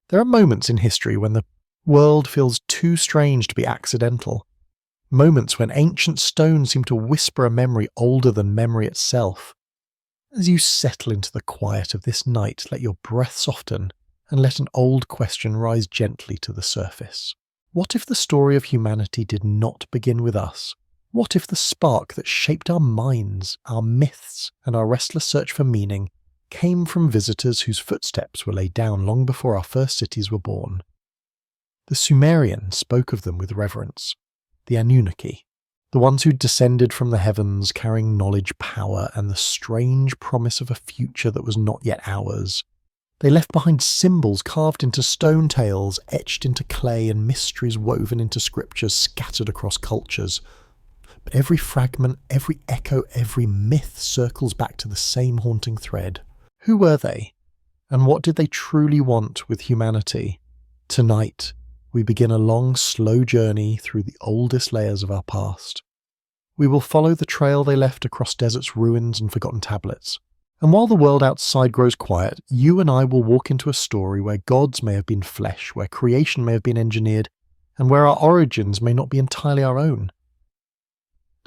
There are moments in history when the world feels too strange to be accidental. Moments when ancient stones seem to whisper a memory older than memory itself. As you settle into the quiet of this night, let your breath soften and let an old question rise gently to the surface. What if the story of humanity did not begin with us? What if the spark that shaped our minds, our myths, and our restless search for meaning came from visitors whose footsteps were laid down long before our first cities were born? The Sumerians spoke of them with reverence. The Anunnaki, the ones who descended from the heavens carrying knowledge, power, and the strange promise of a future that was not yet ours. They left behind symbols carved into stone tales, etched into clay, and mysteries woven into scriptures scattered across cultures. But every fragment, every echo, every myth circles back to the same haunting thread. Who were they? And what did they truly want with humanity? Tonight, we begin a long, slow journey through the oldest layers of our past. We will follow the trail they left across deserts, ruins, and forgotten tablets. And while the world outside grows quiet, you and I will walk into a story where gods may have been flesh, where creation may have been engineered, and where our origins may not be entirely our own.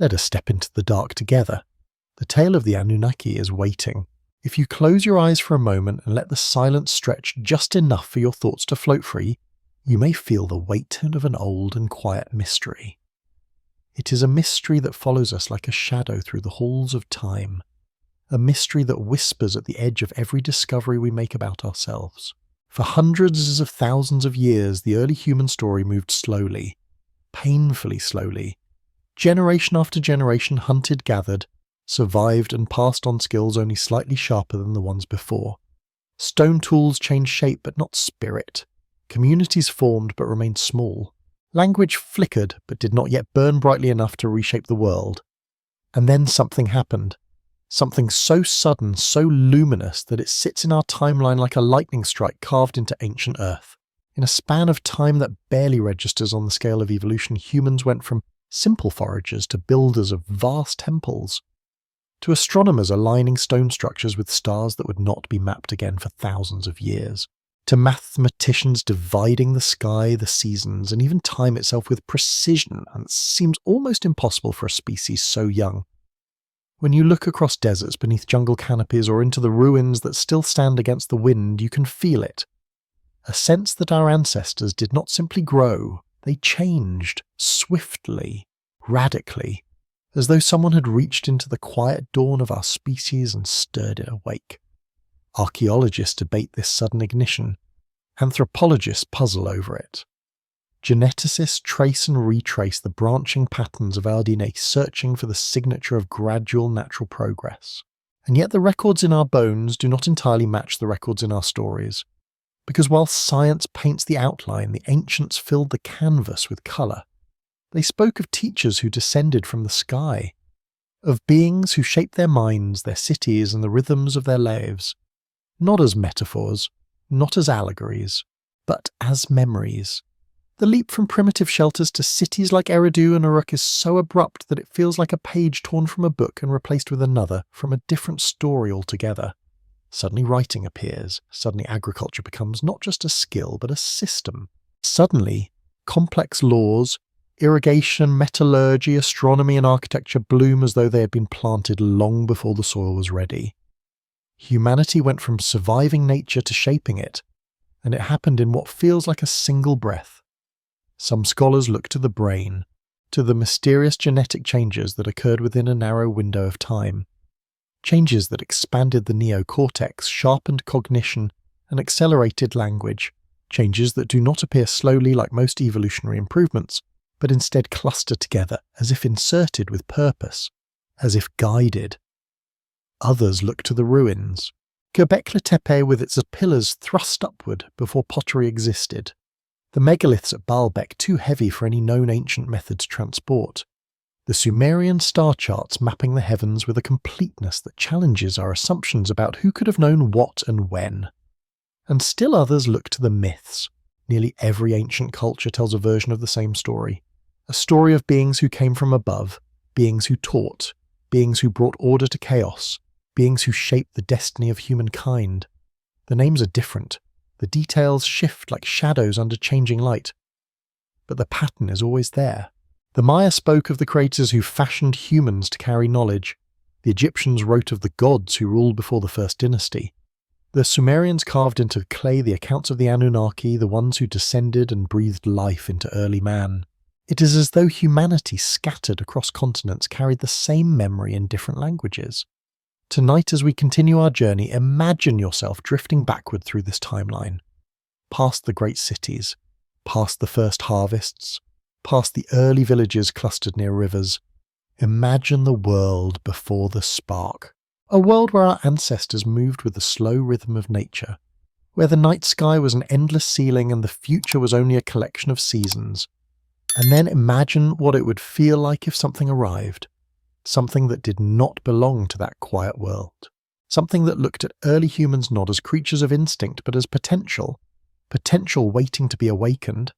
Let us step into the dark together. The tale of the Anunnaki is waiting. If you close your eyes for a moment and let the silence stretch just enough for your thoughts to float free, you may feel the weight of an old and quiet mystery. It is a mystery that follows us like a shadow through the halls of time, a mystery that whispers at the edge of every discovery we make about ourselves. For hundreds of thousands of years, the early human story moved slowly, painfully slowly. Generation after generation hunted, gathered, survived, and passed on skills only slightly sharper than the ones before. Stone tools changed shape but not spirit. Communities formed but remained small. Language flickered but did not yet burn brightly enough to reshape the world. And then something happened. Something so sudden, so luminous that it sits in our timeline like a lightning strike carved into ancient Earth. In a span of time that barely registers on the scale of evolution, humans went from simple foragers to builders of vast temples, to astronomers aligning stone structures with stars that would not be mapped again for thousands of years, to mathematicians dividing the sky, the seasons, and even time itself with precision, and it seems almost impossible for a species so young. When you look across deserts, beneath jungle canopies, or into the ruins that still stand against the wind, you can feel it. A sense that our ancestors did not simply grow, they changed, swiftly, radically, as though someone had reached into the quiet dawn of our species and stirred it awake. Archaeologists debate this sudden ignition. Anthropologists puzzle over it. Geneticists trace and retrace the branching patterns of our DNA, searching for the signature of gradual natural progress. And yet the records in our bones do not entirely match the records in our stories. Because while science paints the outline, the ancients filled the canvas with colour. They spoke of teachers who descended from the sky, of beings who shaped their minds, their cities, and the rhythms of their lives, not as metaphors, not as allegories, but as memories. The leap from primitive shelters to cities like Eridu and Uruk is so abrupt that it feels like a page torn from a book and replaced with another, from a different story altogether. Suddenly writing appears. Suddenly agriculture becomes not just a skill, but a system. Suddenly, complex laws, irrigation, metallurgy, astronomy, and architecture bloom as though they had been planted long before the soil was ready. Humanity went from surviving nature to shaping it, and it happened in what feels like a single breath. Some scholars look to the brain, to the mysterious genetic changes that occurred within a narrow window of time. Changes that expanded the neocortex, sharpened cognition, and accelerated language. Changes that do not appear slowly like most evolutionary improvements, but instead cluster together as if inserted with purpose, as if guided. Others look to the ruins. Göbekli Tepe with its pillars thrust upward before pottery existed. The megaliths at Baalbek too heavy for any known ancient method to transport. The Sumerian star charts mapping the heavens with a completeness that challenges our assumptions about who could have known what and when. And still others look to the myths. Nearly every ancient culture tells a version of the same story. A story of beings who came from above, beings who taught, beings who brought order to chaos, beings who shaped the destiny of humankind. The names are different. The details shift like shadows under changing light. But the pattern is always there. The Maya spoke of the creators who fashioned humans to carry knowledge. The Egyptians wrote of the gods who ruled before the first dynasty. The Sumerians carved into clay the accounts of the Anunnaki, the ones who descended and breathed life into early man. It is as though humanity scattered across continents carried the same memory in different languages. Tonight, as we continue our journey, imagine yourself drifting backward through this timeline, past the great cities, past the first harvests, past the early villages clustered near rivers. Imagine the world before the spark, a world where our ancestors moved with the slow rhythm of nature, where the night sky was an endless ceiling and the future was only a collection of seasons. And then imagine what it would feel like if something arrived, something that did not belong to that quiet world, something that looked at early humans not as creatures of instinct but as potential waiting to be awakened.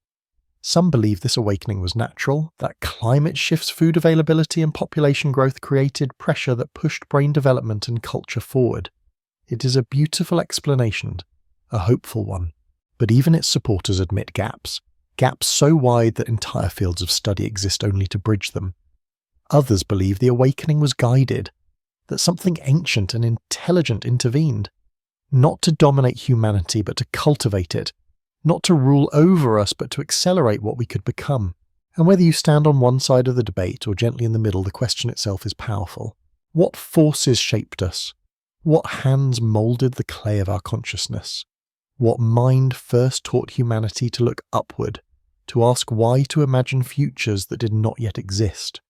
Some believe this awakening was natural, that climate shifts, food availability and population growth created pressure that pushed brain development and culture forward. It is a beautiful explanation, a hopeful one, but even its supporters admit gaps so wide that entire fields of study exist only to bridge them. Others believe the awakening was guided, that something ancient and intelligent intervened, not to dominate humanity but to cultivate it, not to rule over us but to accelerate what we could become. And whether you stand on one side of the debate or gently in the middle, the question itself is powerful. What forces shaped us? What hands moulded the clay of our consciousness? What mind first taught humanity to look upward, to ask why, to imagine futures that did not yet exist?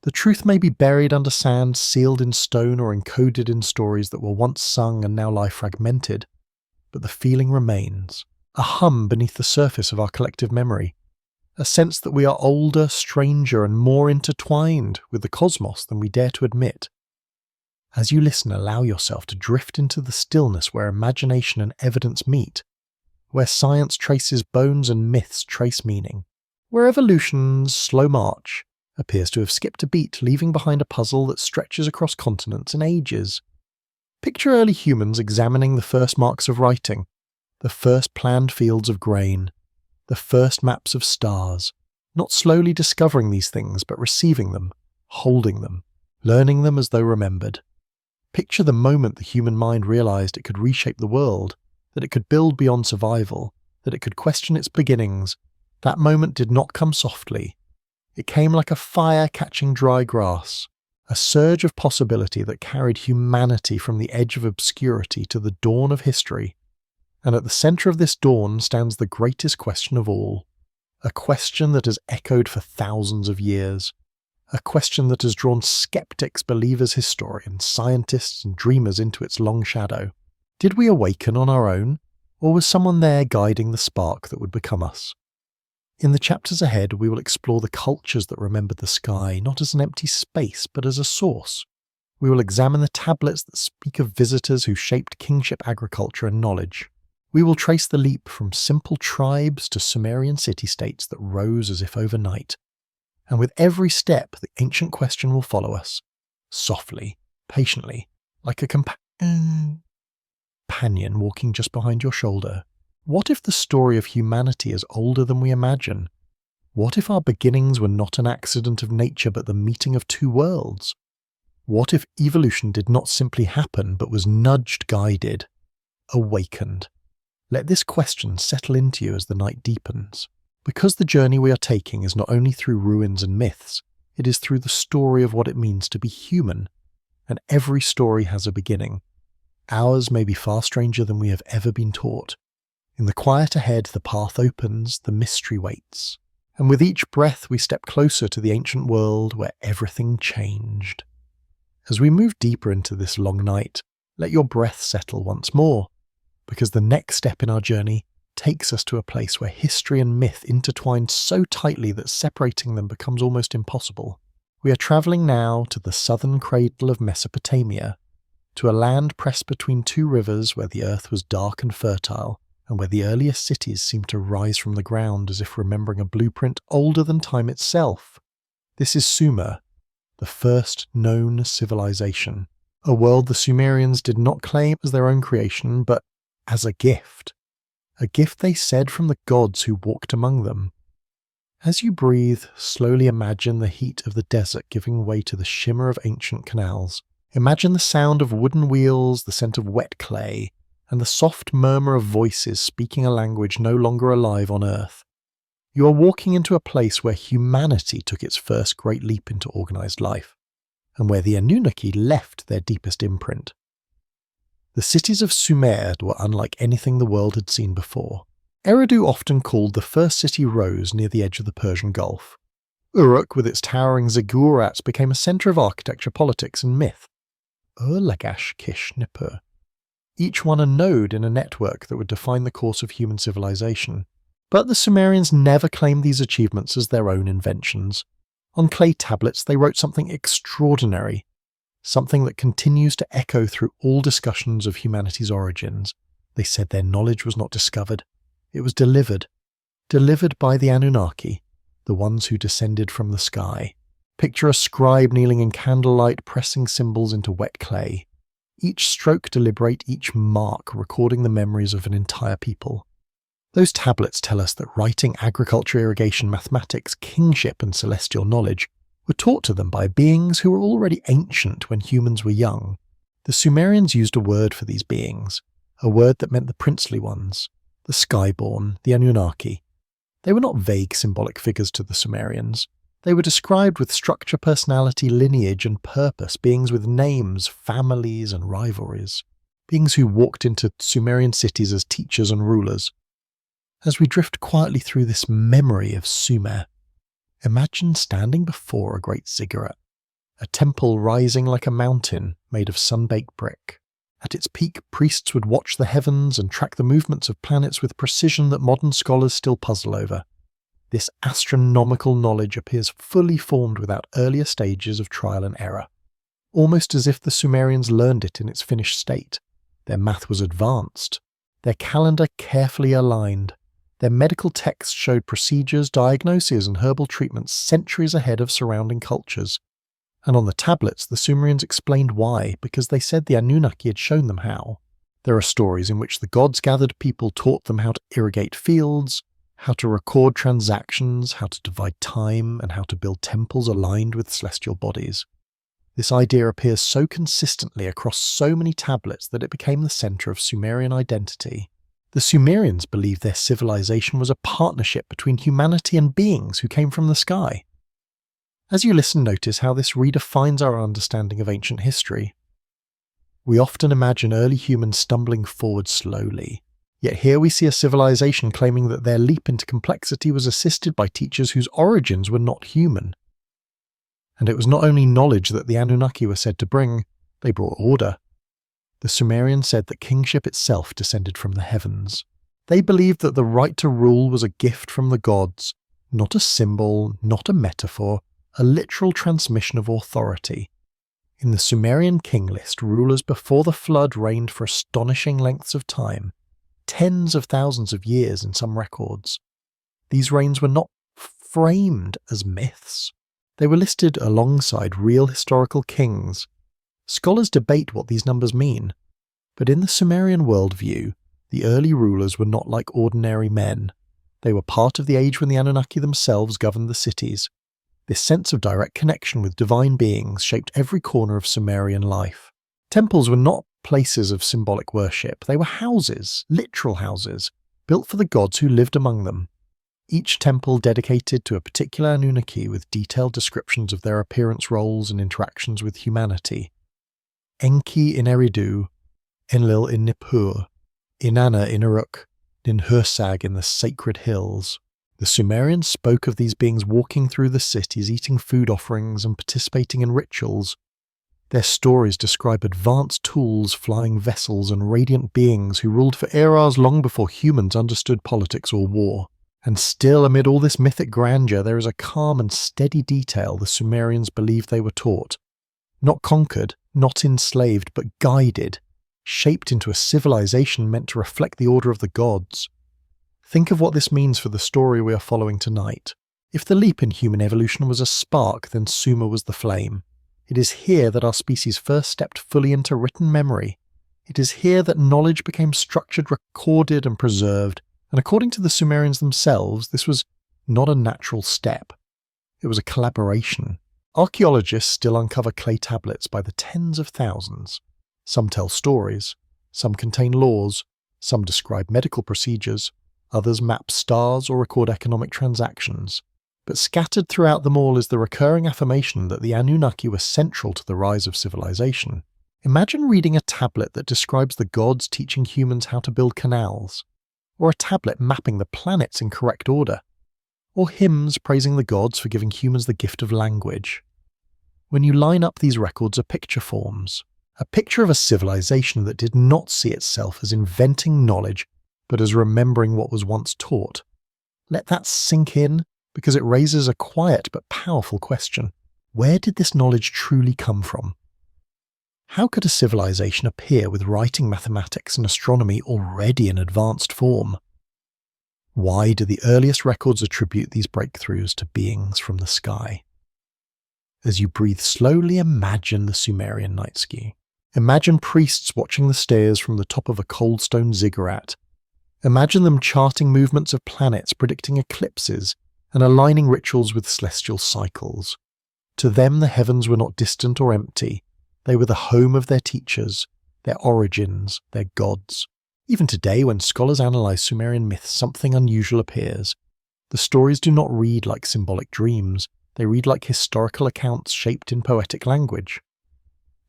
The truth may be buried under sand, sealed in stone, or encoded in stories that were once sung and now lie fragmented, but the feeling remains, a hum beneath the surface of our collective memory, a sense that we are older, stranger, and more intertwined with the cosmos than we dare to admit. As you listen, allow yourself to drift into the stillness where imagination and evidence meet, where science traces bones and myths trace meaning, where evolution's slow march appears to have skipped a beat, leaving behind a puzzle that stretches across continents and ages. Picture early humans examining the first marks of writing, the first planned fields of grain, the first maps of stars, not slowly discovering these things but receiving them, holding them, learning them as though remembered. Picture the moment the human mind realized it could reshape the world, that it could build beyond survival, that it could question its beginnings. That moment did not come softly. It came like a fire catching dry grass, a surge of possibility that carried humanity from the edge of obscurity to the dawn of history. And at the centre of this dawn stands the greatest question of all, a question that has echoed for thousands of years, a question that has drawn skeptics, believers, historians, scientists, and dreamers into its long shadow. Did we awaken on our own, or was someone there guiding the spark that would become us? In the chapters ahead, we will explore the cultures that remembered the sky, not as an empty space, but as a source. We will examine the tablets that speak of visitors who shaped kingship, agriculture, and knowledge. We will trace the leap from simple tribes to Sumerian city-states that rose as if overnight. And with every step, the ancient question will follow us, softly, patiently, like a companion walking just behind your shoulder. What if the story of humanity is older than we imagine? What if our beginnings were not an accident of nature but the meeting of two worlds? What if evolution did not simply happen but was nudged, guided, awakened? Let this question settle into you as the night deepens. Because the journey we are taking is not only through ruins and myths, it is through the story of what it means to be human. And every story has a beginning. Ours may be far stranger than we have ever been taught. In the quiet ahead, the path opens, the mystery waits. And with each breath we step closer to the ancient world where everything changed. As we move deeper into this long night, let your breath settle once more, because the next step in our journey takes us to a place where history and myth intertwine so tightly that separating them becomes almost impossible. We are travelling now to the southern cradle of Mesopotamia, to a land pressed between two rivers where the earth was dark and fertile, and where the earliest cities seemed to rise from the ground as if remembering a blueprint older than time itself. This is Sumer, the first known civilization, a world the Sumerians did not claim as their own creation, but as a gift. a gift they said from the gods who walked among them. As you breathe, slowly imagine the heat of the desert giving way to the shimmer of ancient canals. Imagine the sound of wooden wheels, the scent of wet clay, and the soft murmur of voices speaking a language no longer alive on Earth. You are walking into a place where humanity took its first great leap into organized life, and where the Anunnaki left their deepest imprint. The cities of Sumer were unlike anything the world had seen before. Eridu often called the first city Rose near the edge of the Persian Gulf. Uruk, with its towering ziggurats, became a centre of architecture, politics and myth. Lagash Kish Nippur, each one a node in a network that would define the course of human civilization. But the Sumerians never claimed these achievements as their own inventions. On clay tablets they wrote something extraordinary, something that continues to echo through all discussions of humanity's origins. They said their knowledge was not discovered. It was delivered by the Anunnaki, the ones who descended from the sky. Picture a scribe kneeling in candlelight, pressing symbols into wet clay. Each stroke deliberate, each mark recording the memories of an entire people. Those tablets tell us that writing, agriculture, irrigation, mathematics, kingship and celestial knowledge were taught to them by beings who were already ancient when humans were young. The Sumerians used a word for these beings, a word that meant the princely ones, the skyborn, the Anunnaki. They were not vague symbolic figures to the Sumerians. They were described with structure, personality, lineage and purpose, beings with names, families and rivalries, beings who walked into Sumerian cities as teachers and rulers. As we drift quietly through this memory of Sumer, imagine standing before a great ziggurat, a temple rising like a mountain made of sun-baked brick. At its peak, priests would watch the heavens and track the movements of planets with precision that modern scholars still puzzle over. This astronomical knowledge appears fully formed without earlier stages of trial and error, almost as if the Sumerians learned it in its finished state. Their math was advanced, their calendar carefully aligned, their medical texts showed procedures, diagnoses and herbal treatments centuries ahead of surrounding cultures. And on the tablets, the Sumerians explained why, because they said the Anunnaki had shown them how. There are stories in which the gods gathered people, taught them how to irrigate fields, how to record transactions, how to divide time, and how to build temples aligned with celestial bodies. This idea appears so consistently across so many tablets that it became the centre of Sumerian identity. The Sumerians believed their civilization was a partnership between humanity and beings who came from the sky. As you listen, notice how this redefines our understanding of ancient history. We often imagine early humans stumbling forward slowly, yet here we see a civilization claiming that their leap into complexity was assisted by teachers whose origins were not human. And it was not only knowledge that the Anunnaki were said to bring, they brought order. The Sumerians said that kingship itself descended from the heavens. They believed that the right to rule was a gift from the gods, not a symbol, not a metaphor, a literal transmission of authority. In the Sumerian king list, rulers before the flood reigned for astonishing lengths of time, tens of thousands of years in some records. These reigns were not framed as myths. They were listed alongside real historical kings. Scholars debate what these numbers mean, but in the Sumerian worldview, the early rulers were not like ordinary men. They were part of the age when the Anunnaki themselves governed the cities. This sense of direct connection with divine beings shaped every corner of Sumerian life. Temples were not places of symbolic worship. They were houses, literal houses, built for the gods who lived among them. Each temple dedicated to a particular Anunnaki with detailed descriptions of their appearance, roles and interactions with humanity. Enki in Eridu, Enlil in Nippur, Inanna in Uruk, Ninhursag in the sacred hills. The Sumerians spoke of these beings walking through the cities, eating food offerings and participating in rituals. Their stories describe advanced tools, flying vessels and radiant beings who ruled for eras long before humans understood politics or war. And still, amid all this mythic grandeur, there is a calm and steady detail the Sumerians believed they were taught. Not conquered, not enslaved, but guided, shaped into a civilization meant to reflect the order of the gods. Think of what this means for the story we are following tonight. If the leap in human evolution was a spark, then Sumer was the flame. It is here that our species first stepped fully into written memory, It is here that knowledge became structured, recorded, and preserved, and according to the Sumerians themselves, this was not a natural step. It was a collaboration. Archaeologists still uncover clay tablets by the tens of thousands. Some tell stories, some contain laws, some describe medical procedures, others map stars or record economic transactions. But scattered throughout them all is the recurring affirmation that the Anunnaki were central to the rise of civilization. Imagine reading a tablet that describes the gods teaching humans how to build canals, or a tablet mapping the planets in correct order, or hymns praising the gods for giving humans the gift of language. When you line up these records, a picture forms. A picture of a civilization that did not see itself as inventing knowledge, but as remembering what was once taught. Let that sink in, because it raises a quiet but powerful question. Where did this knowledge truly come from? How could a civilization appear with writing, mathematics, and astronomy already in advanced form? Why do the earliest records attribute these breakthroughs to beings from the sky? As you breathe slowly, imagine the Sumerian night sky. Imagine priests watching the stars from the top of a cold stone ziggurat. Imagine them charting movements of planets, predicting eclipses, and aligning rituals with celestial cycles. To them, the heavens were not distant or empty. They were the home of their teachers, their origins, their gods. Even today, when scholars analyze Sumerian myths, something unusual appears. The stories do not read like symbolic dreams. They read like historical accounts shaped in poetic language.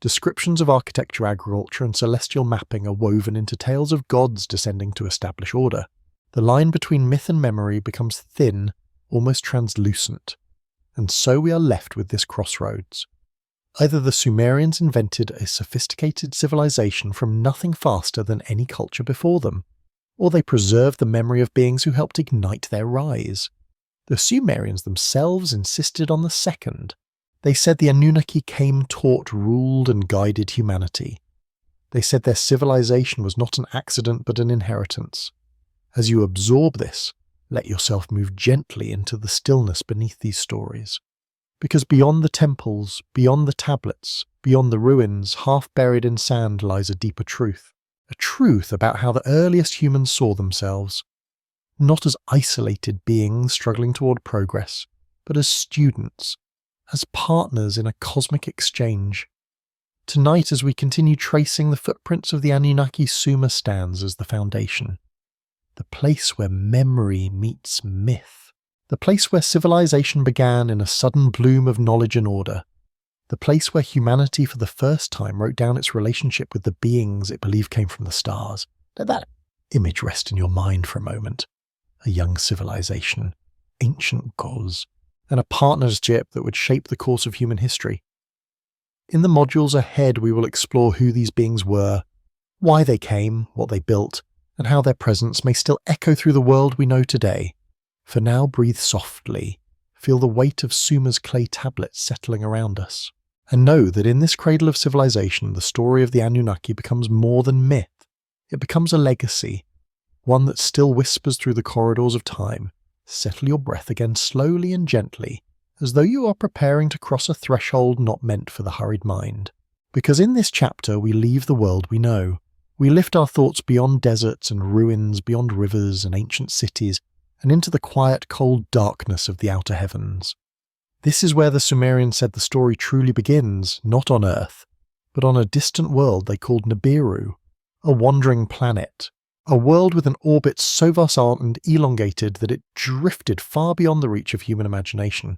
Descriptions of architecture, agriculture, and celestial mapping are woven into tales of gods descending to establish order. The line between myth and memory becomes thin, almost translucent. And so we are left with this crossroads. Either the Sumerians invented a sophisticated civilization from nothing faster than any culture before them, or they preserved the memory of beings who helped ignite their rise. The Sumerians themselves insisted on the second. They said the Anunnaki came, taught, ruled, and guided humanity. They said their civilization was not an accident but an inheritance. As you absorb this, let yourself move gently into the stillness beneath these stories. Because beyond the temples, beyond the tablets, beyond the ruins, half buried in sand lies a deeper truth. A truth about how the earliest humans saw themselves. Not as isolated beings struggling toward progress, but as students, as partners in a cosmic exchange. Tonight, as we continue tracing the footprints of the Anunnaki, Sumer stands as the foundation. The place where memory meets myth. The place where civilization began in a sudden bloom of knowledge and order. The place where humanity for the first time wrote down its relationship with the beings it believed came from the stars. Let that image rest in your mind for a moment. A young civilization, ancient gods, and a partnership that would shape the course of human history. In the modules ahead, we will explore who these beings were, why they came, what they built, and how their presence may still echo through the world we know today. For now, breathe softly, feel the weight of Sumer's clay tablets settling around us, and know that in this cradle of civilization, the story of the Anunnaki becomes more than myth. It becomes a legacy, one that still whispers through the corridors of time. Settle your breath again slowly and gently, as though you are preparing to cross a threshold not meant for the hurried mind. Because in this chapter we leave the world we know. We lift our thoughts beyond deserts and ruins, beyond rivers and ancient cities, and into the quiet, cold darkness of the outer heavens. This is where the Sumerians said the story truly begins, not on Earth, but on a distant world they called Nibiru, a wandering planet, a world with an orbit so vast and elongated that it drifted far beyond the reach of human imagination.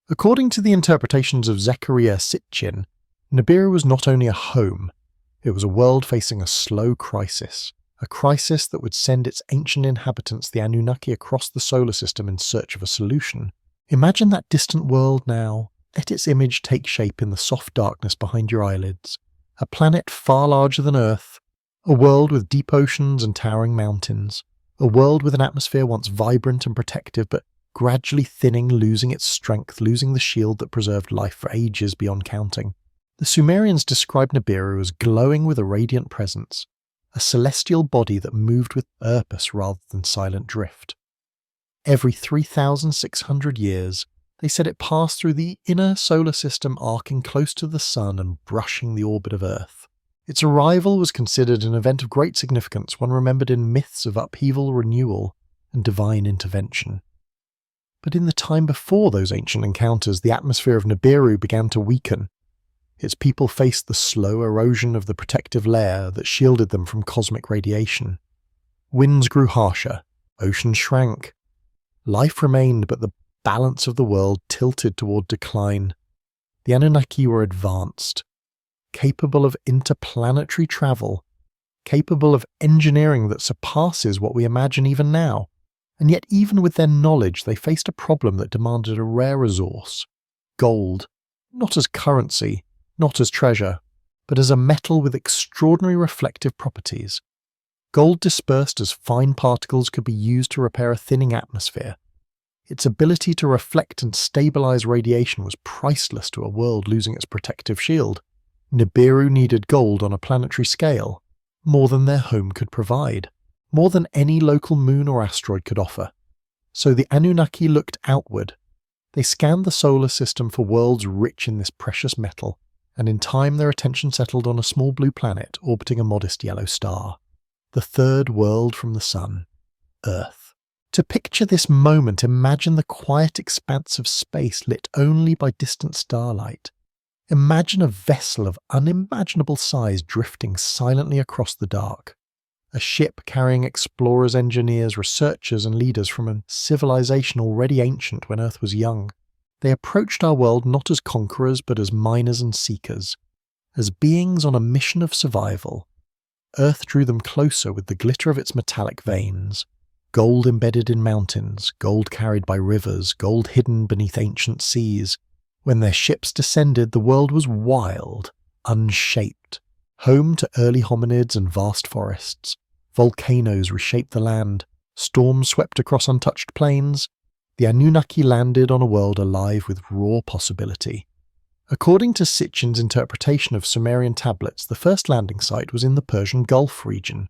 According to the interpretations of Zecharia Sitchin, Nibiru was not only a home, it was a world facing a slow crisis. A crisis that would send its ancient inhabitants, the Anunnaki, across the solar system in search of a solution. Imagine that distant world now. Let its image take shape in the soft darkness behind your eyelids. A planet far larger than Earth. A world with deep oceans and towering mountains. A world with an atmosphere once vibrant and protective, but gradually thinning, losing its strength, losing the shield that preserved life for ages beyond counting. The Sumerians described Nibiru as glowing with a radiant presence. A celestial body that moved with purpose rather than silent drift. Every 3,600 years, they said it passed through the inner solar system, arcing close to the sun and brushing the orbit of Earth. Its arrival was considered an event of great significance, one remembered in myths of upheaval, renewal, and divine intervention. But in the time before those ancient encounters, the atmosphere of Nibiru began to weaken. Its people faced the slow erosion of the protective layer that shielded them from cosmic radiation. Winds grew harsher, oceans shrank. Life remained, but the balance of the world tilted toward decline. The Anunnaki were advanced, capable of interplanetary travel, capable of engineering that surpasses what we imagine even now. And yet even with their knowledge, they faced a problem that demanded a rare resource: gold, not as currency, not as treasure, but as a metal with extraordinary reflective properties. Gold dispersed as fine particles could be used to repair a thinning atmosphere. Its ability to reflect and stabilize radiation was priceless to a world losing its protective shield. Nibiru needed gold on a planetary scale, more than their home could provide, more than any local moon or asteroid could offer. So the Anunnaki looked outward. They scanned the solar system for worlds rich in this precious metal, and in time their attention settled on a small blue planet orbiting a modest yellow star. The third world from the sun, Earth. To picture this moment, imagine the quiet expanse of space lit only by distant starlight. Imagine a vessel of unimaginable size drifting silently across the dark. A ship carrying explorers, engineers, researchers and leaders from a civilization already ancient when Earth was young. They approached our world not as conquerors but as miners and seekers, as beings on a mission of survival. Earth drew them closer with the glitter of its metallic veins. Gold embedded in mountains, gold carried by rivers, gold hidden beneath ancient seas. When their ships descended, the world was wild, unshaped, home to early hominids and vast forests. Volcanoes reshaped the land, storms swept across untouched plains. The Anunnaki landed on a world alive with raw possibility. According to Sitchin's interpretation of Sumerian tablets, the first landing site was in the Persian Gulf region,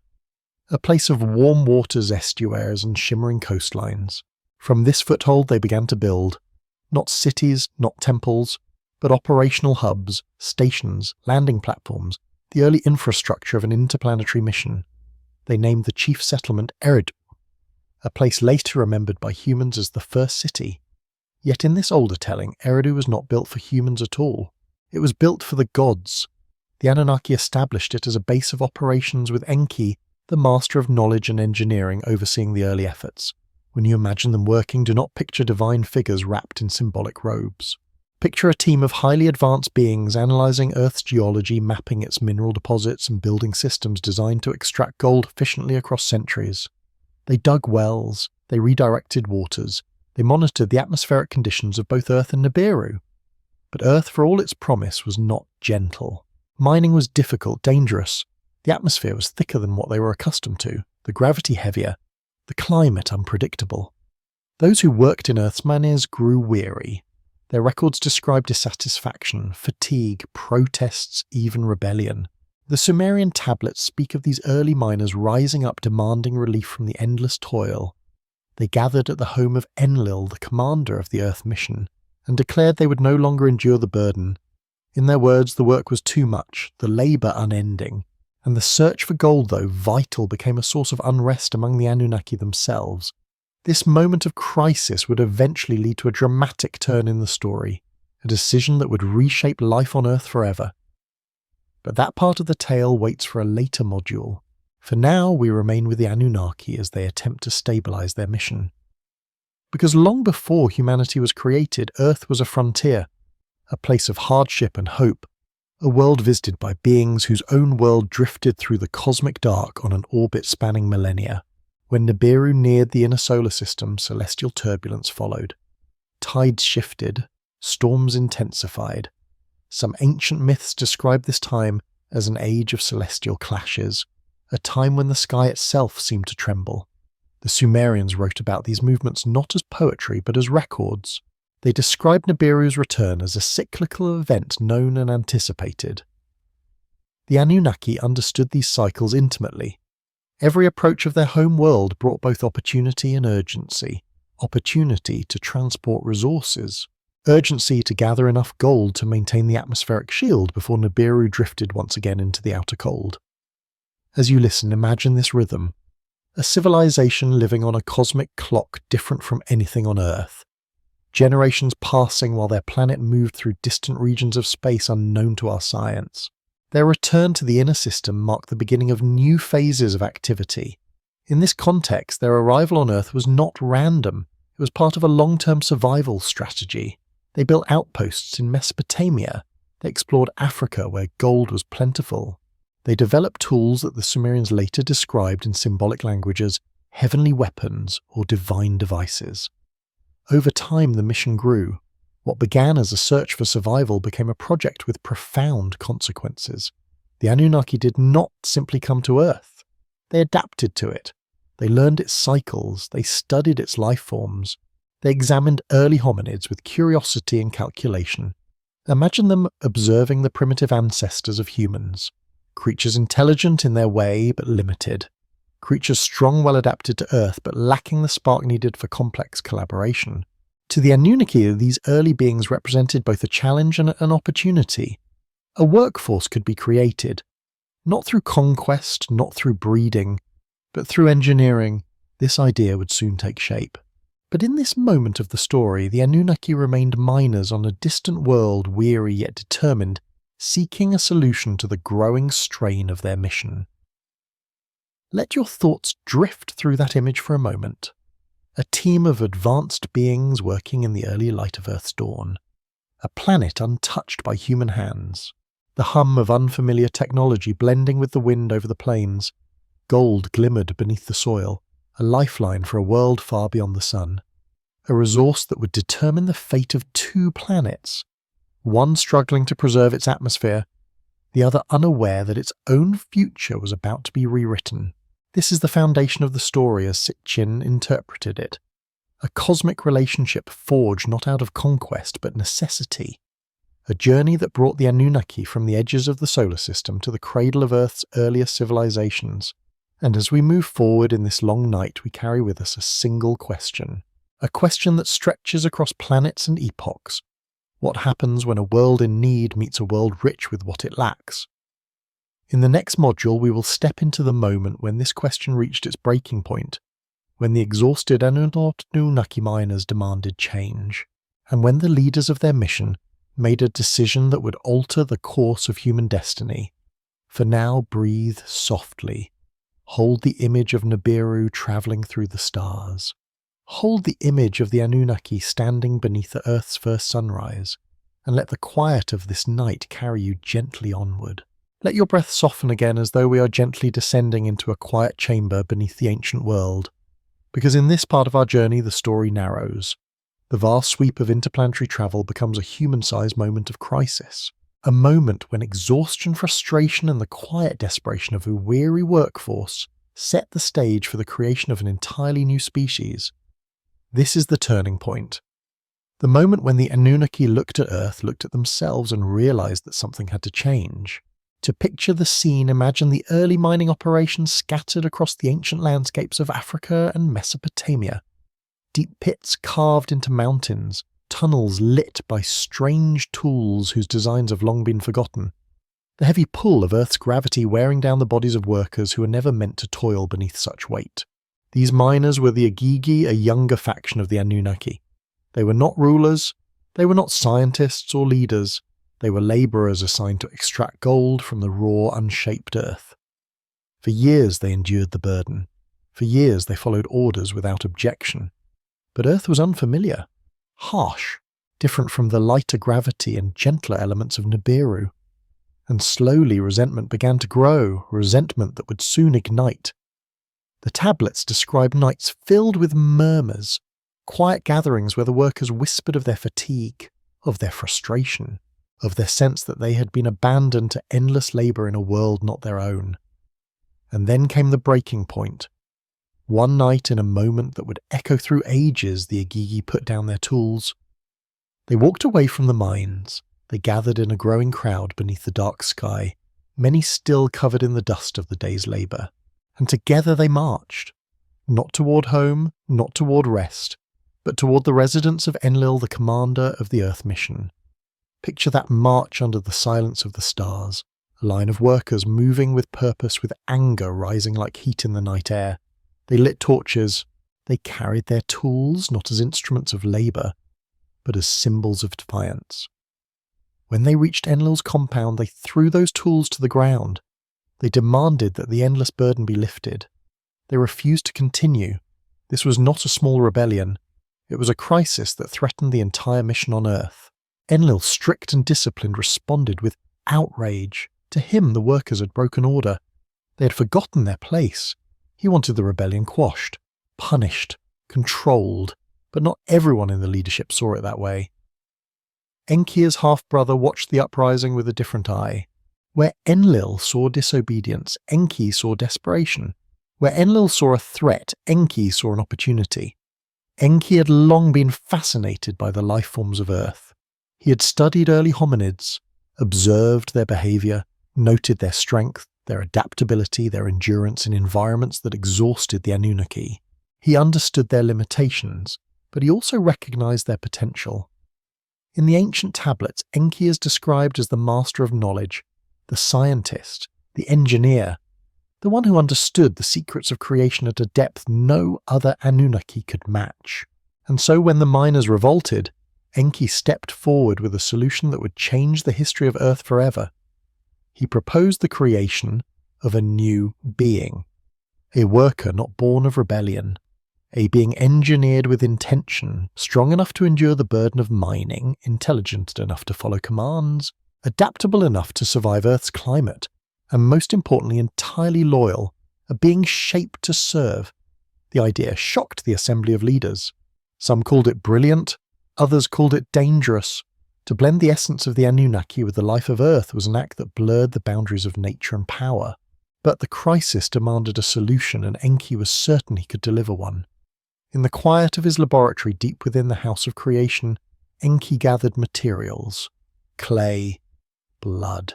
a place of warm waters, estuaries and shimmering coastlines. From this foothold they began to build, not cities, not temples, but operational hubs, stations, landing platforms, the early infrastructure of an interplanetary mission. They named the chief settlement Eridu, a place later remembered by humans as the first city. Yet in this older telling, Eridu was not built for humans at all. It was built for the gods. The Anunnaki established it as a base of operations with Enki, the master of knowledge and engineering, overseeing the early efforts. When you imagine them working, do not picture divine figures wrapped in symbolic robes. Picture a team of highly advanced beings analysing Earth's geology, mapping its mineral deposits and building systems designed to extract gold efficiently across centuries. They dug wells, they redirected waters, they monitored the atmospheric conditions of both Earth and Nibiru. But Earth, for all its promise, was not gentle. Mining was difficult, dangerous. The atmosphere was thicker than what they were accustomed to, the gravity heavier, the climate unpredictable. Those who worked in Earth's mines grew weary. Their records describe dissatisfaction, fatigue, protests, even rebellion. The Sumerian tablets speak of these early miners rising up demanding relief from the endless toil. They gathered at the home of Enlil, the commander of the Earth mission, and declared they would no longer endure the burden. In their words, the work was too much, the labour unending, and the search for gold, though vital, became a source of unrest among the Anunnaki themselves. This moment of crisis would eventually lead to a dramatic turn in the story, a decision that would reshape life on Earth forever. But that part of the tale waits for a later module. For now, we remain with the Anunnaki as they attempt to stabilize their mission. Because long before humanity was created, Earth was a frontier, a place of hardship and hope, a world visited by beings whose own world drifted through the cosmic dark on an orbit spanning millennia. When Nibiru neared the inner solar system, celestial turbulence followed. Tides shifted, storms intensified. Some ancient myths describe this time as an age of celestial clashes, a time when the sky itself seemed to tremble. The Sumerians wrote about these movements not as poetry but as records. They described Nibiru's return as a cyclical event known and anticipated. The Anunnaki understood these cycles intimately. Every approach of their home world brought both opportunity and urgency. Opportunity to transport resources, urgency to gather enough gold to maintain the atmospheric shield before Nibiru drifted once again into the outer cold. As you listen, imagine this rhythm. A civilization living on a cosmic clock different from anything on Earth. Generations passing while their planet moved through distant regions of space unknown to our science. Their return to the inner system marked the beginning of new phases of activity. In this context, their arrival on Earth was not random. It was part of a long-term survival strategy. They built outposts in Mesopotamia. They explored Africa, where gold was plentiful. They developed tools that the Sumerians later described in symbolic language as heavenly weapons or divine devices. Over time, the mission grew. What began as a search for survival became a project with profound consequences. The Anunnaki did not simply come to Earth. They adapted to it. They learned its cycles. They studied its life forms. They examined early hominids with curiosity and calculation. Imagine them observing the primitive ancestors of humans. Creatures intelligent in their way, but limited. Creatures strong, well adapted to Earth, but lacking the spark needed for complex collaboration. To the Anunnaki, these early beings represented both a challenge and an opportunity. A workforce could be created, not through conquest, not through breeding, but through engineering. This idea would soon take shape. But in this moment of the story, the Anunnaki remained miners on a distant world, weary yet determined, seeking a solution to the growing strain of their mission. Let your thoughts drift through that image for a moment. A team of advanced beings working in the early light of Earth's dawn. A planet untouched by human hands. The hum of unfamiliar technology blending with the wind over the plains. Gold glimmered beneath the soil, a lifeline for a world far beyond the sun. A resource that would determine the fate of two planets. One struggling to preserve its atmosphere, the other unaware that its own future was about to be rewritten. This is the foundation of the story as Sitchin interpreted it. A cosmic relationship forged not out of conquest but necessity. A journey that brought the Anunnaki from the edges of the solar system to the cradle of Earth's earliest civilizations. And as we move forward in this long night, we carry with us a single question. A question that stretches across planets and epochs. What happens when a world in need meets a world rich with what it lacks? In the next module, we will step into the moment when this question reached its breaking point, when the exhausted Anunnaki miners demanded change, and when the leaders of their mission made a decision that would alter the course of human destiny. For now, breathe softly. Hold the image of Nibiru travelling through the stars. Hold the image of the Anunnaki standing beneath the Earth's first sunrise, and let the quiet of this night carry you gently onward. Let your breath soften again as though we are gently descending into a quiet chamber beneath the ancient world, because in this part of our journey the story narrows. The vast sweep of interplanetary travel becomes a human-sized moment of crisis, a moment when exhaustion, frustration, and the quiet desperation of a weary workforce set the stage for the creation of an entirely new species. This is the turning point. The moment when the Anunnaki looked at Earth, looked at themselves, and realized that something had to change. To picture the scene, imagine the early mining operations scattered across the ancient landscapes of Africa and Mesopotamia. Deep pits carved into mountains, tunnels lit by strange tools whose designs have long been forgotten. The heavy pull of Earth's gravity wearing down the bodies of workers who were never meant to toil beneath such weight. These miners were the Igigi, a younger faction of the Anunnaki. They were not rulers, they were not scientists or leaders, they were labourers assigned to extract gold from the raw, unshaped earth. For years they endured the burden. For years they followed orders without objection. But Earth was unfamiliar, harsh, different from the lighter gravity and gentler elements of Nibiru. And slowly resentment began to grow, resentment that would soon ignite. The tablets describe nights filled with murmurs, quiet gatherings where the workers whispered of their fatigue, of their frustration, of their sense that they had been abandoned to endless labour in a world not their own. And then came the breaking point. One night, in a moment that would echo through ages, the Igigi put down their tools. They walked away from the mines. They gathered in a growing crowd beneath the dark sky, many still covered in the dust of the day's labour. And together they marched, not toward home, not toward rest, but toward the residence of Enlil, the commander of the Earth mission. Picture that march under the silence of the stars, a line of workers moving with purpose, with anger rising like heat in the night air. They lit torches. They carried their tools not as instruments of labour, but as symbols of defiance. When they reached Enlil's compound, they threw those tools to the ground. They demanded that the endless burden be lifted. They refused to continue. This was not a small rebellion. It was a crisis that threatened the entire mission on Earth. Enlil, strict and disciplined, responded with outrage. To him, the workers had broken order. They had forgotten their place. He wanted the rebellion quashed, punished, controlled, but not everyone in the leadership saw it that way. Enki's half-brother watched the uprising with a different eye. Where Enlil saw disobedience, Enki saw desperation. Where Enlil saw a threat, Enki saw an opportunity. Enki had long been fascinated by the life forms of Earth. He had studied early hominids, observed their behaviour, noted their strength, their adaptability, their endurance in environments that exhausted the Anunnaki. He understood their limitations, but he also recognised their potential. In the ancient tablets, Enki is described as the master of knowledge, the scientist, the engineer, the one who understood the secrets of creation at a depth no other Anunnaki could match. And so when the miners revolted, Enki stepped forward with a solution that would change the history of Earth forever. He proposed the creation of a new being, a worker not born of rebellion, a being engineered with intention, strong enough to endure the burden of mining, intelligent enough to follow commands, adaptable enough to survive Earth's climate, and most importantly entirely loyal, a being shaped to serve. The idea shocked the assembly of leaders. Some called it brilliant, others called it dangerous. To blend the essence of the Anunnaki with the life of Earth was an act that blurred the boundaries of nature and power. But the crisis demanded a solution, and Enki was certain he could deliver one. In the quiet of his laboratory deep within the house of creation, Enki gathered materials: clay, blood,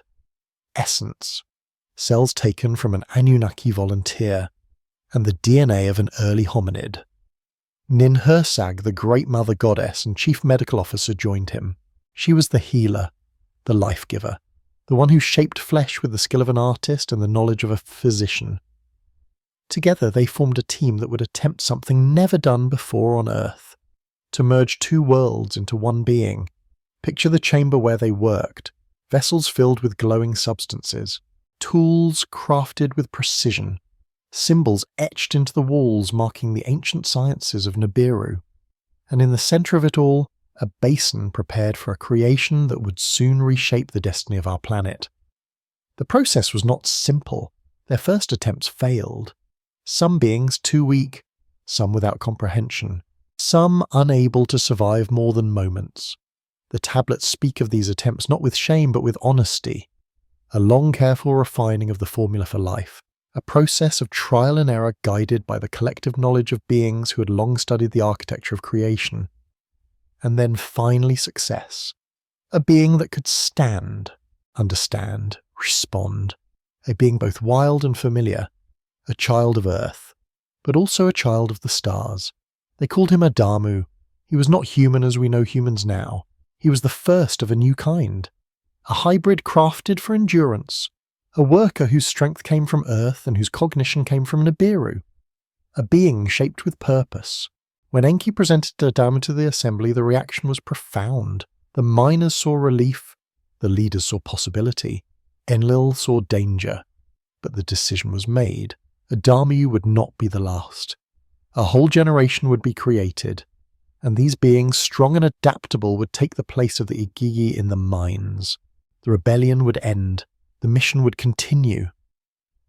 essence, cells taken from an Anunnaki volunteer, and the DNA of an early hominid. Ninhursag, the Great Mother Goddess and Chief Medical Officer, joined him. She was the healer, the life-giver, the one who shaped flesh with the skill of an artist and the knowledge of a physician. Together they formed a team that would attempt something never done before on Earth, to merge two worlds into one being. Picture the chamber where they worked, vessels filled with glowing substances, tools crafted with precision, symbols etched into the walls marking the ancient sciences of Nibiru, and in the centre of it all, a basin prepared for a creation that would soon reshape the destiny of our planet. The process was not simple. Their first attempts failed. Some beings too weak, some without comprehension, some unable to survive more than moments. The tablets speak of these attempts not with shame but with honesty, a long careful refining of the formula for life, a process of trial and error guided by the collective knowledge of beings who had long studied the architecture of creation. And then finally success, a being that could stand, understand, respond, a being both wild and familiar, a child of Earth, but also a child of the stars. They called him Adamu. He was not human as we know humans now. He was the first of a new kind, a hybrid crafted for endurance, a worker whose strength came from Earth and whose cognition came from Nibiru, a being shaped with purpose. When Enki presented Adamu to the assembly, the reaction was profound. The miners saw relief, the leaders saw possibility, Enlil saw danger, but the decision was made. Adamu would not be the last. A whole generation would be created, and these beings, strong and adaptable, would take the place of the Igigi in the mines. The rebellion would end. The mission would continue.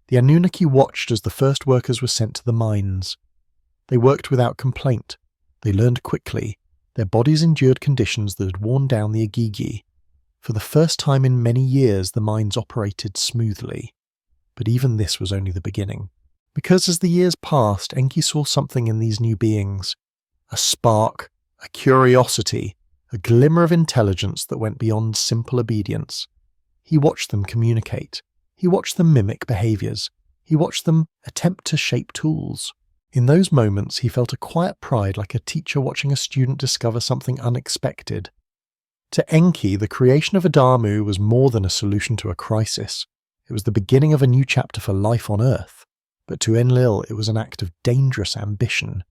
The Anunnaki watched as the first workers were sent to the mines. They worked without complaint. They learned quickly. Their bodies endured conditions that had worn down the Igigi. For the first time in many years, the mines operated smoothly. But even this was only the beginning. Because as the years passed, Enki saw something in these new beings. A spark, a curiosity, a glimmer of intelligence that went beyond simple obedience. He watched them communicate. He watched them mimic behaviours. He watched them attempt to shape tools. In those moments, he felt a quiet pride like a teacher watching a student discover something unexpected. To Enki, the creation of Adamu was more than a solution to a crisis. It was the beginning of a new chapter for life on Earth. But to Enlil, it was an act of dangerous ambition,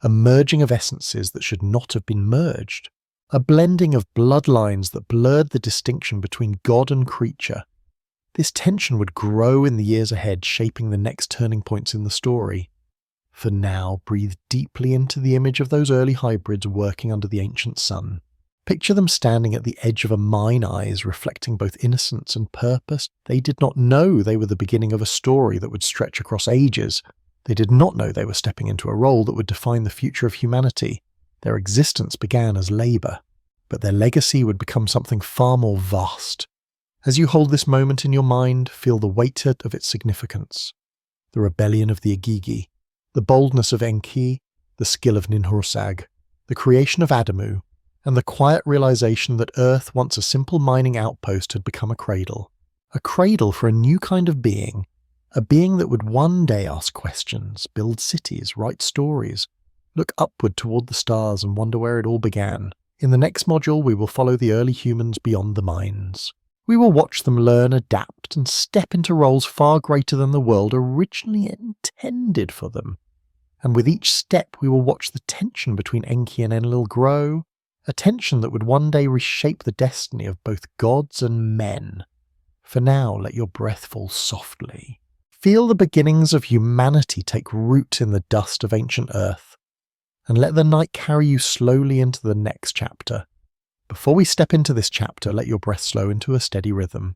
a merging of essences that should not have been merged, a blending of bloodlines that blurred the distinction between god and creature. This tension would grow in the years ahead, shaping the next turning points in the story. For now, breathe deeply into the image of those early hybrids working under the ancient sun. Picture them standing at the edge of a mine, eyes reflecting both innocence and purpose. They did not know they were the beginning of a story that would stretch across ages. They did not know they were stepping into a role that would define the future of humanity. Their existence began as labour, but their legacy would become something far more vast. As you hold this moment in your mind, feel the weight of its significance. The rebellion of the Igigi, the boldness of Enki, the skill of Ninhursag, the creation of Adamu, and the quiet realization that Earth, once a simple mining outpost, had become a cradle for a new kind of being, a being that would one day ask questions, build cities, write stories, look upward toward the stars and wonder where it all began. In the next module, we will follow the early humans beyond the mines. We will watch them learn, adapt, and step into roles far greater than the world originally intended for them. And with each step, we will watch the tension between Enki and Enlil grow, a tension that would one day reshape the destiny of both gods and men. For now, let your breath fall softly. Feel the beginnings of humanity take root in the dust of ancient Earth, and let the night carry you slowly into the next chapter. Before we step into this chapter, let your breath slow into a steady rhythm,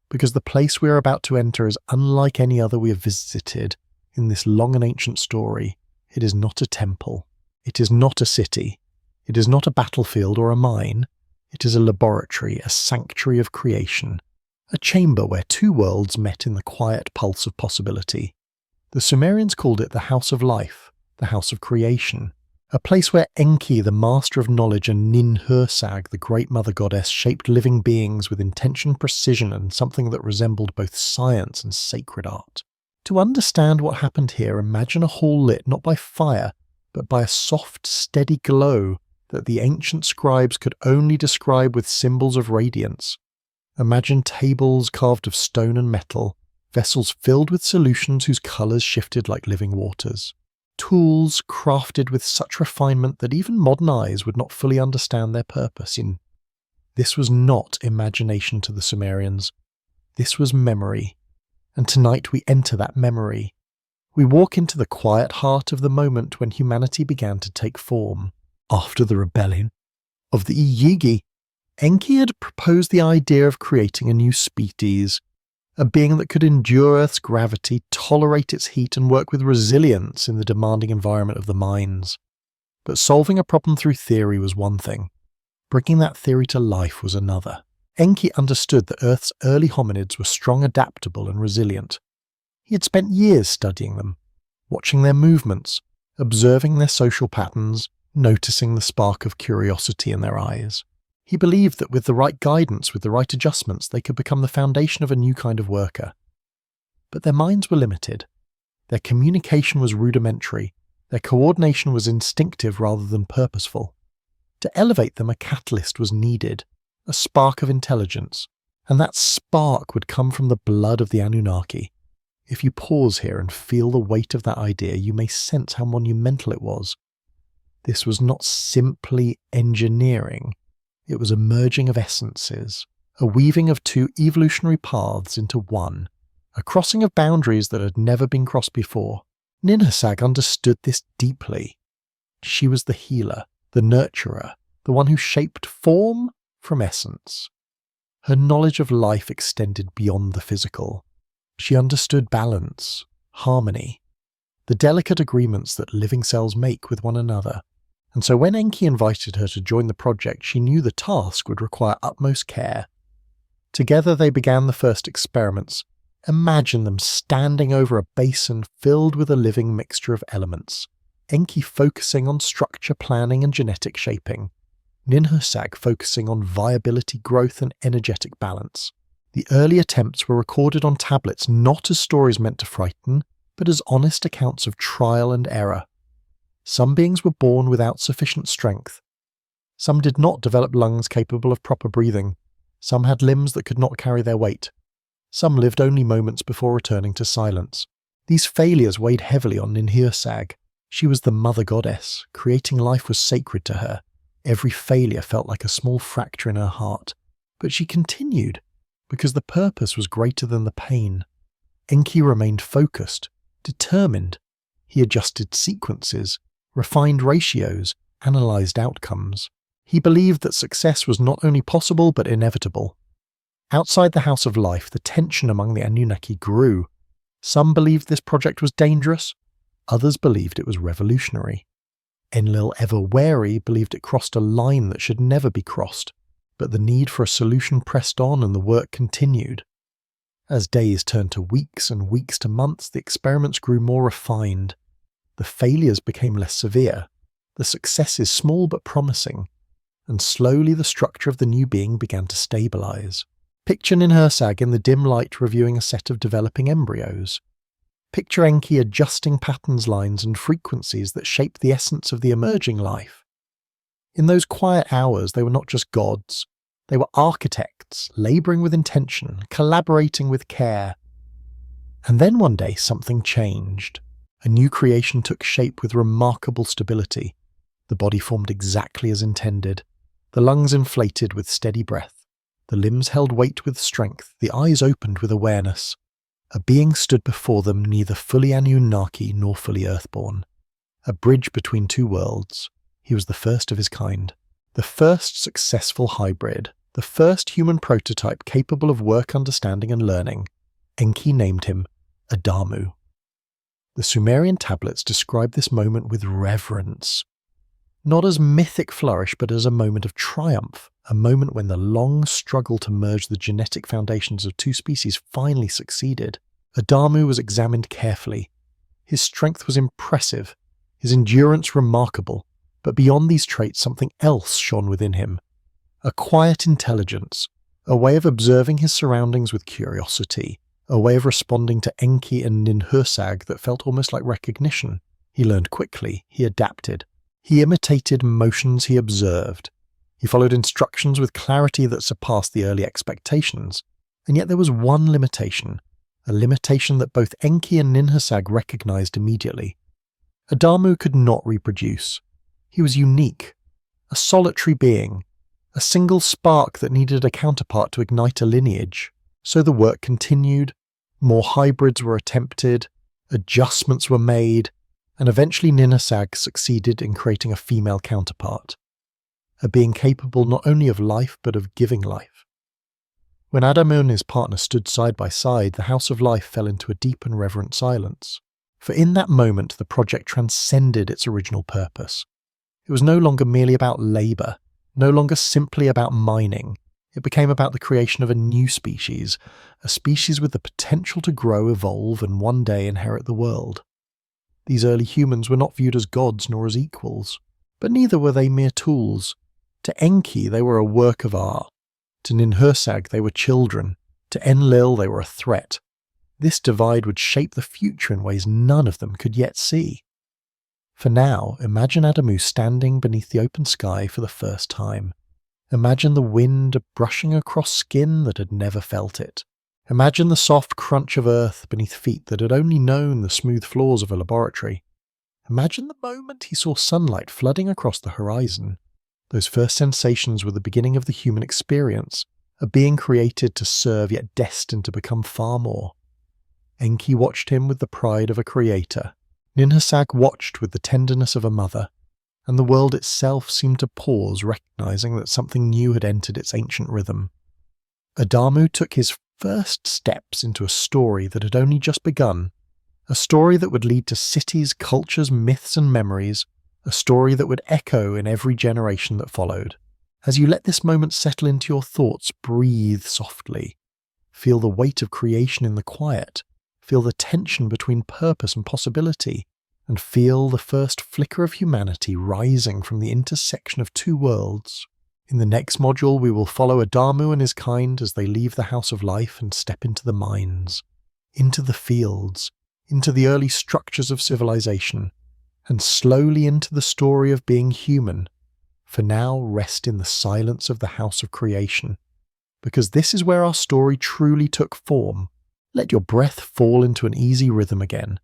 because the place we are about to enter is unlike any other we have visited in this long and ancient story. It is not a temple. It is not a city. It is not a battlefield or a mine. It is a laboratory, a sanctuary of creation, a chamber where two worlds met in the quiet pulse of possibility. The Sumerians called it the House of Life, the House of Creation, a place where Enki, the master of knowledge, and Ninhursag, the great mother goddess, shaped living beings with intention, precision, and something that resembled both science and sacred art. To understand what happened here, imagine a hall lit not by fire, but by a soft, steady glow that the ancient scribes could only describe with symbols of radiance. Imagine tables carved of stone and metal, vessels filled with solutions whose colours shifted like living waters, tools crafted with such refinement that even modern eyes would not fully understand their purpose. This was not imagination to the Sumerians. This was memory. And tonight we enter that memory. We walk into the quiet heart of the moment when humanity began to take form. After the rebellion of the Igigi, Enki had proposed the idea of creating a new species, a being that could endure Earth's gravity, tolerate its heat, and work with resilience in the demanding environment of the mines. But solving a problem through theory was one thing. Bringing that theory to life was another. Enki understood that Earth's early hominids were strong, adaptable, and resilient. He had spent years studying them, watching their movements, observing their social patterns, noticing the spark of curiosity in their eyes. He believed that with the right guidance, with the right adjustments, they could become the foundation of a new kind of worker. But their minds were limited. Their communication was rudimentary. Their coordination was instinctive rather than purposeful. To elevate them, a catalyst was needed, a spark of intelligence, and that spark would come from the blood of the Anunnaki. If you pause here and feel the weight of that idea, you may sense how monumental it was. This was not simply engineering. It was a merging of essences, a weaving of two evolutionary paths into one, a crossing of boundaries that had never been crossed before. Ninhursag understood this deeply. She was the healer, the nurturer, the one who shaped form from essence. Her knowledge of life extended beyond the physical. She understood balance, harmony, the delicate agreements that living cells make with one another. And so when Enki invited her to join the project, she knew the task would require utmost care. Together they began the first experiments. Imagine them standing over a basin filled with a living mixture of elements. Enki focusing on structure, planning, and genetic shaping. Ninhursag focusing on viability, growth, and energetic balance. The early attempts were recorded on tablets not as stories meant to frighten, but as honest accounts of trial and error. Some beings were born without sufficient strength. Some did not develop lungs capable of proper breathing. Some had limbs that could not carry their weight. Some lived only moments before returning to silence. These failures weighed heavily on Ninhursag. She was the mother goddess. Creating life was sacred to her. Every failure felt like a small fracture in her heart. But she continued, because the purpose was greater than the pain. Enki remained focused, determined. He adjusted sequences, refined ratios, analysed outcomes. He believed that success was not only possible but inevitable. Outside the House of Life, the tension among the Anunnaki grew. Some believed this project was dangerous, others believed it was revolutionary. Enlil, ever wary, believed it crossed a line that should never be crossed, but the need for a solution pressed on and the work continued. As days turned to weeks and weeks to months, the experiments grew more refined. The failures became less severe, the successes small but promising, and slowly the structure of the new being began to stabilise. Picture Ninhursag in the dim light reviewing a set of developing embryos. Picture Enki adjusting patterns, lines and frequencies that shape the essence of the emerging life. In those quiet hours, they were not just gods. They were architects, labouring with intention, collaborating with care. And then one day something changed. A new creation took shape with remarkable stability. The body formed exactly as intended. The lungs inflated with steady breath. The limbs held weight with strength. The eyes opened with awareness. A being stood before them, neither fully Anunnaki nor fully Earthborn. A bridge between two worlds. He was the first of his kind. The first successful hybrid. The first human prototype capable of work, understanding and learning. Enki named him Adamu. The Sumerian tablets describe this moment with reverence. Not as mythic flourish, but as a moment of triumph, a moment when the long struggle to merge the genetic foundations of two species finally succeeded. Adamu was examined carefully. His strength was impressive, his endurance remarkable, but beyond these traits something else shone within him. A quiet intelligence, a way of observing his surroundings with curiosity, a way of responding to Enki and Ninhursag that felt almost like recognition. He learned quickly, he adapted. He imitated motions he observed. He followed instructions with clarity that surpassed the early expectations. And yet there was one limitation, a limitation that both Enki and Ninhursag recognized immediately. Adamu could not reproduce. He was unique, a solitary being, a single spark that needed a counterpart to ignite a lineage. So the work continued, more hybrids were attempted, adjustments were made, and eventually Ninhursag succeeded in creating a female counterpart, a being capable not only of life but of giving life. When Adamu and his partner stood side by side, the House of Life fell into a deep and reverent silence, for in that moment the project transcended its original purpose. It was no longer merely about labour, no longer simply about mining. It became about the creation of a new species, a species with the potential to grow, evolve, and one day inherit the world. These early humans were not viewed as gods nor as equals, but neither were they mere tools. To Enki they were a work of art. To Ninhursag they were children. To Enlil they were a threat. This divide would shape the future in ways none of them could yet see. For now, imagine Adamu standing beneath the open sky for the first time. Imagine the wind brushing across skin that had never felt it. Imagine the soft crunch of earth beneath feet that had only known the smooth floors of a laboratory. Imagine the moment he saw sunlight flooding across the horizon. Those first sensations were the beginning of the human experience, a being created to serve yet destined to become far more. Enki watched him with the pride of a creator. Ninhursag watched with the tenderness of a mother, and the world itself seemed to pause, recognizing that something new had entered its ancient rhythm. Adamu took his first steps into a story that had only just begun, a story that would lead to cities, cultures, myths and memories, a story that would echo in every generation that followed. As you let this moment settle into your thoughts, breathe softly. Feel the weight of creation in the quiet. Feel the tension between purpose and possibility. And feel the first flicker of humanity rising from the intersection of two worlds. In the next module, we will follow Adamu and his kind as they leave the House of Life and step into the mines, into the fields, into the early structures of civilization, and slowly into the story of being human. For now, rest in the silence of the house of creation, because this is where our story truly took form. Let your breath fall into an easy rhythm again,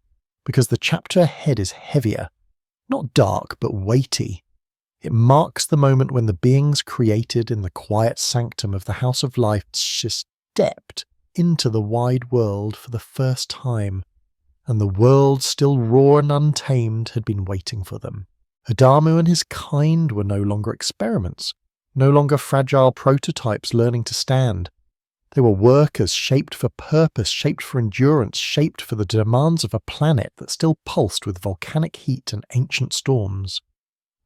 because the chapter ahead is heavier, not dark but weighty. It marks the moment when the beings created in the quiet sanctum of the House of Life stepped into the wide world for the first time, and the world, still raw and untamed, had been waiting for them. Adamu and his kind were no longer experiments, no longer fragile prototypes learning to stand. They were workers shaped for purpose, shaped for endurance, shaped for the demands of a planet that still pulsed with volcanic heat and ancient storms.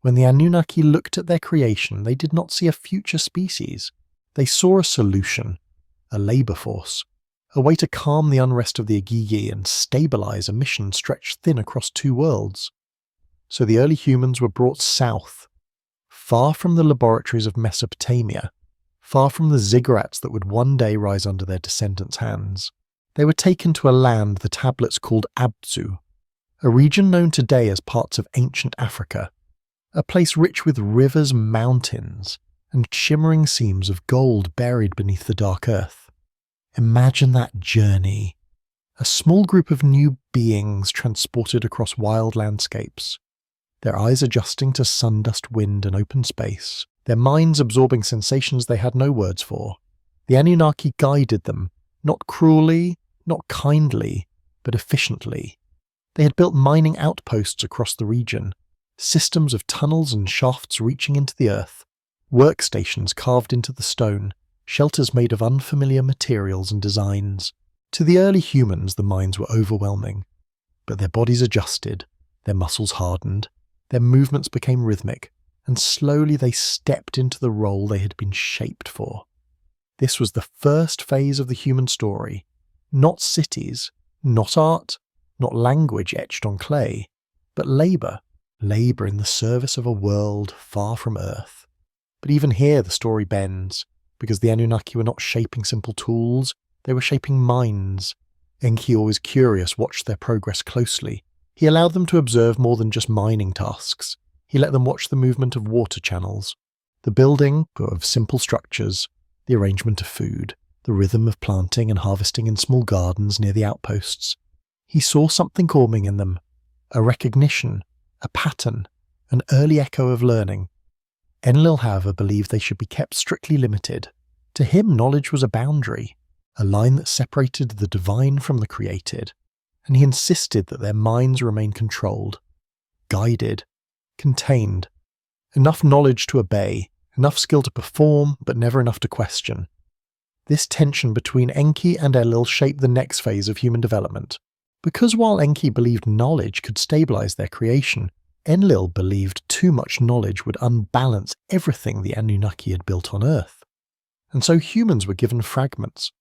When the Anunnaki looked at their creation, they did not see a future species. They saw a solution, a labour force, a way to calm the unrest of the Igigi and stabilise a mission stretched thin across two worlds. So the early humans were brought south, far from the laboratories of Mesopotamia, far from the ziggurats that would one day rise under their descendants' hands. They were taken to a land the tablets called Abzu, a region known today as parts of ancient Africa, a place rich with rivers, mountains, and shimmering seams of gold buried beneath the dark earth. Imagine that journey. A small group of new beings transported across wild landscapes, their eyes adjusting to sundust, wind, and open space, their minds absorbing sensations they had no words for. The Anunnaki guided them, not cruelly, not kindly, but efficiently. They had built mining outposts across the region, systems of tunnels and shafts reaching into the earth, workstations carved into the stone, shelters made of unfamiliar materials and designs. To the early humans, the mines were overwhelming, but their bodies adjusted, their muscles hardened, their movements became rhythmic, and slowly they stepped into the role they had been shaped for. This was the first phase of the human story, not cities, not art, not language etched on clay, but labour in the service of a world far from Earth. But even here the story bends, because the Anunnaki were not shaping simple tools, they were shaping minds. Enki, always curious, watched their progress closely. He allowed them to observe more than just mining tasks. He let them watch the movement of water channels, the building of simple structures, the arrangement of food, the rhythm of planting and harvesting in small gardens near the outposts. He saw something forming in them, a recognition, a pattern, an early echo of learning. Enlil, however, believed they should be kept strictly limited. To him, knowledge was a boundary, a line that separated the divine from the created, and he insisted that their minds remain controlled, guided, contained, enough knowledge to obey, enough skill to perform, but never enough to question. This tension between Enki and Enlil shaped the next phase of human development. Because while Enki believed knowledge could stabilize their creation, Enlil believed too much knowledge would unbalance everything the Anunnaki had built on Earth. And so humans were given fragments,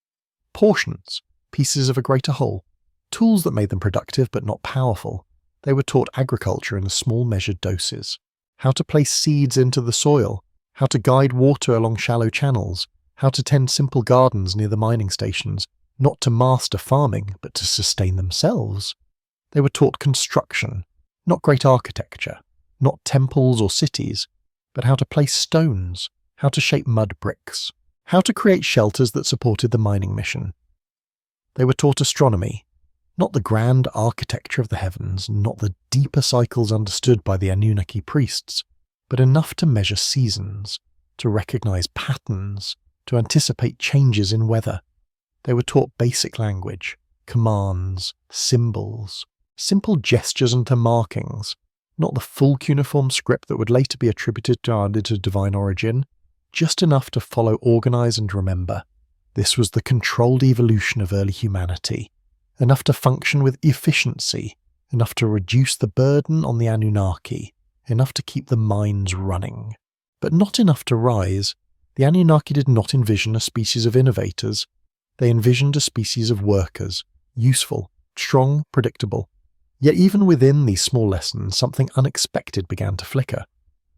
portions, pieces of a greater whole, tools that made them productive but not powerful. They were taught agriculture in small measured doses, how to place seeds into the soil, how to guide water along shallow channels, how to tend simple gardens near the mining stations, not to master farming, but to sustain themselves. They were taught construction, not great architecture, not temples or cities, but how to place stones, how to shape mud bricks, how to create shelters that supported the mining mission. They were taught astronomy, not the grand architecture of the heavens, not the deeper cycles understood by the Anunnaki priests, but enough to measure seasons, to recognize patterns, to anticipate changes in weather. They were taught basic language, commands, symbols, simple gestures and markings, not the full cuneiform script that would later be attributed to divine origin, just enough to follow, organize, and remember. This was the controlled evolution of early humanity, enough to function with efficiency, enough to reduce the burden on the Anunnaki, enough to keep the minds running, but not enough to rise. The Anunnaki did not envision a species of innovators. They envisioned a species of workers, useful, strong, predictable. Yet even within these small lessons, something unexpected began to flicker.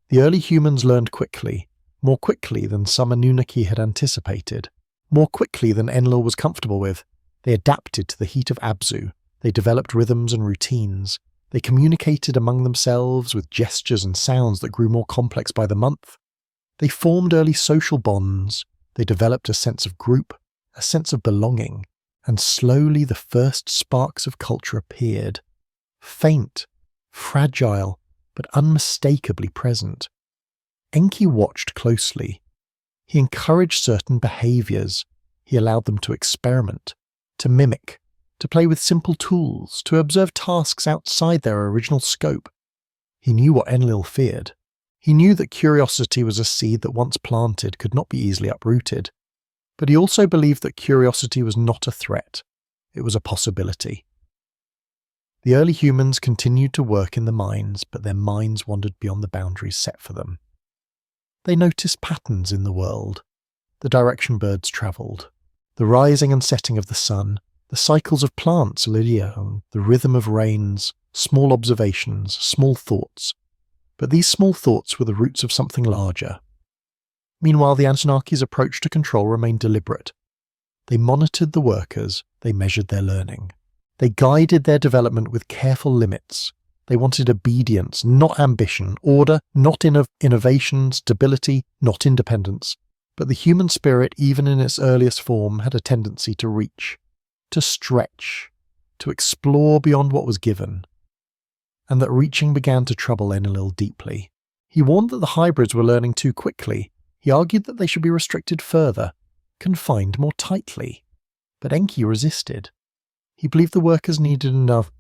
The early humans learned quickly, more quickly than some Anunnaki had anticipated, more quickly than Enlil was comfortable with. They adapted to the heat of Abzu. They developed rhythms and routines. They communicated among themselves with gestures and sounds that grew more complex by the month. They formed early social bonds. They developed a sense of group, a sense of belonging, and slowly the first sparks of culture appeared. Faint, fragile, but unmistakably present. Enki watched closely. He encouraged certain behaviours. He allowed them to experiment, to mimic, to play with simple tools, to observe tasks outside their original scope. He knew what Enlil feared. He knew that curiosity was a seed that once planted could not be easily uprooted. But he also believed that curiosity was not a threat. It was a possibility. The early humans continued to work in the mines, but their minds wandered beyond the boundaries set for them. They noticed patterns in the world, the direction birds travelled, the rising and setting of the sun, the cycles of plants, the rhythm of rains, small observations, small thoughts. But these small thoughts were the roots of something larger. Meanwhile, the Anunnaki's approach to control remained deliberate. They monitored the workers, they measured their learning. They guided their development with careful limits. They wanted obedience, not ambition, order, not innovation, stability, not independence. But the human spirit, even in its earliest form, had a tendency to reach, to stretch, to explore beyond what was given. And that reaching began to trouble Enlil deeply. He warned that the hybrids were learning too quickly. He argued that they should be restricted further, confined more tightly. But Enki resisted. He believed the workers needed enough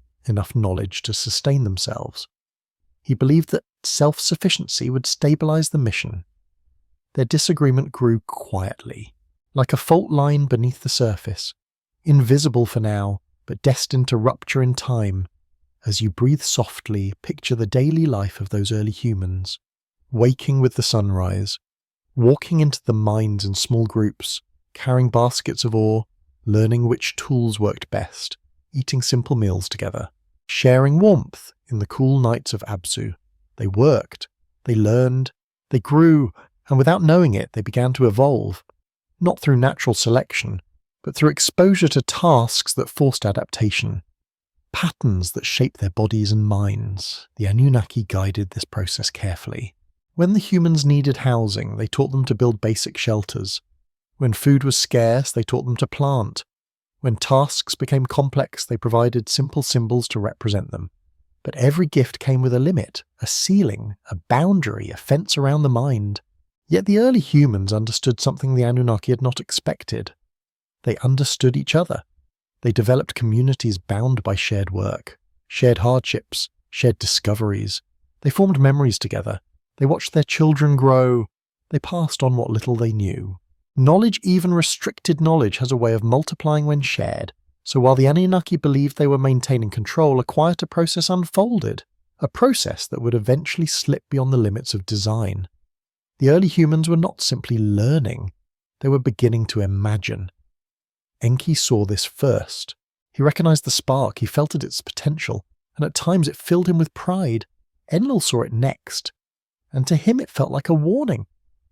knowledge to sustain themselves. He believed that self-sufficiency would stabilize the mission. Their disagreement grew quietly, like a fault line beneath the surface, invisible for now, but destined to rupture in time. As you breathe softly, picture the daily life of those early humans, waking with the sunrise, walking into the mines in small groups, carrying baskets of ore, learning which tools worked best, eating simple meals together, sharing warmth in the cool nights of Abzu. They worked, they learned, they grew, and without knowing it, they began to evolve, not through natural selection, but through exposure to tasks that forced adaptation, patterns that shaped their bodies and minds. The Anunnaki guided this process carefully. When the humans needed housing, they taught them to build basic shelters. When food was scarce, they taught them to plant. When tasks became complex, they provided simple symbols to represent them. But every gift came with a limit, a ceiling, a boundary, a fence around the mind. Yet the early humans understood something the Anunnaki had not expected. They understood each other. They developed communities bound by shared work, shared hardships, shared discoveries. They formed memories together. They watched their children grow. They passed on what little they knew. Knowledge, even restricted knowledge, has a way of multiplying when shared. So while the Anunnaki believed they were maintaining control, a quieter process unfolded, a process that would eventually slip beyond the limits of design. The early humans were not simply learning, they were beginning to imagine. Enki saw this first. He recognized the spark, he felt its potential, and at times it filled him with pride. Enlil saw it next, and to him it felt like a warning.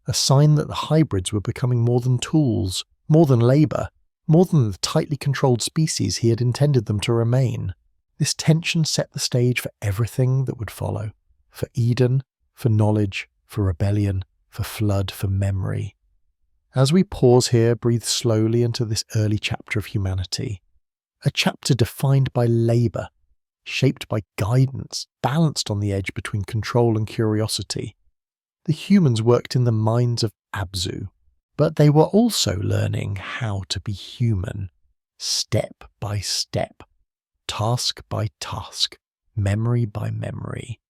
A sign that the hybrids were becoming more than tools, more than labour, more than the tightly controlled species he had intended them to remain. This tension set the stage for everything that would follow. For Eden, for knowledge, for rebellion, for flood, for memory. As we pause here, breathe slowly into this early chapter of humanity. A chapter defined by labour, shaped by guidance, balanced on the edge between control and curiosity. The humans worked in the mines of Abzu, but they were also learning how to be human, step by step, task by task, memory by memory.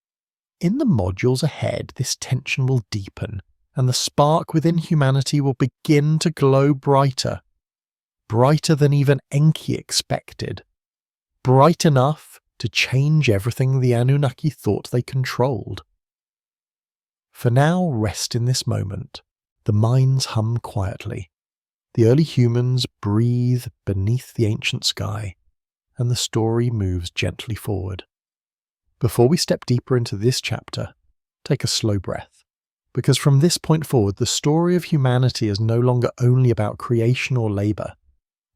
In the modules ahead, this tension will deepen, and the spark within humanity will begin to glow brighter, brighter than even Enki expected, bright enough to change everything the Anunnaki thought they controlled. For now, rest in this moment. The mines hum quietly. The early humans breathe beneath the ancient sky, and the story moves gently forward. Before we step deeper into this chapter, take a slow breath, because from this point forward, the story of humanity is no longer only about creation or labour.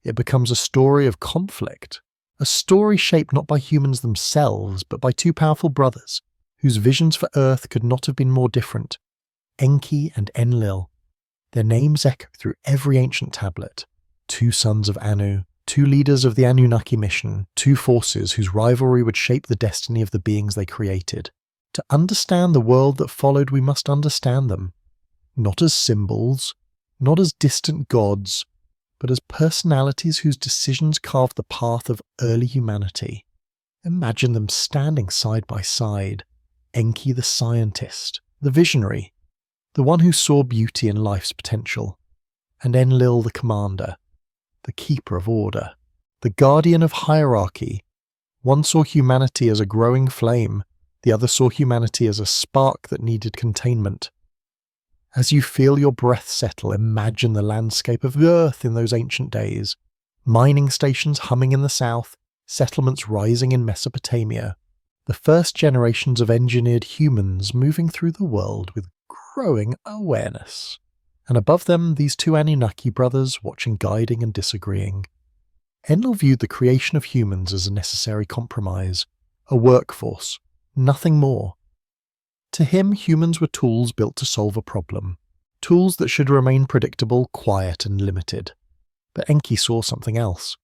It becomes a story of conflict, A story shaped not by humans themselves, but by two powerful brothers, whose visions for Earth could not have been more different, Enki and Enlil. Their names echo through every ancient tablet. Two sons of Anu, two leaders of the Anunnaki mission, two forces whose rivalry would shape the destiny of the beings they created. To understand the world that followed, we must understand them, not as symbols, not as distant gods, but as personalities whose decisions carved the path of early humanity. Imagine them standing side by side, Enki the scientist, the visionary, the one who saw beauty in life's potential, and Enlil the commander, the keeper of order, the guardian of hierarchy. One saw humanity as a growing flame, the other saw humanity as a spark that needed containment. As you feel your breath settle, imagine the landscape of Earth in those ancient days. Mining stations humming in the south, settlements rising in Mesopotamia. The first generations of engineered humans moving through the world with growing awareness. And above them, these two Anunnaki brothers watching, guiding and disagreeing. Enlil viewed the creation of humans as a necessary compromise, a workforce, nothing more. To him, humans were tools built to solve a problem, tools that should remain predictable, quiet and limited. But Enki saw something else.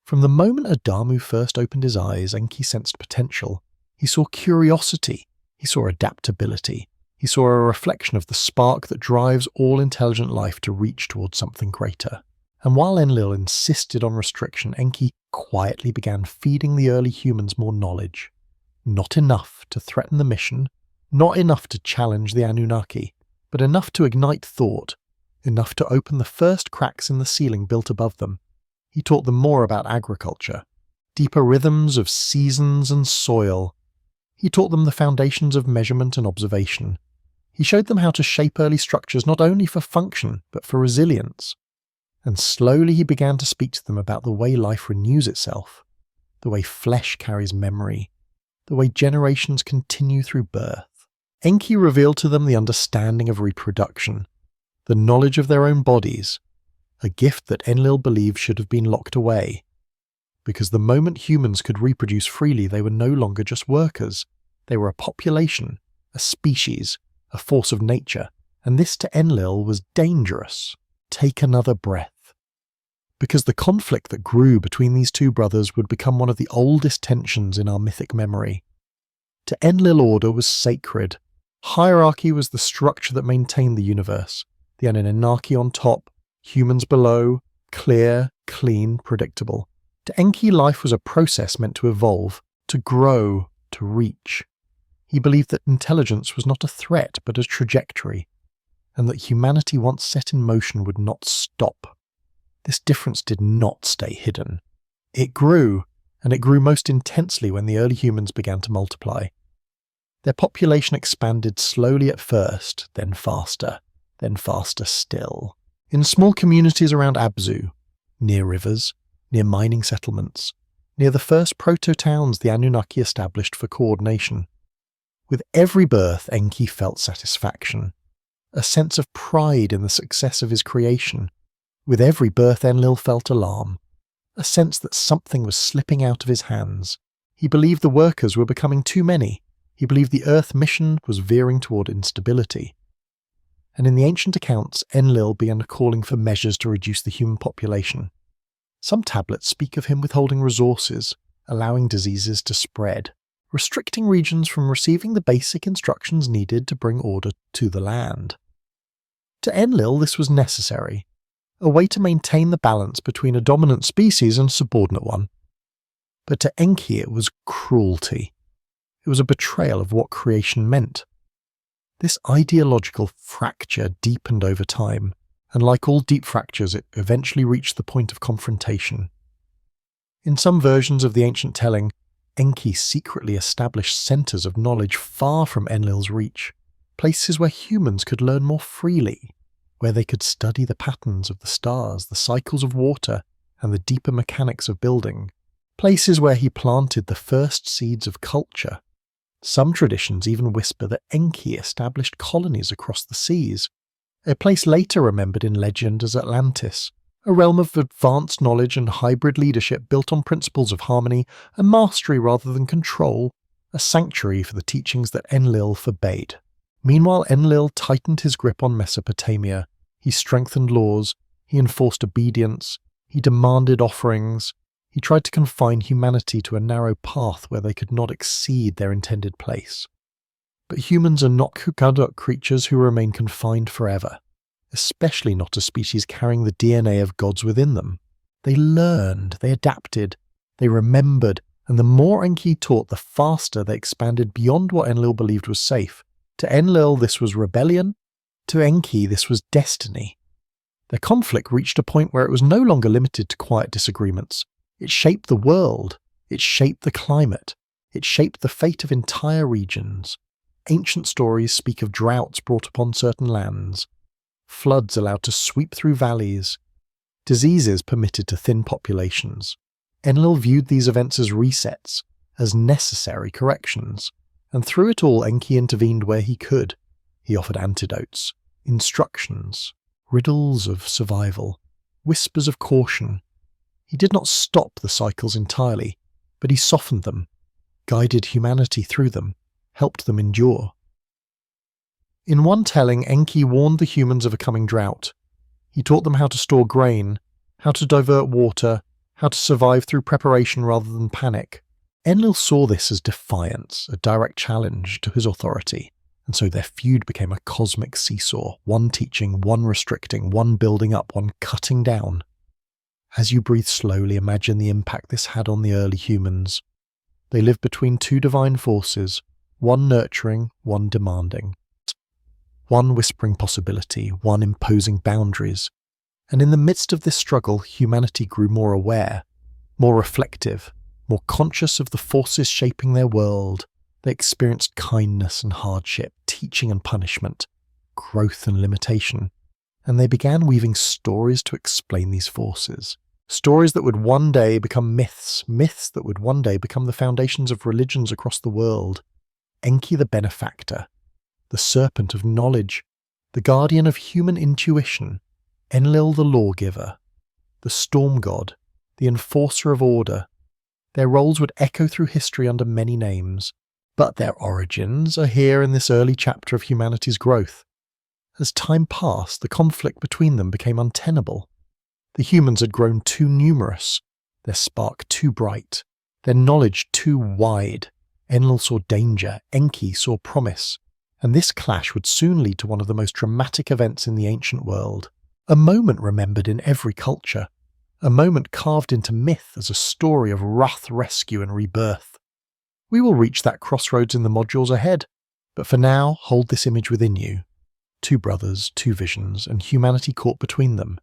From the moment Adamu first opened his eyes, Enki sensed potential. He saw curiosity, he saw adaptability, he saw a reflection of the spark that drives all intelligent life to reach towards something greater. And while Enlil insisted on restriction, Enki quietly began feeding the early humans more knowledge. Not enough to threaten the mission, not enough to challenge the Anunnaki, but enough to ignite thought, enough to open the first cracks in the ceiling built above them. He taught them more about agriculture, deeper rhythms of seasons and soil. He taught them the foundations of measurement and observation. He showed them how to shape early structures not only for function, but for resilience. And slowly he began to speak to them about the way life renews itself, the way flesh carries memory, the way generations continue through birth. Enki revealed to them the understanding of reproduction, the knowledge of their own bodies, a gift that Enlil believed should have been locked away. Because the moment humans could reproduce freely, they were no longer just workers. They were a population, a species, a force of nature, and this to Enlil was dangerous. Take another breath. Because the conflict that grew between these two brothers would become one of the oldest tensions in our mythic memory. To Enlil, order was sacred. Hierarchy was the structure that maintained the universe. The Anunnaki on top, humans below, clear, clean, predictable. To Enki, life was a process meant to evolve, to grow, to reach. He believed that intelligence was not a threat but a trajectory, and that humanity once set in motion would not stop. This difference did not stay hidden. It grew, and it grew most intensely when the early humans began to multiply. Their population expanded slowly at first, then faster still. In small communities around Abzu, near rivers, near mining settlements, near the first proto-towns the Anunnaki established for coordination. With every birth, Enki felt satisfaction, a sense of pride in the success of his creation. With every birth, Enlil felt alarm, a sense that something was slipping out of his hands. He believed the workers were becoming too many. He believed the Earth mission was veering toward instability. And in the ancient accounts, Enlil began calling for measures to reduce the human population. Some tablets speak of him withholding resources, allowing diseases to spread, restricting regions from receiving the basic instructions needed to bring order to the land. To Enlil, this was necessary, a way to maintain the balance between a dominant species and a subordinate one. But to Enki, it was cruelty. It was a betrayal of what creation meant. This ideological fracture deepened over time, and like all deep fractures, it eventually reached the point of confrontation. In some versions of the ancient telling, Enki secretly established centers of knowledge far from Enlil's reach, places where humans could learn more freely, where they could study the patterns of the stars, the cycles of water, and the deeper mechanics of building, places where he planted the first seeds of culture. Some traditions even whisper that Enki established colonies across the seas, a place later remembered in legend as Atlantis, a realm of advanced knowledge and hybrid leadership built on principles of harmony and mastery rather than control, a sanctuary for the teachings that Enlil forbade. Meanwhile, Enlil tightened his grip on Mesopotamia. He strengthened laws, he enforced obedience, he demanded offerings, he tried to confine humanity to a narrow path where they could not exceed their intended place. But humans are not Kukadok creatures who remain confined forever, especially not a species carrying the DNA of gods within them. They learned, they adapted, they remembered, and the more Enki taught, the faster they expanded beyond what Enlil believed was safe. To Enlil, this was rebellion. To Enki, this was destiny. Their conflict reached a point where it was no longer limited to quiet disagreements. It shaped the world. It shaped the climate. It shaped the fate of entire regions. Ancient stories speak of droughts brought upon certain lands, floods allowed to sweep through valleys, diseases permitted to thin populations. Enlil viewed these events as resets, as necessary corrections, and through it all Enki intervened where he could. He offered antidotes, instructions, riddles of survival, whispers of caution. He did not stop the cycles entirely, but he softened them, guided humanity through them, helped them endure. In one telling, Enki warned the humans of a coming drought. He taught them how to store grain, how to divert water, how to survive through preparation rather than panic. Enlil saw this as defiance, a direct challenge to his authority, and so their feud became a cosmic seesaw, one teaching, one restricting, one building up, one cutting down. As you breathe slowly, imagine the impact this had on the early humans. They lived between two divine forces, one nurturing, one demanding. One whispering possibility, one imposing boundaries. And in the midst of this struggle, humanity grew more aware, more reflective, more conscious of the forces shaping their world. They experienced kindness and hardship, teaching and punishment, growth and limitation. And they began weaving stories to explain these forces. Stories that would one day become myths, myths that would one day become the foundations of religions across the world. Enki the benefactor, the serpent of knowledge, the guardian of human intuition, Enlil the lawgiver, the storm god, the enforcer of order. Their roles would echo through history under many names, but their origins are here in this early chapter of humanity's growth. As time passed, the conflict between them became untenable. The humans had grown too numerous, their spark too bright, their knowledge too wide. Enlil saw danger, Enki saw promise, and this clash would soon lead to one of the most dramatic events in the ancient world. A moment remembered in every culture, a moment carved into myth as a story of wrath, rescue and rebirth. We will reach that crossroads in the modules ahead, but for now, hold this image within you. Two brothers, two visions, and humanity caught between them.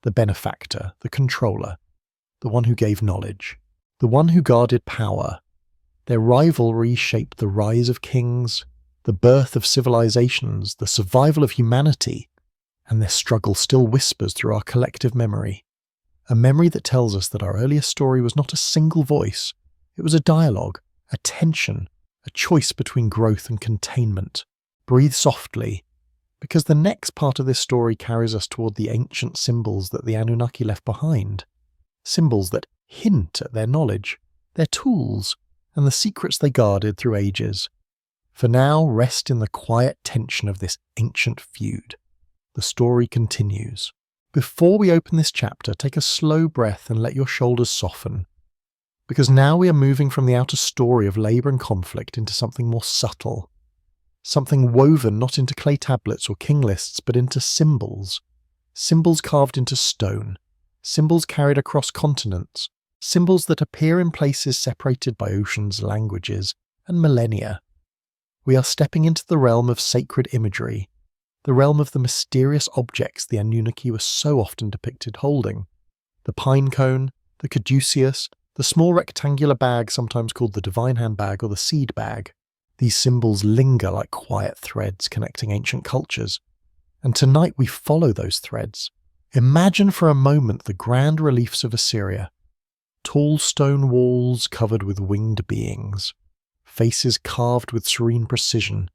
The benefactor, the controller, the one who gave knowledge, the one who guarded power. Their rivalry shaped the rise of kings, the birth of civilizations, the survival of humanity, and their struggle still whispers through our collective memory. A memory that tells us that our earliest story was not a single voice, it was a dialogue, a tension, a choice between growth and containment. Breathe softly, because the next part of this story carries us toward the ancient symbols that the Anunnaki left behind. Symbols that hint at their knowledge, their tools, and the secrets they guarded through ages. For now, rest in the quiet tension of this ancient feud. The story continues. Before we open this chapter, take a slow breath and let your shoulders soften. Because now we are moving from the outer story of labour and conflict into something more subtle. Something woven not into clay tablets or king lists, but into symbols. Symbols carved into stone. Symbols carried across continents. Symbols that appear in places separated by oceans, languages, and millennia. We are stepping into the realm of sacred imagery, the realm of the mysterious objects the Anunnaki were so often depicted holding. The pine cone, the caduceus, the small rectangular bag sometimes called the divine hand bag or the seed bag. These symbols linger like quiet threads connecting ancient cultures. And tonight we follow those threads. Imagine for a moment the grand reliefs of Assyria. Tall stone walls covered with winged beings. Faces carved with serene precision.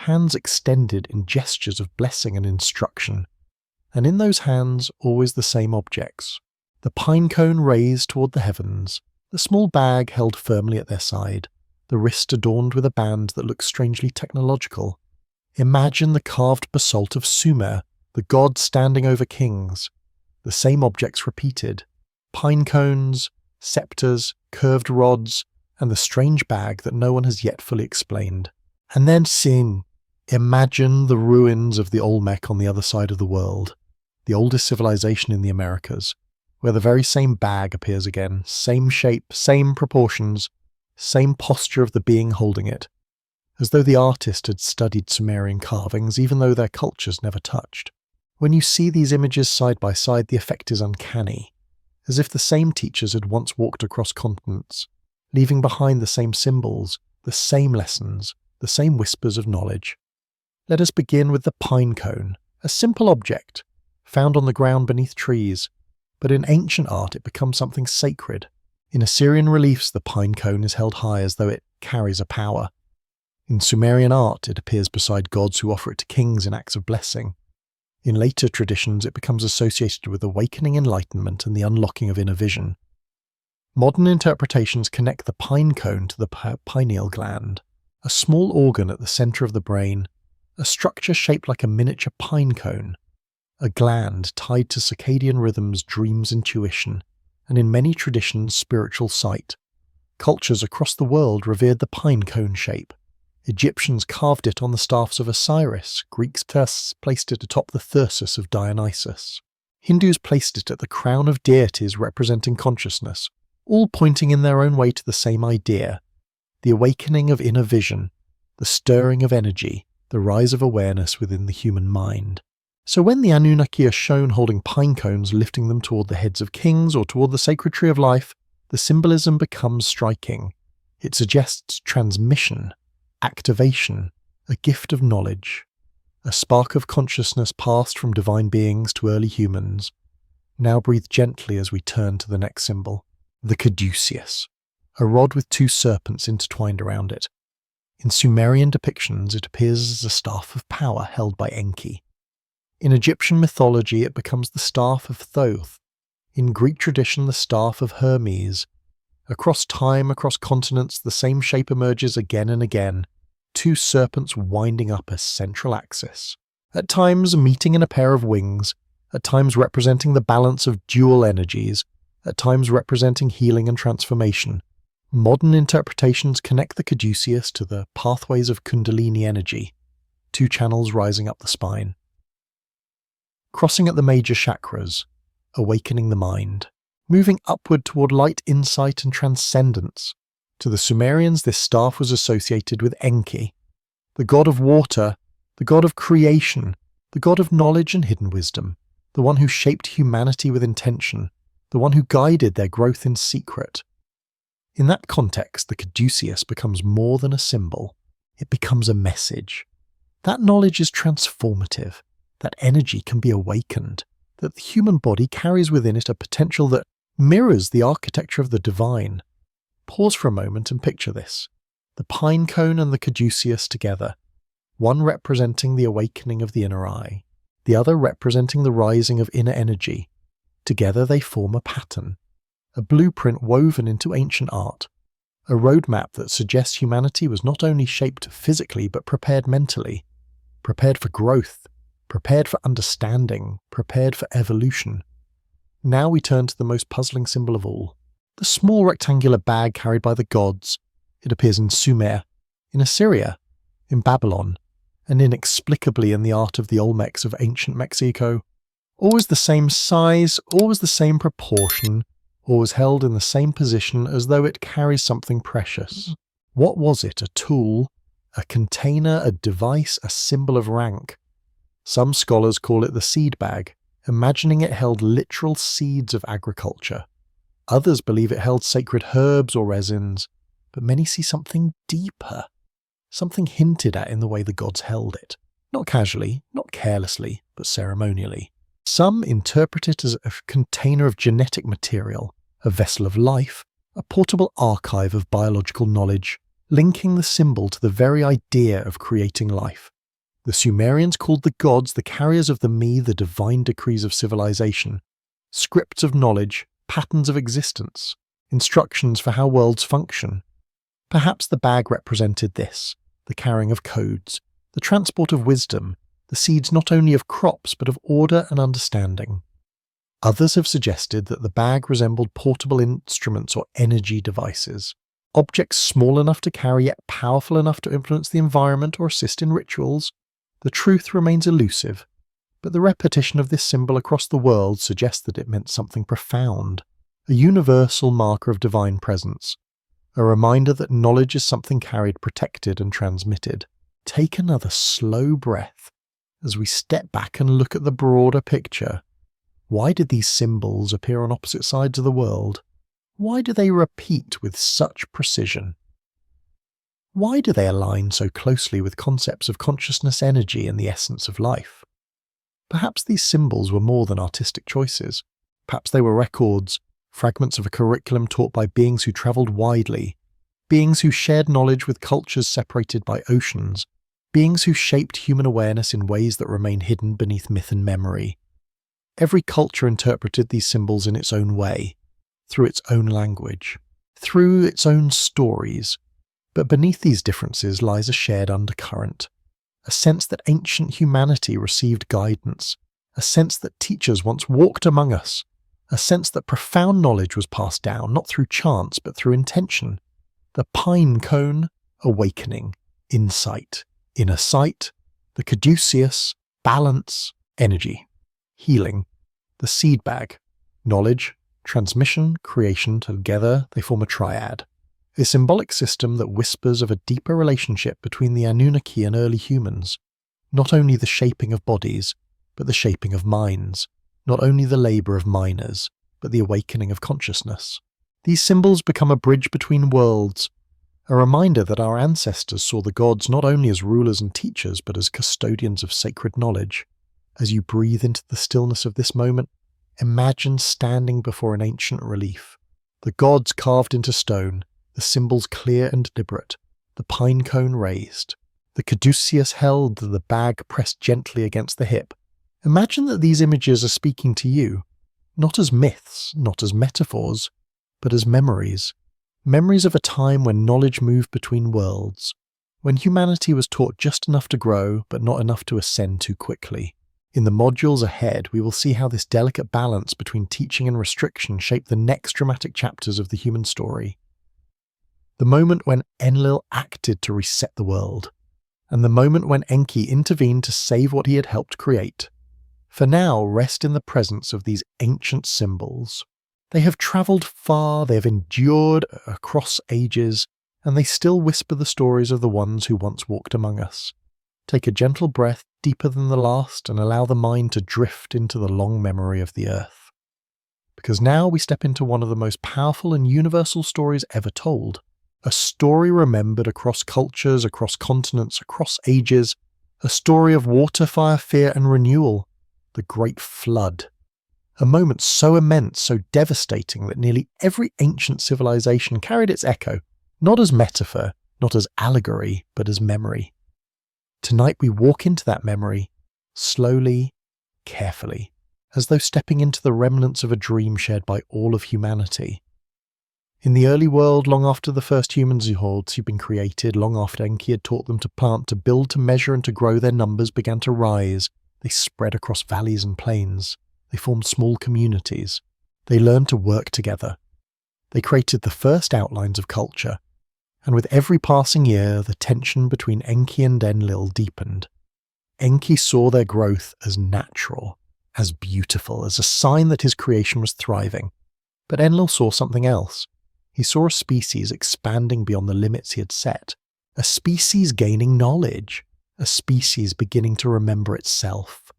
Hands extended in gestures of blessing and instruction. and in those hands always the same objects. The pine cone raised toward the heavens, the small bag held firmly at their side, the wrist adorned with a band that looks strangely technological. Imagine the carved basalt of Sumer, the god standing over kings. The same objects repeated: pine cones, scepters, curved rods, and the strange bag that no one has yet fully explained. And then Sin. Imagine the ruins of the Olmec on the other side of the world, the oldest civilization in the Americas, where the very same bag appears again, same shape, same proportions, same posture of the being holding it, as though the artist had studied Sumerian carvings even though their cultures never touched. When you see these images side by side, the effect is uncanny, as if the same teachers had once walked across continents, leaving behind the same symbols, the same lessons, the same whispers of knowledge. Let us begin with the pine cone, a simple object, found on the ground beneath trees, but in ancient art it becomes something sacred. In Assyrian reliefs, the pine cone is held high as though it carries a power. In Sumerian art, it appears beside gods who offer it to kings in acts of blessing. In later traditions, it becomes associated with awakening enlightenment and the unlocking of inner vision. Modern interpretations connect the pine cone to the pineal gland, a small organ at the center of the brain, a structure shaped like a miniature pine cone, a gland tied to circadian rhythms, dreams, intuition, and in many traditions, spiritual sight. Cultures across the world revered the pine cone shape. Egyptians carved it on the staffs of Osiris, Greeks placed it atop the thyrsus of Dionysus. Hindus placed it at the crown of deities representing consciousness, all pointing in their own way to the same idea: the awakening of inner vision, the stirring of energy, the rise of awareness within the human mind. So when the Anunnaki are shown holding pine cones, lifting them toward the heads of kings or toward the sacred tree of life, the symbolism becomes striking. It suggests transmission, activation, a gift of knowledge, a spark of consciousness passed from divine beings to early humans. Now breathe gently as we turn to the next symbol, the caduceus, a rod with two serpents intertwined around it. In Sumerian depictions, it appears as a staff of power held by Enki. In Egyptian mythology, it becomes the staff of Thoth. In Greek tradition, the staff of Hermes. Across time, across continents, the same shape emerges again and again, two serpents winding up a central axis, at times meeting in a pair of wings, at times representing the balance of dual energies, at times representing healing and transformation. Modern interpretations connect the caduceus to the pathways of Kundalini energy, two channels rising up the spine. Crossing at the major chakras, awakening the mind, moving upward toward light, insight, and transcendence. To the Sumerians, this staff was associated with Enki, the god of water, the god of creation, the god of knowledge and hidden wisdom, the one who shaped humanity with intention, the one who guided their growth in secret. In that context, the caduceus becomes more than a symbol. It becomes a message. That knowledge is transformative, that energy can be awakened, that the human body carries within it a potential that mirrors the architecture of the divine. Pause for a moment and picture this. The pine cone and the caduceus together, one representing the awakening of the inner eye, the other representing the rising of inner energy. Together they form a pattern, a blueprint woven into ancient art, a roadmap that suggests humanity was not only shaped physically but prepared mentally, prepared for growth, prepared for understanding, prepared for evolution. Now we turn to the most puzzling symbol of all, the small rectangular bag carried by the gods. It appears in Sumer, in Assyria, in Babylon, and inexplicably in the art of the Olmecs of ancient Mexico. Always the same size, always the same proportion, always held in the same position as though it carries something precious. What was it? A tool? A container? A device? A symbol of rank? Some scholars call it the seed bag, imagining it held literal seeds of agriculture. Others believe it held sacred herbs or resins, but many see something deeper, something hinted at in the way the gods held it. Not casually, not carelessly, but ceremonially. Some interpret it as a container of genetic material, a vessel of life, a portable archive of biological knowledge, linking the symbol to the very idea of creating life. The Sumerians called the gods the carriers of the me, the divine decrees of civilization, scripts of knowledge, patterns of existence, instructions for how worlds function. Perhaps the bag represented this, the carrying of codes, the transport of wisdom, the seeds not only of crops but of order and understanding. Others have suggested that the bag resembled portable instruments or energy devices, objects small enough to carry yet powerful enough to influence the environment or assist in rituals. The truth remains elusive, but the repetition of this symbol across the world suggests that it meant something profound, a universal marker of divine presence, a reminder that knowledge is something carried, protected and transmitted. Take another slow breath as we step back and look at the broader picture. Why did these symbols appear on opposite sides of the world? Why do they repeat with such precision? Why do they align so closely with concepts of consciousness, energy, and the essence of life? Perhaps these symbols were more than artistic choices. Perhaps they were records, fragments of a curriculum taught by beings who travelled widely, beings who shared knowledge with cultures separated by oceans, beings who shaped human awareness in ways that remain hidden beneath myth and memory. Every culture interpreted these symbols in its own way, through its own language, through its own stories. But beneath these differences lies a shared undercurrent, a sense that ancient humanity received guidance, a sense that teachers once walked among us, a sense that profound knowledge was passed down not through chance but through intention. The pine cone, awakening, insight, inner sight, the caduceus, balance, energy, healing, the seed bag, knowledge, transmission, creation, together they form a triad. A symbolic system that whispers of a deeper relationship between the Anunnaki and early humans, not only the shaping of bodies, but the shaping of minds, not only the labour of miners, but the awakening of consciousness. These symbols become a bridge between worlds, a reminder that our ancestors saw the gods not only as rulers and teachers, but as custodians of sacred knowledge. As you breathe into the stillness of this moment, imagine standing before an ancient relief, the gods carved into stone, the symbols clear and deliberate, the pine cone raised, the caduceus held, the bag pressed gently against the hip. Imagine that these images are speaking to you, not as myths, not as metaphors, but as memories. Memories of a time when knowledge moved between worlds, when humanity was taught just enough to grow, but not enough to ascend too quickly. In the modules ahead, we will see how this delicate balance between teaching and restriction shaped the next dramatic chapters of the human story. The moment when Enlil acted to reset the world, and the moment when Enki intervened to save what he had helped create. For now, rest in the presence of these ancient symbols. They have travelled far, they have endured across ages, and they still whisper the stories of the ones who once walked among us. Take a gentle breath deeper than the last and allow the mind to drift into the long memory of the earth. Because now we step into one of the most powerful and universal stories ever told. A story remembered across cultures, across continents, across ages. A story of water, fire, fear and renewal. The Great Flood. A moment so immense, so devastating that nearly every ancient civilization carried its echo, not as metaphor, not as allegory, but as memory. Tonight we walk into that memory, slowly, carefully, as though stepping into the remnants of a dream shared by all of humanity. In the early world, long after the first humans had been created, long after Enki had taught them to plant, to build, to measure and to grow, their numbers began to rise. They spread across valleys and plains. They formed small communities. They learned to work together. They created the first outlines of culture. And with every passing year, the tension between Enki and Enlil deepened. Enki saw their growth as natural, as beautiful, as a sign that his creation was thriving. But Enlil saw something else. He saw a species expanding beyond the limits he had set, a species gaining knowledge, a species beginning to remember itself.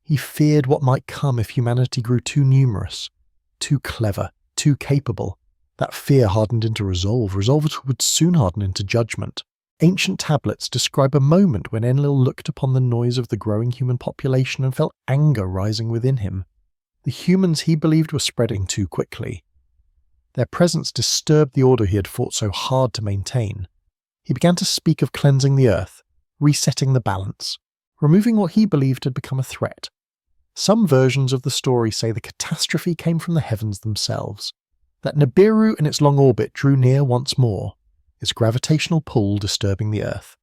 He feared what might come if humanity grew too numerous, too clever, too capable. That fear hardened into resolve. Resolve would soon harden into judgment. Ancient tablets describe a moment when Enlil looked upon the noise of the growing human population and felt anger rising within him. The humans he believed were spreading too quickly. Their presence disturbed the order he had fought so hard to maintain. He began to speak of cleansing the earth, resetting the balance, removing what he believed had become a threat. Some versions of the story say the catastrophe came from the heavens themselves, that Nibiru in its long orbit drew near once more, its gravitational pull disturbing the Earth,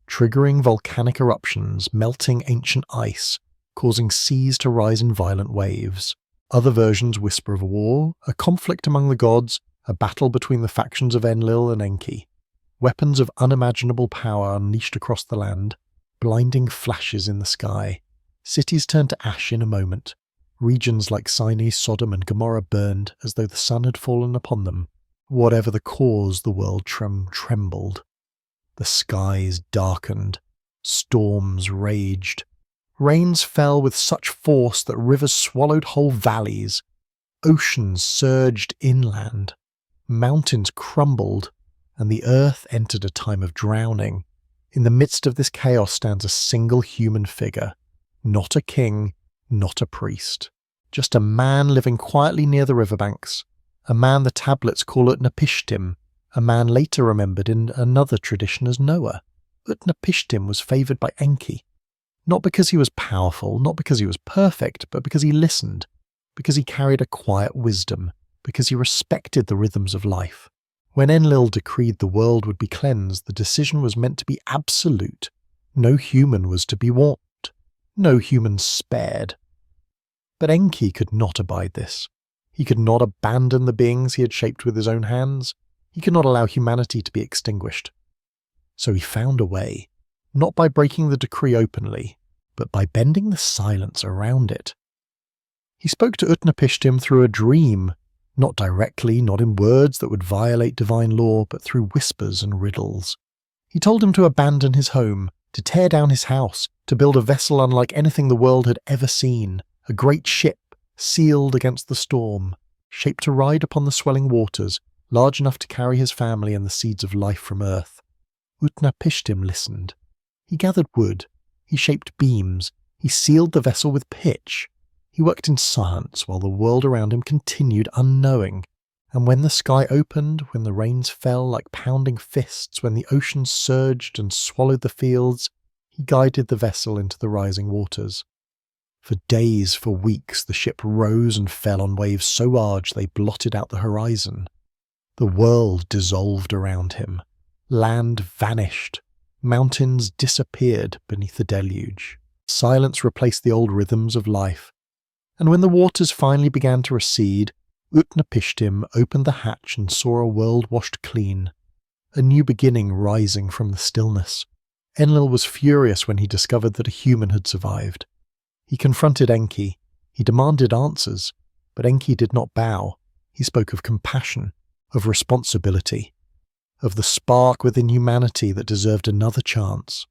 triggering volcanic eruptions, melting ancient ice, causing seas to rise in violent waves. Other versions whisper of a war, a conflict among the gods, a battle between the factions of Enlil and Enki, weapons of unimaginable power unleashed across the land, blinding flashes in the sky. Cities turned to ash in a moment. Regions like Sinai, Sodom and Gomorrah burned as though the sun had fallen upon them. Whatever the cause, the world trembled. The skies darkened. Storms raged. Rains fell with such force that rivers swallowed whole valleys. Oceans surged inland. Mountains crumbled, and the earth entered a time of drowning. In the midst of this chaos stands a single human figure. Not a king, not a priest. Just a man living quietly near the riverbanks. A man the tablets call Utnapishtim, a man later remembered in another tradition as Noah. Utnapishtim was favoured by Enki. Not because he was powerful, not because he was perfect, but because he listened, because he carried a quiet wisdom, because he respected the rhythms of life. When Enlil decreed the world would be cleansed, the decision was meant to be absolute. No human was to be warned. No human spared. But Enki could not abide this. He could not abandon the beings he had shaped with his own hands. He could not allow humanity to be extinguished. So he found a way, not by breaking the decree openly, but by bending the silence around it. He spoke to Utnapishtim through a dream, not directly, not in words that would violate divine law, but through whispers and riddles. He told him to abandon his home, to tear down his house, to build a vessel unlike anything the world had ever seen, a great ship, sealed against the storm, shaped to ride upon the swelling waters, large enough to carry his family and the seeds of life from earth. Utnapishtim listened. He gathered wood, he shaped beams, he sealed the vessel with pitch. He worked in silence while the world around him continued unknowing, and when the sky opened, when the rains fell like pounding fists, when the oceans surged and swallowed the fields, he guided the vessel into the rising waters. For days, for weeks, the ship rose and fell on waves so large they blotted out the horizon. The world dissolved around him. Land vanished. Mountains disappeared beneath the deluge. Silence replaced the old rhythms of life. And when the waters finally began to recede, Utnapishtim opened the hatch and saw a world washed clean, a new beginning rising from the stillness. Enlil was furious when he discovered that a human had survived. He confronted Enki. He demanded answers, but Enki did not bow. He spoke of compassion, of responsibility, of the spark within humanity that deserved another chance.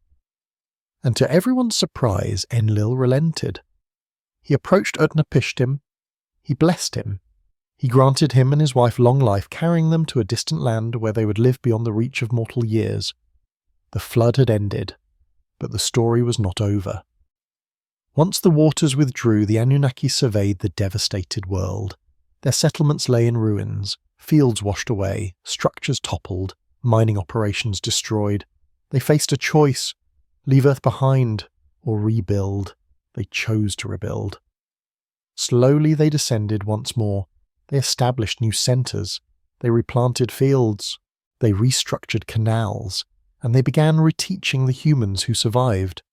And to everyone's surprise, Enlil relented. He approached Utnapishtim. He blessed him. He granted him and his wife long life, carrying them to a distant land where they would live beyond the reach of mortal years. The flood had ended, but the story was not over. Once the waters withdrew, the Anunnaki surveyed the devastated world. Their settlements lay in ruins, fields washed away, structures toppled, mining operations destroyed. They faced a choice: leave Earth behind or rebuild. They chose to rebuild. Slowly they descended once more. They established new centres. They replanted fields. They restructured canals. And they began reteaching the humans who survived.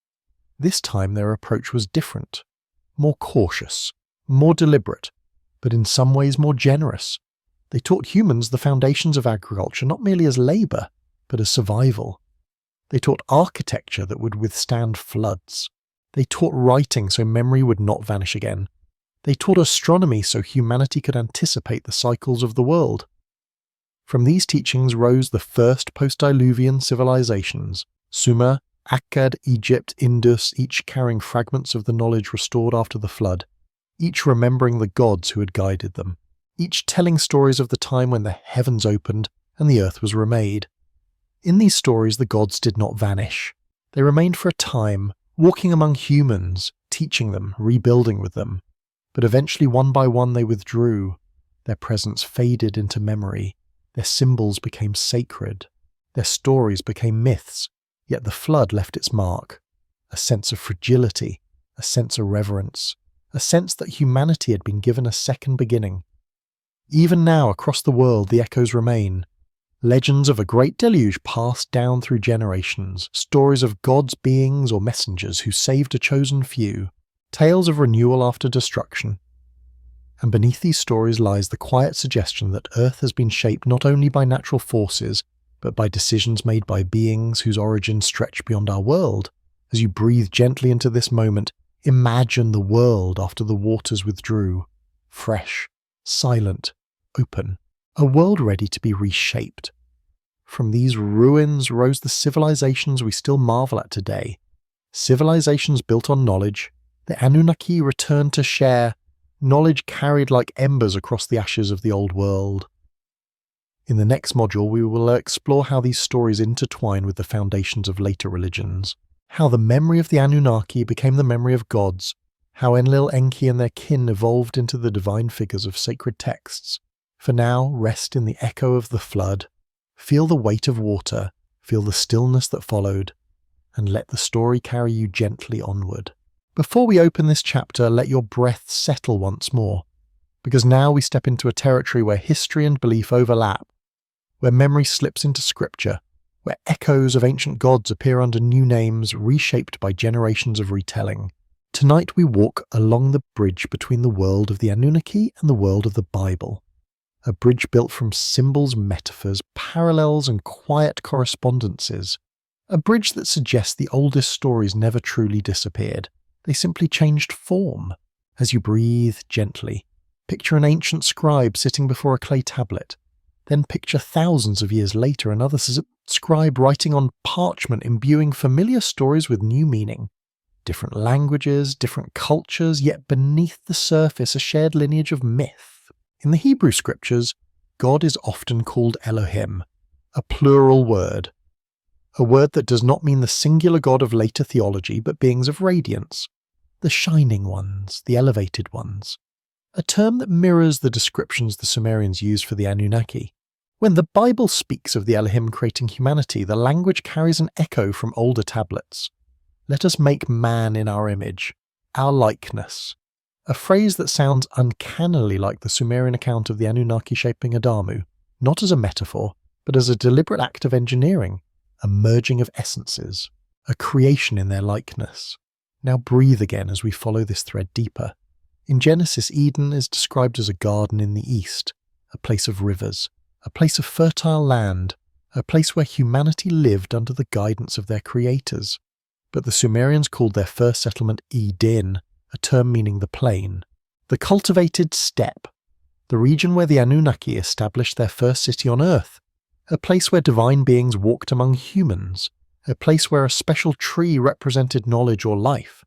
This time their approach was different, more cautious, more deliberate, but in some ways more generous. They taught humans the foundations of agriculture not merely as labour, but as survival. They taught architecture that would withstand floods. They taught writing so memory would not vanish again. They taught astronomy so humanity could anticipate the cycles of the world. From these teachings rose the first post-Diluvian civilizations: Sumer, Akkad, Egypt, Indus, each carrying fragments of the knowledge restored after the flood, each remembering the gods who had guided them, each telling stories of the time when the heavens opened and the earth was remade. In these stories the gods did not vanish. They remained for a time, walking among humans, teaching them, rebuilding with them. But eventually one by one they withdrew. Their presence faded into memory. Their symbols became sacred. Their stories became myths. Yet the flood left its mark. a sense of fragility, a sense of reverence, a sense that humanity had been given a second beginning. Even now, across the world, the echoes remain. Legends of a great deluge passed down through generations, stories of God's beings or messengers who saved a chosen few, tales of renewal after destruction. And beneath these stories lies the quiet suggestion that Earth has been shaped not only by natural forces, but by decisions made by beings whose origins stretch beyond our world. As you breathe gently into this moment, imagine the world after the waters withdrew, fresh, silent, open, a world ready to be reshaped. From these ruins rose the civilizations we still marvel at today, civilizations built on knowledge. The Anunnaki returned to share knowledge carried like embers across the ashes of the old world. In the next module, we will explore how these stories intertwine with the foundations of later religions, how the memory of the Anunnaki became the memory of gods, how Enlil, Enki and their kin evolved into the divine figures of sacred texts. For now, rest in the echo of the flood, feel the weight of water, feel the stillness that followed, and let the story carry you gently onward. Before we open this chapter, let your breath settle once more, because now we step into a territory where history and belief overlap, where memory slips into scripture, where echoes of ancient gods appear under new names reshaped by generations of retelling. Tonight we walk along the bridge between the world of the Anunnaki and the world of the Bible, a bridge built from symbols, metaphors, parallels and quiet correspondences, a bridge that suggests the oldest stories never truly disappeared. They simply changed form. As you breathe gently, picture an ancient scribe sitting before a clay tablet. Then picture thousands of years later another scribe writing on parchment, imbuing familiar stories with new meaning. Different languages, different cultures, yet beneath the surface a shared lineage of myth. In the Hebrew scriptures, God is often called Elohim, a plural word. A word that does not mean the singular God of later theology, but beings of radiance. The shining ones, the elevated ones. A term that mirrors the descriptions the Sumerians used for the Anunnaki. When the Bible speaks of the Elohim creating humanity, the language carries an echo from older tablets. Let us make man in our image, our likeness. A phrase that sounds uncannily like the Sumerian account of the Anunnaki shaping Adamu, not as a metaphor, but as a deliberate act of engineering, a merging of essences, a creation in their likeness. Now breathe again as we follow this thread deeper. In Genesis, Eden is described as a garden in the east, a place of rivers, a place of fertile land, a place where humanity lived under the guidance of their creators. But the Sumerians called their first settlement Eden, a term meaning the plain, the cultivated steppe, the region where the Anunnaki established their first city on Earth, a place where divine beings walked among humans, a place where a special tree represented knowledge or life,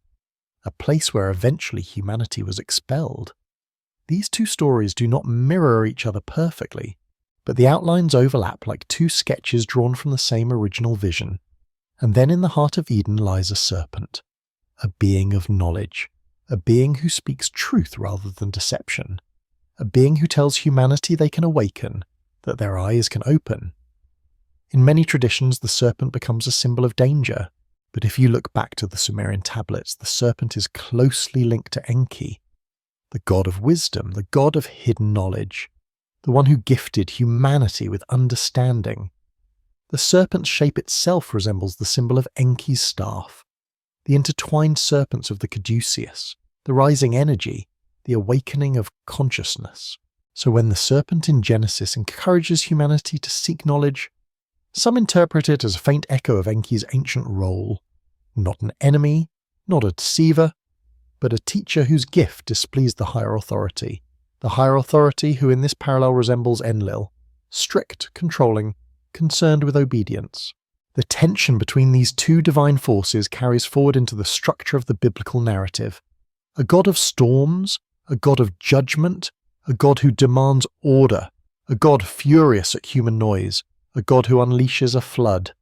a place where eventually humanity was expelled. These two stories do not mirror each other perfectly, but the outlines overlap like two sketches drawn from the same original vision. And then in the heart of Eden lies a serpent, a being of knowledge, a being who speaks truth rather than deception, a being who tells humanity they can awaken, that their eyes can open. In many traditions, the serpent becomes a symbol of danger, but if you look back to the Sumerian tablets, the serpent is closely linked to Enki, the god of wisdom, the god of hidden knowledge, the one who gifted humanity with understanding. The serpent's shape itself resembles the symbol of Enki's staff, the intertwined serpents of the caduceus, the rising energy, the awakening of consciousness. So when the serpent in Genesis encourages humanity to seek knowledge, some interpret it as a faint echo of Enki's ancient role, not an enemy, not a deceiver, but a teacher whose gift displeased the higher authority who in this parallel resembles Enlil, strict, controlling, concerned with obedience. The tension between these two divine forces carries forward into the structure of the biblical narrative. A god of storms, a god of judgment, a god who demands order, a god furious at human noise, a god who unleashes a flood.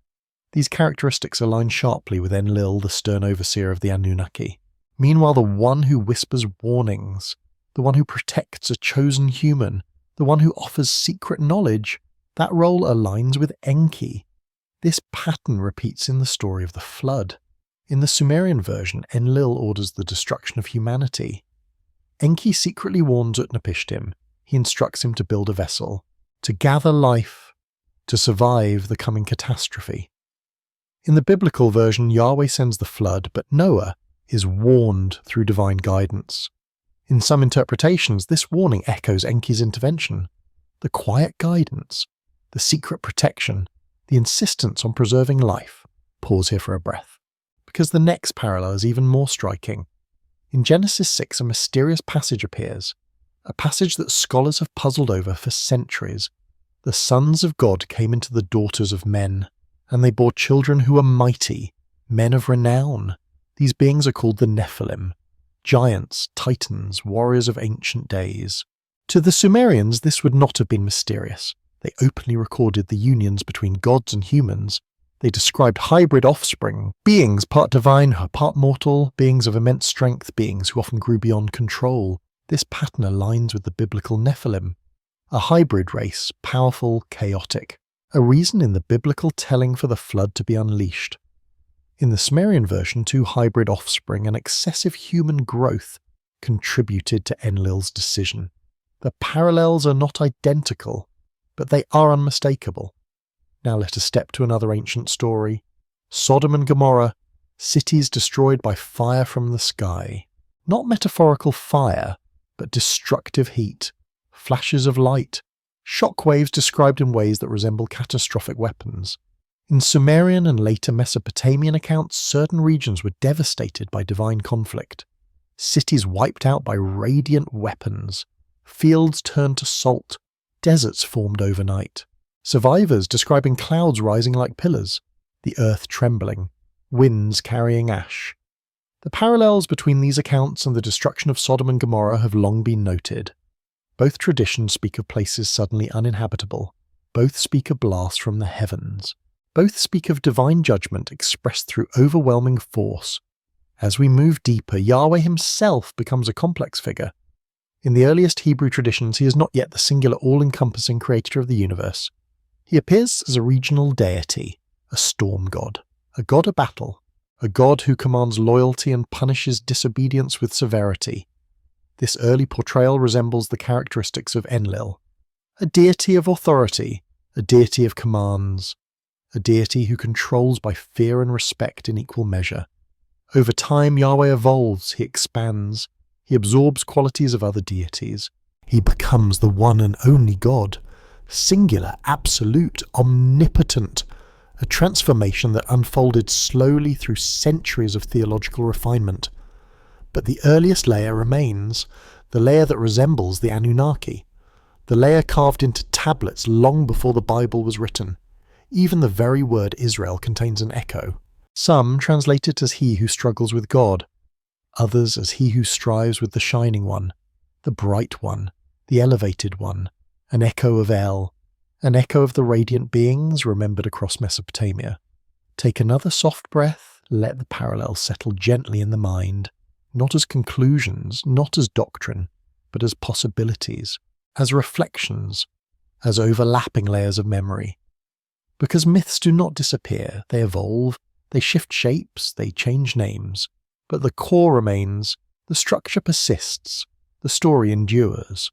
These characteristics align sharply with Enlil, the stern overseer of the Anunnaki. Meanwhile, the one who whispers warnings, the one who protects a chosen human, the one who offers secret knowledge, that role aligns with Enki. This pattern repeats in the story of the flood. In the Sumerian version, Enlil orders the destruction of humanity. Enki secretly warns Utnapishtim. He instructs him to build a vessel, to gather life, to survive the coming catastrophe. In the biblical version, Yahweh sends the flood, but Noah is warned through divine guidance. In some interpretations, this warning echoes Enki's intervention. The quiet guidance, the secret protection, the insistence on preserving life. Pause here for a breath, because the next parallel is even more striking. In Genesis 6, a mysterious passage appears, a passage that scholars have puzzled over for centuries. The sons of God came into the daughters of men, and they bore children who were mighty, men of renown. These beings are called the Nephilim, giants, titans, warriors of ancient days. To the Sumerians, this would not have been mysterious. They openly recorded the unions between gods and humans. They described hybrid offspring, beings part divine, part mortal, beings of immense strength, beings who often grew beyond control. This pattern aligns with the biblical Nephilim, a hybrid race, powerful, chaotic, a reason in the biblical telling for the flood to be unleashed. In the Sumerian version, 2 hybrid offspring and excessive human growth contributed to Enlil's decision. The parallels are not identical, but they are unmistakable. Now let us step to another ancient story. Sodom and Gomorrah, cities destroyed by fire from the sky. Not metaphorical fire, but destructive heat, flashes of light, shock waves described in ways that resemble catastrophic weapons. In Sumerian and later Mesopotamian accounts, certain regions were devastated by divine conflict. Cities wiped out by radiant weapons. Fields turned to salt. Deserts formed overnight. Survivors describing clouds rising like pillars, the earth trembling, winds carrying ash. The parallels between these accounts and the destruction of Sodom and Gomorrah have long been noted. Both traditions speak of places suddenly uninhabitable. Both speak of blasts from the heavens. Both speak of divine judgment expressed through overwhelming force. As we move deeper, Yahweh himself becomes a complex figure. In the earliest Hebrew traditions, he is not yet the singular all-encompassing creator of the universe. He appears as a regional deity, a storm god of battle, a god who commands loyalty and punishes disobedience with severity. This early portrayal resembles the characteristics of Enlil, a deity of authority, a deity of commands, a deity who controls by fear and respect in equal measure. Over time, Yahweh evolves, he expands, he absorbs qualities of other deities. He becomes the one and only God, singular, absolute, omnipotent, a transformation that unfolded slowly through centuries of theological refinement. But the earliest layer remains, the layer that resembles the Anunnaki, the layer carved into tablets long before the Bible was written. Even the very word Israel contains an echo. Some translate it as he who struggles with God, others as he who strives with the Shining One, the Bright One, the Elevated One, an echo of El, an echo of the radiant beings remembered across Mesopotamia. Take another soft breath, let the parallels settle gently in the mind, not as conclusions, not as doctrine, but as possibilities, as reflections, as overlapping layers of memory. Because myths do not disappear, they evolve, they shift shapes, they change names, but the core remains, the structure persists, the story endures.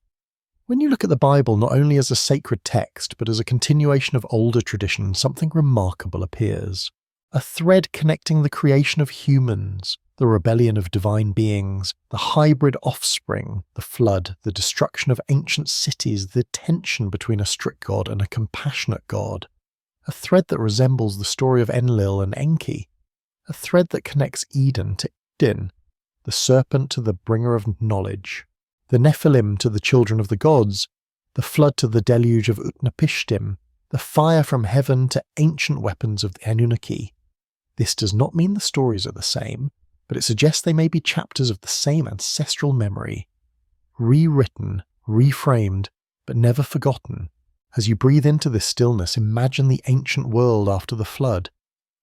When you look at the Bible not only as a sacred text, but as a continuation of older traditions, something remarkable appears. A thread connecting the creation of humans, the rebellion of divine beings, the hybrid offspring, the flood, the destruction of ancient cities, the tension between a strict God and a compassionate God. A thread that resembles the story of Enlil and Enki. A thread that connects Eden to Din, the serpent to the bringer of knowledge, the Nephilim to the children of the gods, the flood to the deluge of Utnapishtim, the fire from heaven to ancient weapons of the Anunnaki. This does not mean the stories are the same, but it suggests they may be chapters of the same ancestral memory, rewritten, reframed, but never forgotten. As you breathe into this stillness, imagine the ancient world after the flood.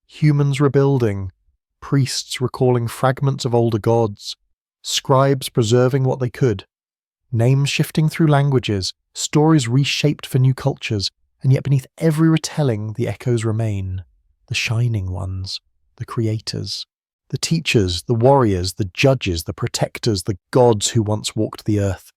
Humans rebuilding, priests recalling fragments of older gods, scribes preserving what they could, names shifting through languages, stories reshaped for new cultures, and yet beneath every retelling the echoes remain. The shining ones, the creators, The teachers, the warriors, the judges, the protectors, the gods who once walked the earth.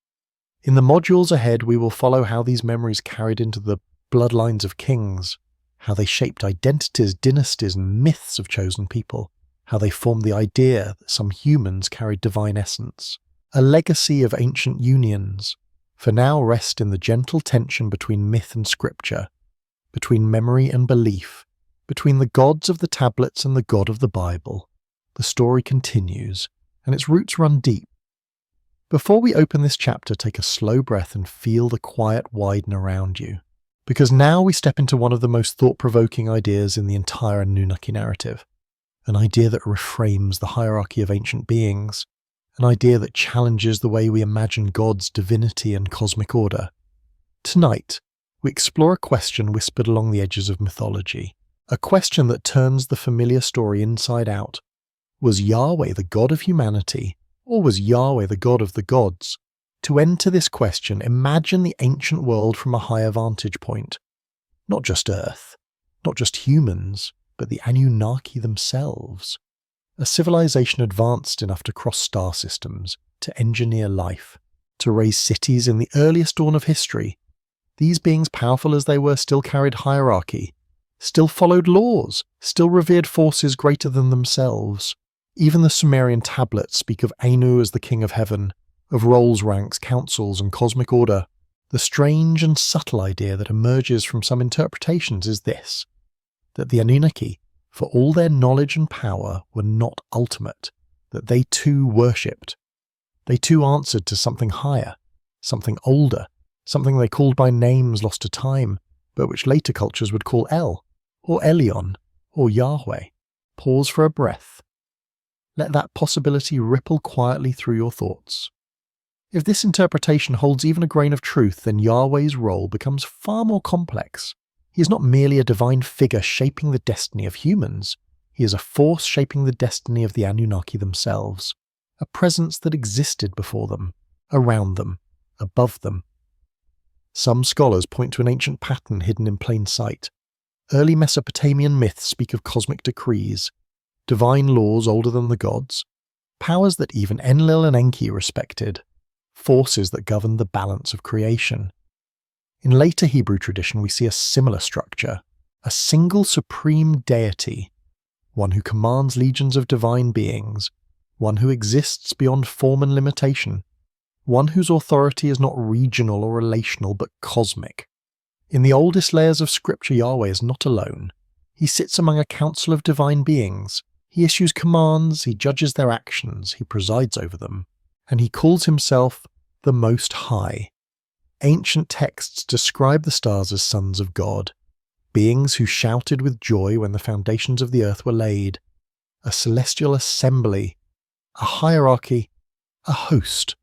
In the modules ahead, we will follow how these memories carried into the bloodlines of kings, how they shaped identities, dynasties, and myths of chosen people, how they formed the idea that some humans carried divine essence, a legacy of ancient unions, for now rest in the gentle tension between myth and scripture, between memory and belief, between the gods of the tablets and the God of the Bible. The story continues, and its roots run deep. Before we open this chapter, take a slow breath and feel the quiet widen around you, because now we step into one of the most thought-provoking ideas in the entire Anunnaki narrative, an idea that reframes the hierarchy of ancient beings, an idea that challenges the way we imagine God's divinity and cosmic order. Tonight, we explore a question whispered along the edges of mythology, a question that turns the familiar story inside out. Was Yahweh the God of humanity, or was Yahweh the God of the gods? To enter this question, imagine the ancient world from a higher vantage point. Not just Earth, not just humans, but the Anunnaki themselves. A civilization advanced enough to cross star systems, to engineer life, to raise cities in the earliest dawn of history. These beings, powerful as they were, still carried hierarchy, still followed laws, still revered forces greater than themselves. Even the Sumerian tablets speak of Anu as the king of heaven, of roles ranks, councils, and cosmic order. The strange and subtle idea that emerges from some interpretations is this, that the Anunnaki, for all their knowledge and power, were not ultimate, that they too worshipped. They too answered to something higher, something older, something they called by names lost to time, but which later cultures would call El, or Elion, or Yahweh. Pause for a breath. Let that possibility ripple quietly through your thoughts. If this interpretation holds even a grain of truth, then Yahweh's role becomes far more complex. He is not merely a divine figure shaping the destiny of humans. He is a force shaping the destiny of the Anunnaki themselves, a presence that existed before them, around them, above them. Some scholars point to an ancient pattern hidden in plain sight. Early Mesopotamian myths speak of cosmic decrees, divine laws older than the gods, powers that even Enlil and Enki respected, forces that governed the balance of creation. In later Hebrew tradition, we see a similar structure, a single supreme deity, one who commands legions of divine beings, one who exists beyond form and limitation, one whose authority is not regional or relational but cosmic. In the oldest layers of scripture, Yahweh is not alone. He sits among a council of divine beings. He issues commands, he judges their actions, he presides over them, and he calls himself the Most High. Ancient texts describe the stars as sons of God, beings who shouted with joy when the foundations of the earth were laid, a celestial assembly, a hierarchy, a host.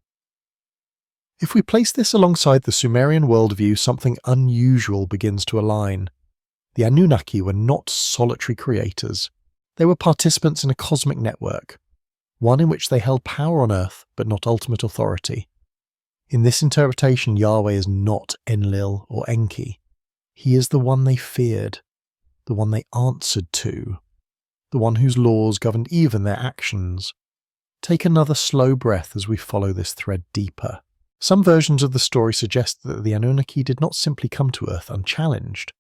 If we place this alongside the Sumerian worldview, something unusual begins to align. The Anunnaki were not solitary creators. They were participants in a cosmic network, one in which they held power on earth but not ultimate authority. In this interpretation, Yahweh is not Enlil or Enki. He is the one they feared, the one they answered to, the one whose laws governed even their actions. Take another slow breath as we follow this thread deeper. Some versions of the story suggest that the Anunnaki did not simply come to Earth unchallenged.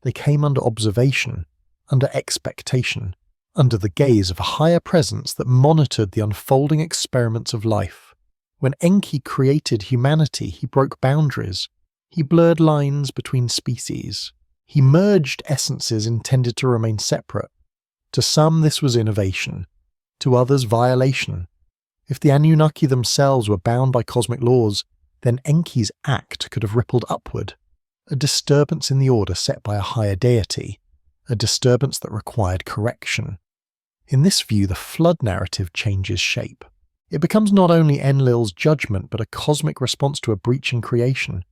They came under observation, under expectation, under the gaze of a higher presence that monitored the unfolding experiments of life. When Enki created humanity, he broke boundaries. He blurred lines between species. He merged essences intended to remain separate. To some, this was innovation. To others, violation. If the Anunnaki themselves were bound by cosmic laws, then Enki's act could have rippled upward. A disturbance in the order set by a higher deity. A disturbance that required correction. In this view, the flood narrative changes shape. It becomes not only Enlil's judgment, but a cosmic response to a breach in creation.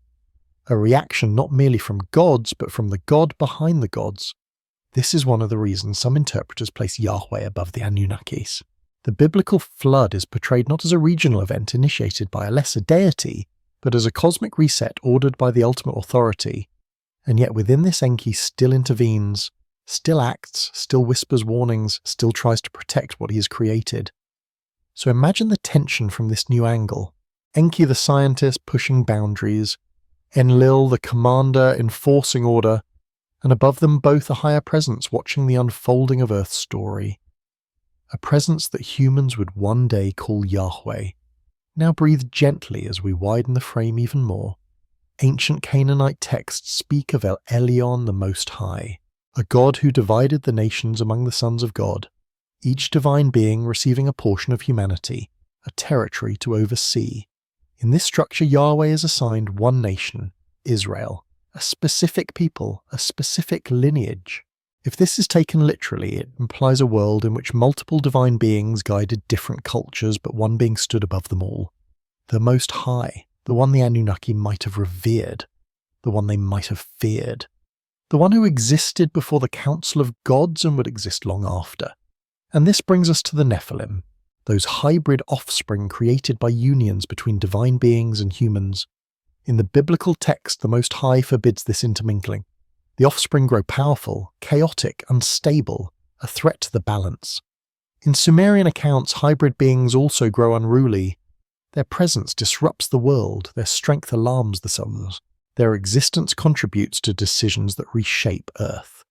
A reaction not merely from gods, but from the god behind the gods. This is one of the reasons some interpreters place Yahweh above the Anunnakis. The biblical flood is portrayed not as a regional event initiated by a lesser deity, but as a cosmic reset ordered by the ultimate authority. And yet within this Enki still intervenes, still acts, still whispers warnings, still tries to protect what he has created. So imagine the tension from this new angle. Enki the scientist pushing boundaries, Enlil the commander enforcing order, and above them both a higher presence watching the unfolding of Earth's story. A presence that humans would one day call Yahweh. Now breathe gently as we widen the frame even more. Ancient Canaanite texts speak of El Elyon the Most High, a god who divided the nations among the sons of God, each divine being receiving a portion of humanity, a territory to oversee. In this structure, Yahweh is assigned one nation, Israel, a specific people, a specific lineage. If this is taken literally, it implies a world in which multiple divine beings guided different cultures, but one being stood above them all. The Most High, the one the Anunnaki might have revered, the one they might have feared, the one who existed before the council of gods and would exist long after. And this brings us to the Nephilim, those hybrid offspring created by unions between divine beings and humans. In the biblical text, the Most High forbids this intermingling. The offspring grow powerful, chaotic, unstable, a threat to the balance. In Sumerian accounts, hybrid beings also grow unruly. Their presence disrupts the world, their strength alarms the suns. Their existence contributes to decisions that reshape Earth.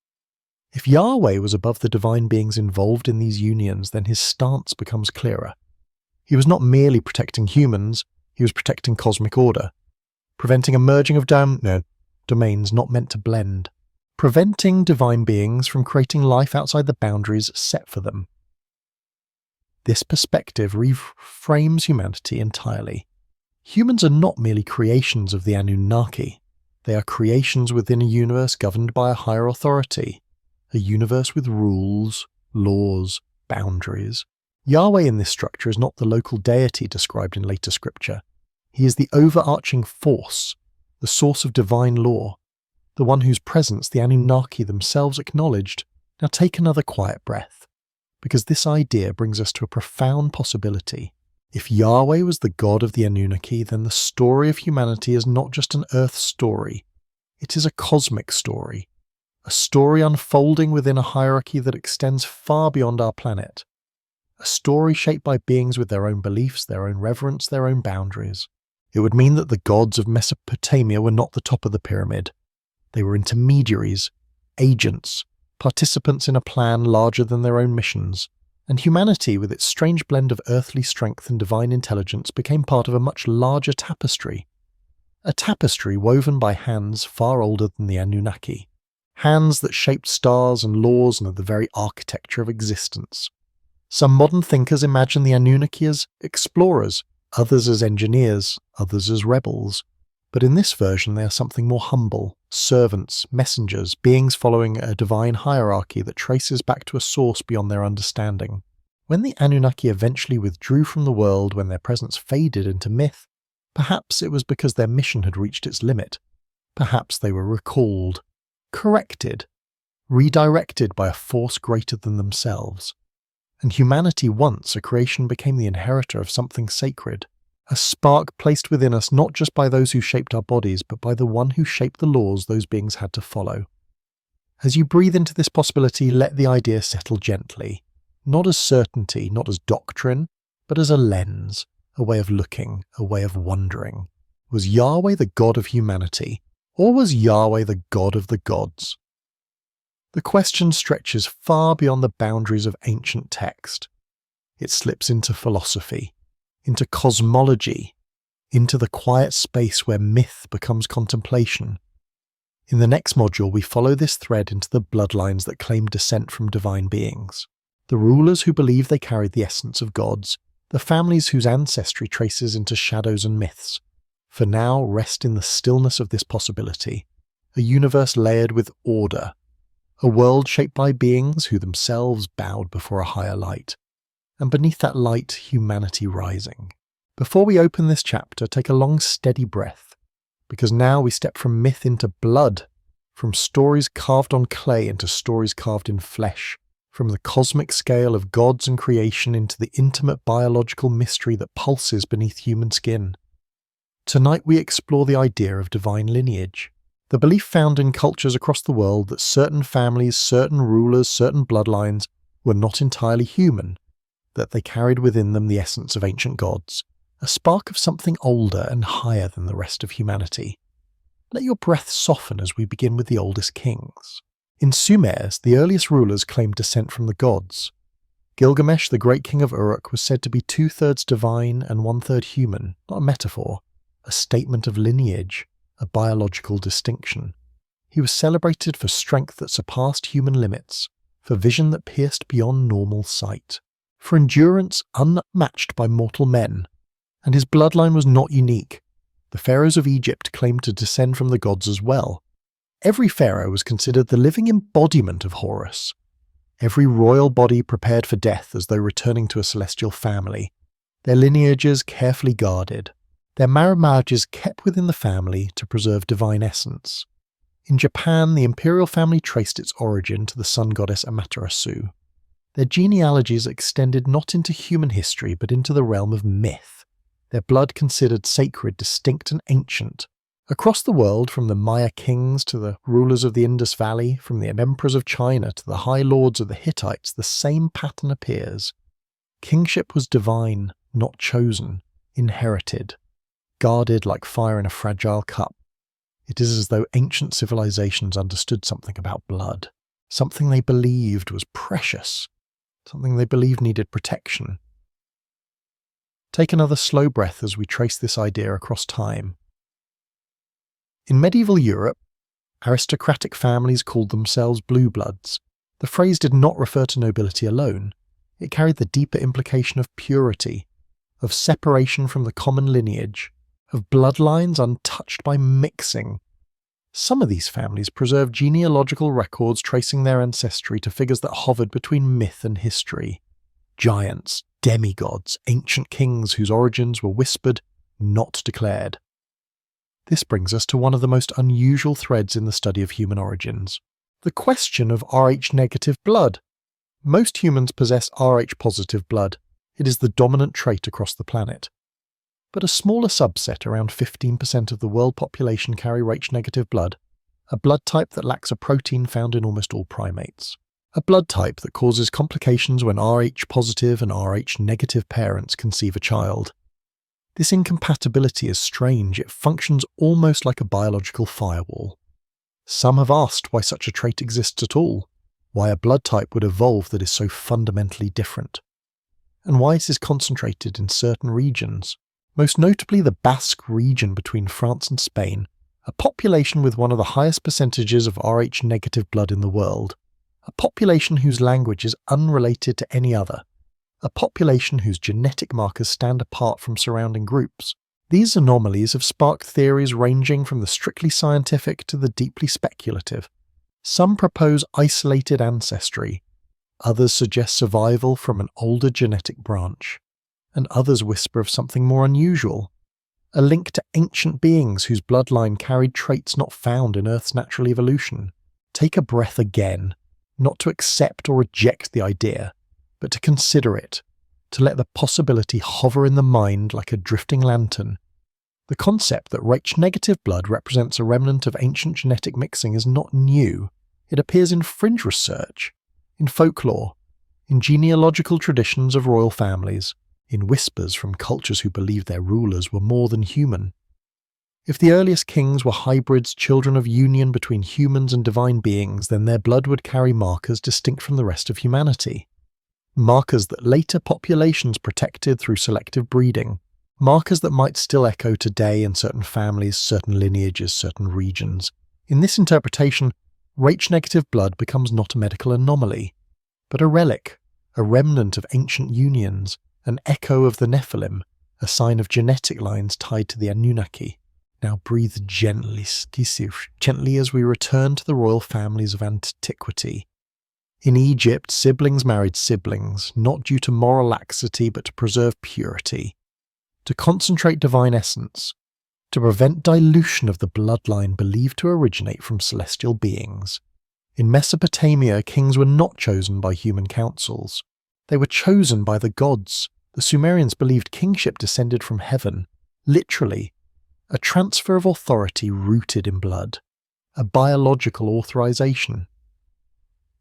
If Yahweh was above the divine beings involved in these unions, then his stance becomes clearer. He was not merely protecting humans, he was protecting cosmic order, preventing a merging of domains not meant to blend, preventing divine beings from creating life outside the boundaries set for them. This perspective reframes humanity entirely. Humans are not merely creations of the Anunnaki. They are creations within a universe governed by a higher authority, a universe with rules, laws, boundaries. Yahweh in this structure is not the local deity described in later scripture. He is the overarching force, the source of divine law, the one whose presence the Anunnaki themselves acknowledged. Now take another quiet breath, because this idea brings us to a profound possibility. If Yahweh was the god of the Anunnaki, then the story of humanity is not just an Earth story, it is a cosmic story. A story unfolding within a hierarchy that extends far beyond our planet. A story shaped by beings with their own beliefs, their own reverence, their own boundaries. It would mean that the gods of Mesopotamia were not the top of the pyramid. They were intermediaries, agents, participants in a plan larger than their own missions. And humanity, with its strange blend of earthly strength and divine intelligence, became part of a much larger tapestry. A tapestry woven by hands far older than the Anunnaki. Hands that shaped stars and laws and are the very architecture of existence. Some modern thinkers imagine the Anunnaki as explorers, others as engineers, others as rebels. But in this version they are something more humble, servants, messengers, beings following a divine hierarchy that traces back to a source beyond their understanding. When the Anunnaki eventually withdrew from the world, when their presence faded into myth, perhaps it was because their mission had reached its limit. Perhaps they were recalled, corrected, redirected by a force greater than themselves. And humanity, once a creation, became the inheritor of something sacred, a spark placed within us not just by those who shaped our bodies, but by the one who shaped the laws those beings had to follow. As you breathe into this possibility, let the idea settle gently, not as certainty, not as doctrine, but as a lens, a way of looking, a way of wondering. Was Yahweh the God of humanity? Or was Yahweh the God of the gods? The question stretches far beyond the boundaries of ancient text. It slips into philosophy, into cosmology, into the quiet space where myth becomes contemplation. In the next module, we follow this thread into the bloodlines that claim descent from divine beings, the rulers who believe they carried the essence of gods, the families whose ancestry traces into shadows and myths. For now, rest in the stillness of this possibility, a universe layered with order, a world shaped by beings who themselves bowed before a higher light, and beneath that light, humanity rising. Before we open this chapter, take a long, steady breath, because now we step from myth into blood, from stories carved on clay into stories carved in flesh, from the cosmic scale of gods and creation into the intimate biological mystery that pulses beneath human skin. Tonight we explore the idea of divine lineage, The belief found in cultures across the world that certain families, certain rulers, certain bloodlines were not entirely human, that they carried within them the essence of ancient gods, a spark of something older and higher than the rest of humanity. Let your breath soften as we begin with the oldest kings. In Sumer, the earliest rulers claimed descent from the gods. Gilgamesh, the great king of Uruk, was said to be 2/3 divine and 1/3 human, not a metaphor, a statement of lineage, a biological distinction. He was celebrated for strength that surpassed human limits, for vision that pierced beyond normal sight, for endurance unmatched by mortal men. And his bloodline was not unique. The pharaohs of Egypt claimed to descend from the gods as well. Every pharaoh was considered the living embodiment of Horus. Every royal body prepared for death as though returning to a celestial family, their lineages carefully guarded, their marriages kept within the family to preserve divine essence. In Japan, the imperial family traced its origin to the sun goddess Amaterasu. Their genealogies extended not into human history but into the realm of myth, their blood considered sacred, distinct and ancient. Across the world, from the Maya kings to the rulers of the Indus Valley, from the emperors of China to the high lords of the Hittites, the same pattern appears. Kingship was divine, not chosen, inherited, guarded like fire in a fragile cup. It is as though ancient civilizations understood something about blood, something they believed was precious, something they believed needed protection. Take another slow breath as we trace this idea across time. In medieval Europe, aristocratic families called themselves blue bloods. The phrase did not refer to nobility alone. It carried the deeper implication of purity, of separation from the common lineage, of bloodlines untouched by mixing. Some of these families preserved genealogical records tracing their ancestry to figures that hovered between myth and history. Giants, demigods, ancient kings whose origins were whispered, not declared. This brings us to one of the most unusual threads in the study of human origins, the question of Rh-negative blood. Most humans possess Rh-positive blood. It is the dominant trait across the planet. But a smaller subset, around 15% of the world population, carry Rh-negative blood, a blood type that lacks a protein found in almost all primates. A blood type that causes complications when Rh-positive and Rh-negative parents conceive a child. This incompatibility is strange. It functions almost like a biological firewall. Some have asked why such a trait exists at all, why a blood type would evolve that is so fundamentally different, and why it is concentrated in certain regions, most notably the Basque region between France and Spain, a population with one of the highest percentages of Rh-negative blood in the world, a population whose language is unrelated to any other, a population whose genetic markers stand apart from surrounding groups. These anomalies have sparked theories ranging from the strictly scientific to the deeply speculative. Some propose isolated ancestry, others suggest survival from an older genetic branch, and others whisper of something more unusual, a link to ancient beings whose bloodline carried traits not found in Earth's natural evolution. Take a breath again, not to accept or reject the idea, but to consider it, to let the possibility hover in the mind like a drifting lantern. The concept that Rh-negative blood represents a remnant of ancient genetic mixing is not new. It appears in fringe research, in folklore, in genealogical traditions of royal families, in whispers from cultures who believed their rulers were more than human. If the earliest kings were hybrids, children of union between humans and divine beings, then their blood would carry markers distinct from the rest of humanity. Markers that later populations protected through selective breeding. Markers that might still echo today in certain families, certain lineages, certain regions. In this interpretation, Rh-negative blood becomes not a medical anomaly, but a relic, a remnant of ancient unions, an echo of the Nephilim, a sign of genetic lines tied to the Anunnaki. Now breathe gently as we return to the royal families of antiquity. In Egypt, siblings married siblings, not due to moral laxity but to preserve purity, to concentrate divine essence, to prevent dilution of the bloodline believed to originate from celestial beings. In Mesopotamia, kings were not chosen by human councils. They were chosen by the gods. The Sumerians believed kingship descended from heaven, literally, a transfer of authority rooted in blood. a biological authorization.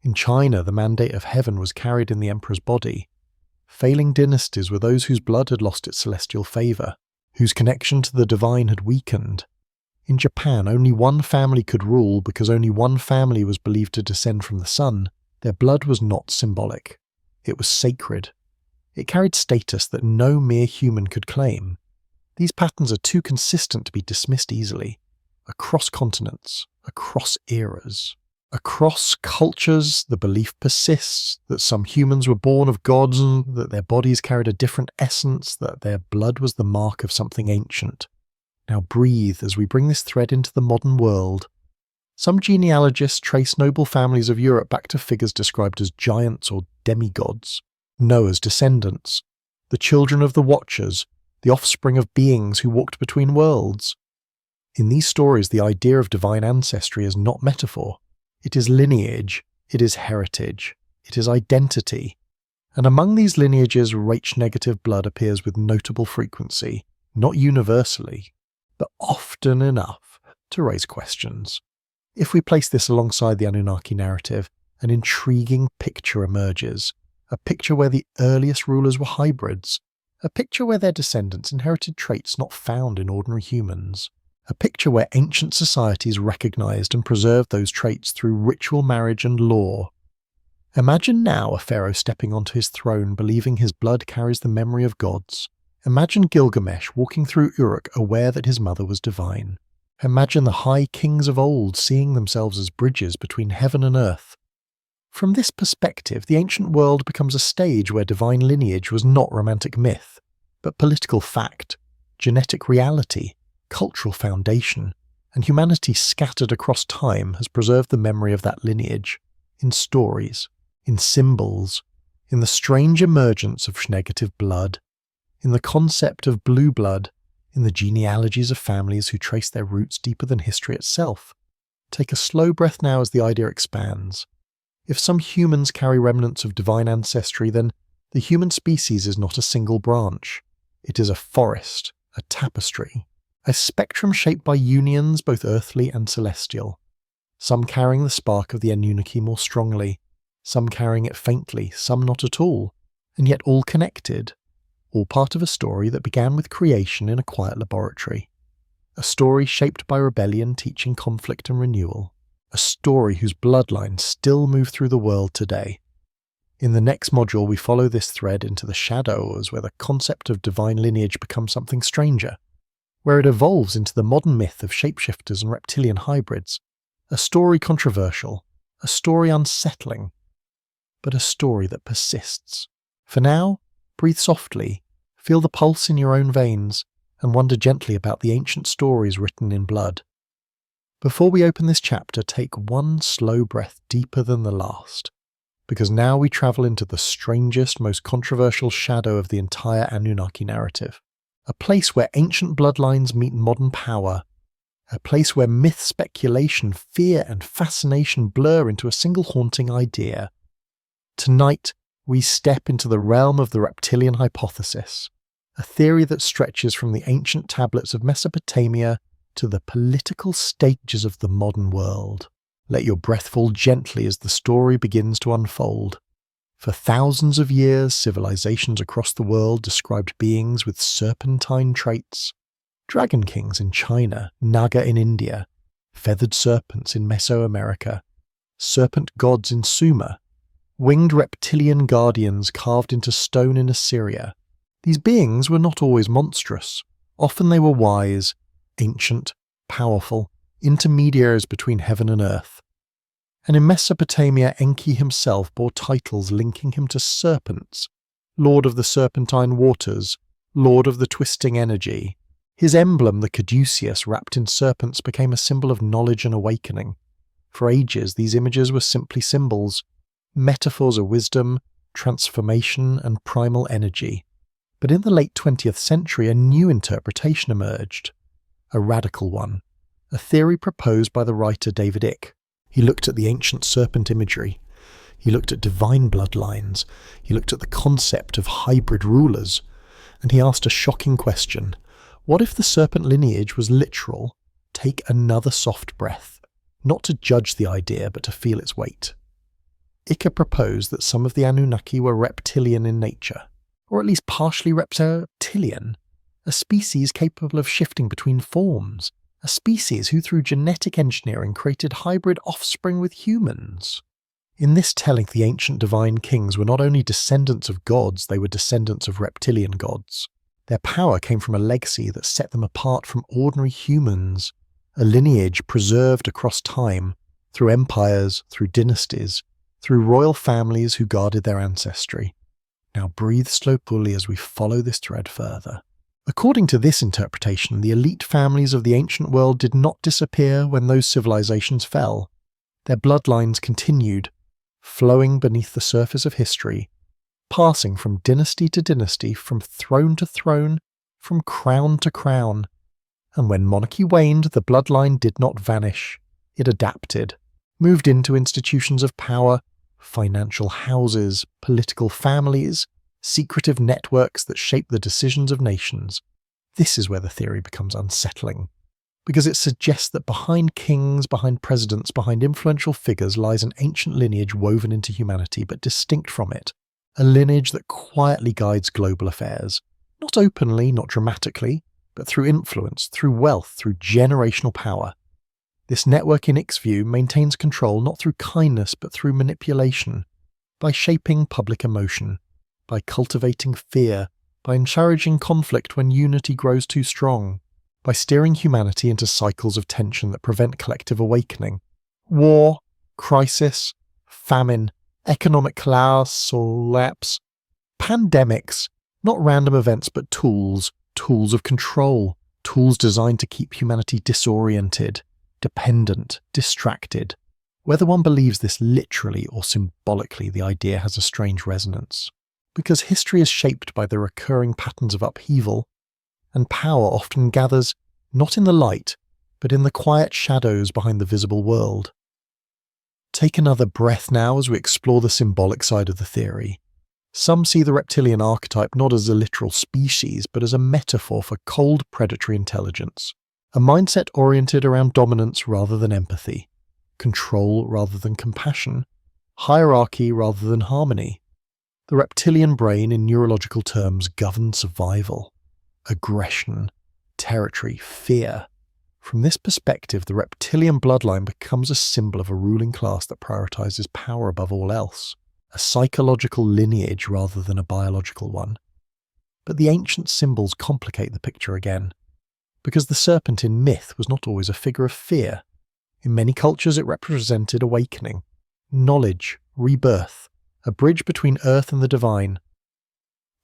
In China, the mandate of heaven was carried in the emperor's body. Failing dynasties were those whose blood had lost its celestial favour, whose connection to the divine had weakened. In Japan, only one family could rule because only one family was believed to descend from the sun. Their blood was not symbolic. It was sacred. It carried status that no mere human could claim. These patterns are too consistent to be dismissed easily. Across continents, across eras, across cultures, the belief persists that some humans were born of gods, that their bodies carried a different essence, that their blood was the mark of something ancient. Now breathe as we bring this thread into the modern world. Some genealogists trace noble families of Europe back to figures described as giants or demigods, Noah's descendants, the children of the Watchers, the offspring of beings who walked between worlds. In these stories, the idea of divine ancestry is not metaphor. It is lineage, it is heritage, it is identity. And among these lineages, Rh-negative blood appears with notable frequency, not universally, but often enough to raise questions. If we place this alongside the Anunnaki narrative, an intriguing picture emerges. A picture where the earliest rulers were hybrids. A picture where their descendants inherited traits not found in ordinary humans. A picture where ancient societies recognized and preserved those traits through ritual marriage and law. Imagine now a pharaoh stepping onto his throne believing his blood carries the memory of gods. Imagine Gilgamesh walking through Uruk aware that his mother was divine. Imagine the high kings of old seeing themselves as bridges between heaven and earth. From this perspective, the ancient world becomes a stage where divine lineage was not romantic myth, but political fact, genetic reality, cultural foundation, and humanity scattered across time has preserved the memory of that lineage, in stories, in symbols, in the strange emergence of negative blood, in the concept of blue blood, in the genealogies of families who trace their roots deeper than history itself. Take a slow breath now as the idea expands. If some humans carry remnants of divine ancestry, then the human species is not a single branch. It is a forest, a tapestry, a spectrum shaped by unions both earthly and celestial. Some carrying the spark of the Anunnaki more strongly, some carrying it faintly, some not at all, and yet all connected, all part of a story that began with creation in a quiet laboratory. A story shaped by rebellion teaching conflict and renewal. A story whose bloodlines still move through the world today. In the next module, we follow this thread into the shadows where the concept of divine lineage becomes something stranger, where it evolves into the modern myth of shapeshifters and reptilian hybrids. A story controversial, a story unsettling, but a story that persists. For now, breathe softly, feel the pulse in your own veins, and wonder gently about the ancient stories written in blood. Before we open this chapter, take one slow breath deeper than the last, because now we travel into the strangest, most controversial shadow of the entire Anunnaki narrative. A place where ancient bloodlines meet modern power. A place where myth, speculation, fear, and fascination blur into a single haunting idea. Tonight, we step into the realm of the reptilian hypothesis, a theory that stretches from the ancient tablets of Mesopotamia to the political stages of the modern world. Let your breath fall gently as the story begins to unfold. For thousands of years, civilizations across the world described beings with serpentine traits. Dragon kings in China, Naga in India, feathered serpents in Mesoamerica, serpent gods in Sumer, winged reptilian guardians carved into stone in Assyria. These beings were not always monstrous. Often they were wise, ancient, powerful, intermediaries between heaven and earth. And in Mesopotamia, Enki himself bore titles linking him to serpents, Lord of the Serpentine Waters, Lord of the Twisting Energy. His emblem, the caduceus wrapped in serpents, became a symbol of knowledge and awakening. For ages, these images were simply symbols, metaphors of wisdom, transformation, and primal energy. But in the late 20th century, a new interpretation emerged. A radical one. A theory proposed by the writer David Icke. He looked at the ancient serpent imagery. He looked at divine bloodlines. He looked at the concept of hybrid rulers. And he asked a shocking question. What if the serpent lineage was literal? Take another soft breath. not to judge the idea but to feel its weight. Ika proposed that some of the Anunnaki were reptilian in nature, or at least partially reptilian, a species capable of shifting between forms, a species who through genetic engineering created hybrid offspring with humans. In this telling, the ancient divine kings were not only descendants of gods, they were descendants of reptilian gods. Their power came from a legacy that set them apart from ordinary humans, a lineage preserved across time, through empires, through dynasties, through royal families who guarded their ancestry. Now breathe slowly as we follow this thread further. According to this interpretation, the elite families of the ancient world did not disappear when those civilizations fell. Their bloodlines continued, flowing beneath the surface of history, passing from dynasty to dynasty, from throne to throne, from crown to crown. And when monarchy waned, the bloodline did not vanish. It adapted, moved into institutions of power, financial houses, political families, secretive networks that shape the decisions of nations. This is where the theory becomes unsettling, because it suggests that behind kings, behind presidents, behind influential figures lies an ancient lineage woven into humanity but distinct from it, a lineage that quietly guides global affairs, not openly, not dramatically, but through influence, through wealth, through generational power. This network, in Ic's view, maintains control not through kindness but through manipulation, by shaping public emotion, by cultivating fear, by encouraging conflict when unity grows too strong, by steering humanity into cycles of tension that prevent collective awakening. War, crisis, famine, economic collapse, pandemics, not random events but tools of control, tools designed to keep humanity disoriented, dependent, distracted. Whether one believes this literally or symbolically, the idea has a strange resonance, because history is shaped by the recurring patterns of upheaval, and power often gathers not in the light, but in the quiet shadows behind the visible world. Take another breath now as we explore the symbolic side of the theory. Some see the reptilian archetype not as a literal species, but as a metaphor for cold predatory intelligence, a mindset oriented around dominance rather than empathy, control rather than compassion, hierarchy rather than harmony. The reptilian brain, in neurological terms, governs survival, aggression, territory, fear. From this perspective, the reptilian bloodline becomes a symbol of a ruling class that prioritizes power above all else, a psychological lineage rather than a biological one. But the ancient symbols complicate the picture again, because the serpent in myth was not always a figure of fear. In many cultures it represented awakening, knowledge, rebirth, a bridge between earth and the divine.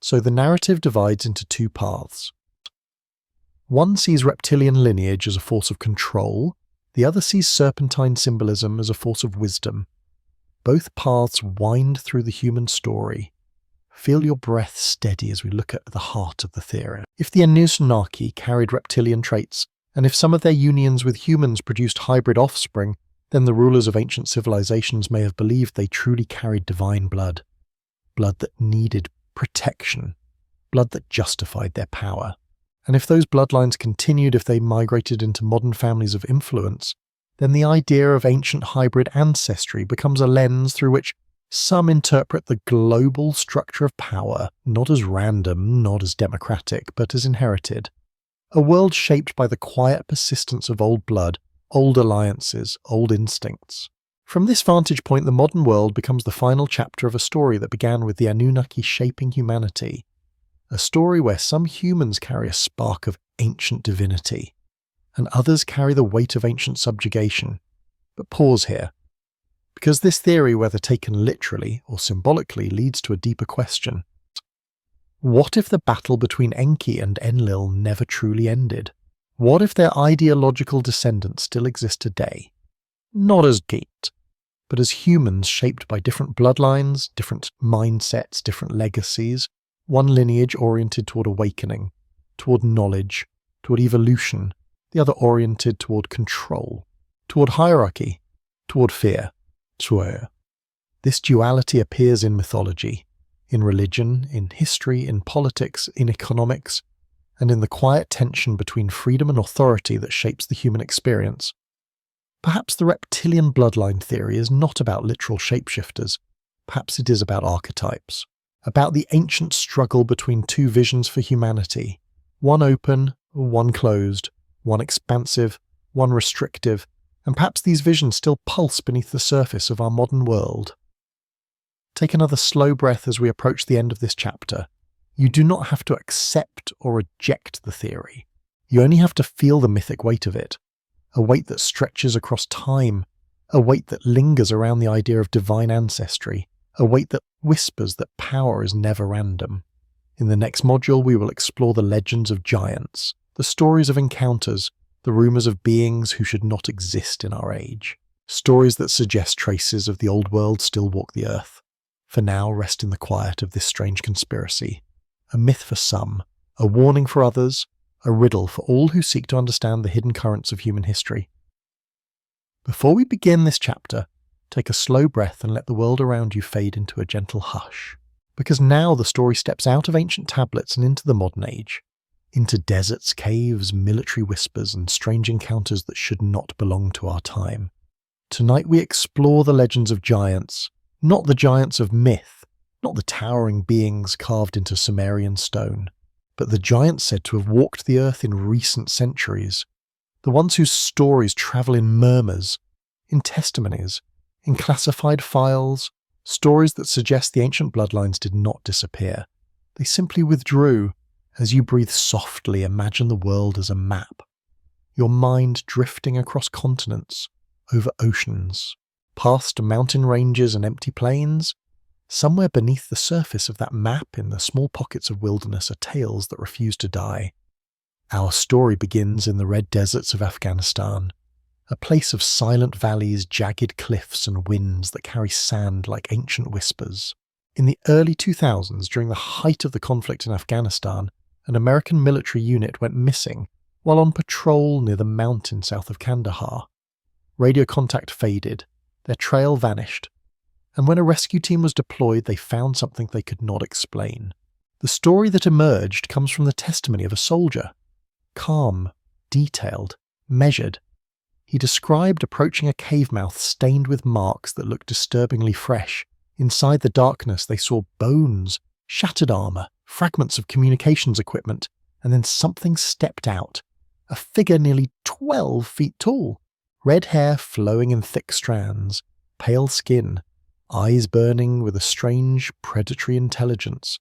So the narrative divides into two paths. One sees reptilian lineage as a force of control, the other sees serpentine symbolism as a force of wisdom. Both paths wind through the human story. Feel your breath steady as we look at the heart of the theory. If the Anunnaki carried reptilian traits, and if some of their unions with humans produced hybrid offspring, then the rulers of ancient civilizations may have believed they truly carried divine blood. Blood that needed protection. Blood that justified their power. And if those bloodlines continued, if they migrated into modern families of influence, then the idea of ancient hybrid ancestry becomes a lens through which some interpret the global structure of power not as random, not as democratic, but as inherited. A world shaped by the quiet persistence of old blood, old alliances, old instincts. From this vantage point, the modern world becomes the final chapter of a story that began with the Anunnaki shaping humanity. A story where some humans carry a spark of ancient divinity, and others carry the weight of ancient subjugation. But pause here, because this theory, whether taken literally or symbolically, leads to a deeper question. What if the battle between Enki and Enlil never truly ended? What if their ideological descendants still exist today? Not as geeked, but as humans shaped by different bloodlines, different mindsets, different legacies, one lineage oriented toward awakening, toward knowledge, toward evolution, the other oriented toward control, toward hierarchy, toward fear. This duality appears in mythology, in religion, in history, in politics, in economics, and in the quiet tension between freedom and authority that shapes the human experience. Perhaps the reptilian bloodline theory is not about literal shapeshifters. Perhaps it is about archetypes. About the ancient struggle between two visions for humanity. One open, one closed, one expansive, one restrictive, and perhaps these visions still pulse beneath the surface of our modern world. Take another slow breath as we approach the end of this chapter. You do not have to accept or reject the theory. You only have to feel the mythic weight of it. A weight that stretches across time. A weight that lingers around the idea of divine ancestry. A weight that whispers that power is never random. In the next module, we will explore the legends of giants, the stories of encounters, the rumours of beings who should not exist in our age. Stories that suggest traces of the old world still walk the earth. For now, rest in the quiet of this strange conspiracy. A myth for some, a warning for others, a riddle for all who seek to understand the hidden currents of human history. Before we begin this chapter, take a slow breath and let the world around you fade into a gentle hush. Because now the story steps out of ancient tablets and into the modern age. Into deserts, caves, military whispers, and strange encounters that should not belong to our time. Tonight we explore the legends of giants, not the giants of myth, not the towering beings carved into Sumerian stone, but the giants said to have walked the earth in recent centuries. The ones whose stories travel in murmurs, in testimonies, in classified files, stories that suggest the ancient bloodlines did not disappear. They simply withdrew. As you breathe softly, imagine the world as a map. Your mind drifting across continents, over oceans, past mountain ranges and empty plains. Somewhere beneath the surface of that map, in the small pockets of wilderness, are tales that refuse to die. Our story begins in the red deserts of Afghanistan, a place of silent valleys, jagged cliffs and winds that carry sand like ancient whispers. In the early 2000s, during the height of the conflict in Afghanistan, an American military unit went missing while on patrol near the mountain south of Kandahar. Radio contact faded, their trail vanished, and when a rescue team was deployed, they found something they could not explain. The story that emerged comes from the testimony of a soldier. Calm, detailed, measured. He described approaching a cave mouth stained with marks that looked disturbingly fresh. Inside the darkness they saw bones, shattered armour, fragments of communications equipment, and then something stepped out. A figure nearly 12 feet tall. Red hair flowing in thick strands, pale skin, eyes burning with a strange, predatory intelligence.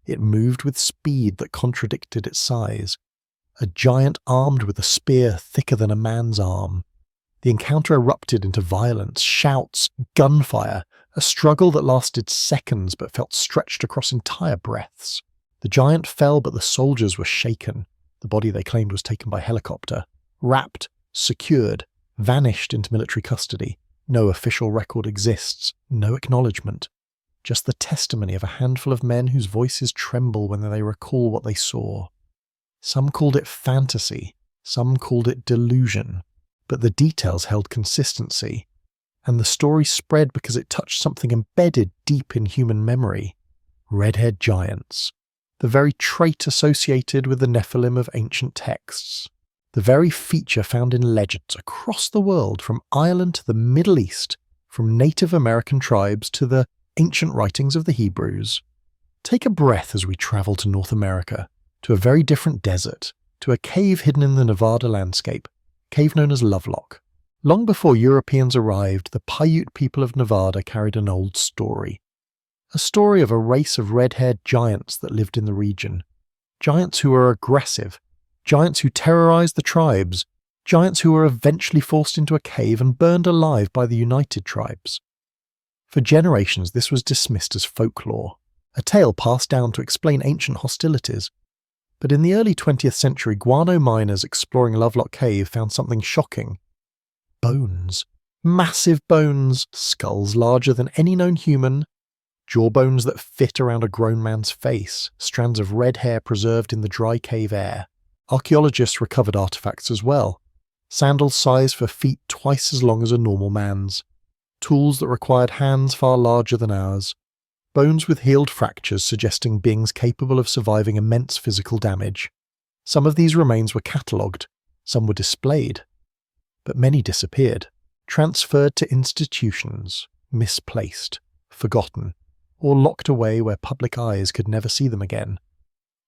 It moved with speed that contradicted its size. A giant armed with a spear thicker than a man's arm. The encounter erupted into violence, shouts, gunfire, a struggle that lasted seconds but felt stretched across entire breaths. The giant fell, but the soldiers were shaken. The body they claimed was taken by helicopter. Wrapped, secured, vanished into military custody. No official record exists, no acknowledgement. Just the testimony of a handful of men whose voices tremble when they recall what they saw. Some called it fantasy, some called it delusion, but the details held consistency, and the story spread because it touched something embedded deep in human memory. Red-haired giants, the very trait associated with the Nephilim of ancient texts, the very feature found in legends across the world, from Ireland to the Middle East, from Native American tribes to the ancient writings of the Hebrews. Take a breath as we travel to North America, to a very different desert, to a cave hidden in the Nevada landscape, a cave known as Lovelock. Long before Europeans arrived, the Paiute people of Nevada carried an old story. A story of a race of red-haired giants that lived in the region. Giants who were aggressive, giants who terrorized the tribes, giants who were eventually forced into a cave and burned alive by the United Tribes. For generations, this was dismissed as folklore, a tale passed down to explain ancient hostilities. But in the early 20th century, guano miners exploring Lovelock Cave found something shocking. Bones. Massive bones, skulls larger than any known human, jawbones that fit around a grown man's face, strands of red hair preserved in the dry cave air. Archaeologists recovered artifacts as well. Sandals sized for feet twice as long as a normal man's. Tools that required hands far larger than ours. Bones with healed fractures suggesting beings capable of surviving immense physical damage. Some of these remains were catalogued, some were displayed, but many disappeared. transferred to institutions, misplaced, forgotten, or locked away where public eyes could never see them again.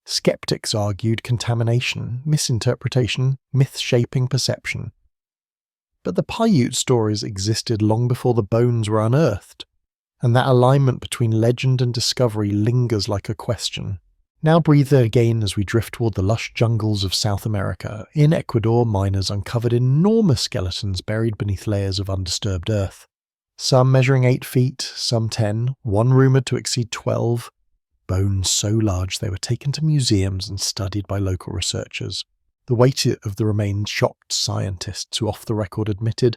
Skeptics argued contamination, misinterpretation, myth-shaping perception. But the Paiute stories existed long before the bones were unearthed, and that alignment between legend and discovery lingers like a question. Now breathe again as we drift toward the lush jungles of South America. In Ecuador, miners uncovered enormous skeletons buried beneath layers of undisturbed earth. Some measuring 8 feet, some 10, one rumoured to exceed 12. Bones so large they were taken to museums and studied by local researchers. The weight of the remains shocked scientists who off the record admitted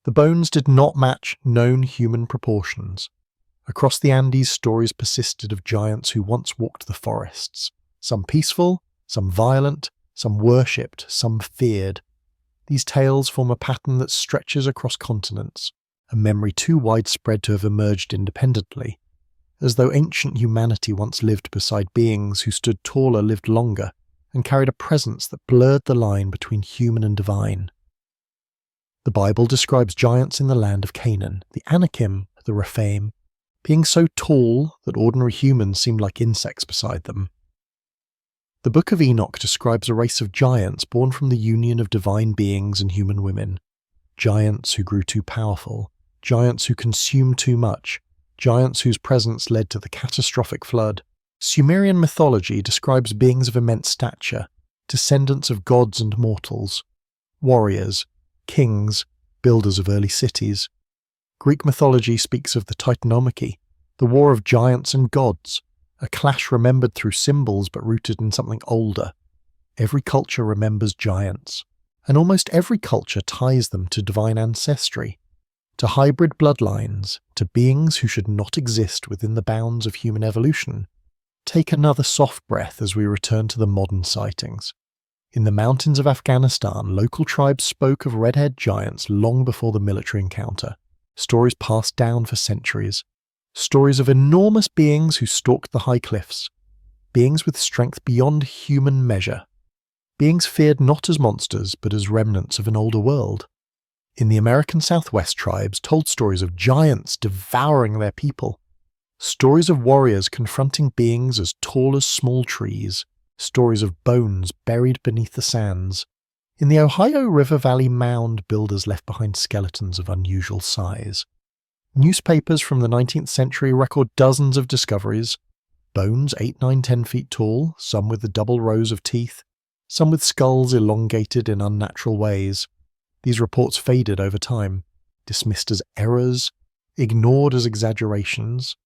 the bones did not match known human proportions. Across the Andes, stories persisted of giants who once walked the forests, some peaceful, some violent, some worshipped, some feared. These tales form a pattern that stretches across continents, a memory too widespread to have emerged independently, as though ancient humanity once lived beside beings who stood taller, lived longer, and carried a presence that blurred the line between human and divine. The Bible describes giants in the land of Canaan, the Anakim, the Rephaim, being so tall that ordinary humans seemed like insects beside them. The Book of Enoch describes a race of giants born from the union of divine beings and human women. Giants who grew too powerful, giants who consumed too much, giants whose presence led to the catastrophic flood. Sumerian mythology describes beings of immense stature, descendants of gods and mortals, warriors, kings, builders of early cities. Greek mythology speaks of the Titanomachy, the war of giants and gods, a clash remembered through symbols but rooted in something older. Every culture remembers giants, and almost every culture ties them to divine ancestry, to hybrid bloodlines, to beings who should not exist within the bounds of human evolution. Take another soft breath as we return to the modern sightings. In the mountains of Afghanistan, local tribes spoke of red-haired giants long before the military encounter. Stories passed down for centuries. Stories of enormous beings who stalked the high cliffs. Beings with strength beyond human measure. Beings feared not as monsters, but as remnants of an older world. In the American Southwest, tribes told stories of giants devouring their people. Stories of warriors confronting beings as tall as small trees. Stories of bones buried beneath the sands. In the Ohio River Valley, mound builders left behind skeletons of unusual size. Newspapers from the 19th century record dozens of discoveries. Bones 8, 9, 10 feet tall, some with the double rows of teeth, some with skulls elongated in unnatural ways. These reports faded over time, dismissed as errors, ignored as exaggerations.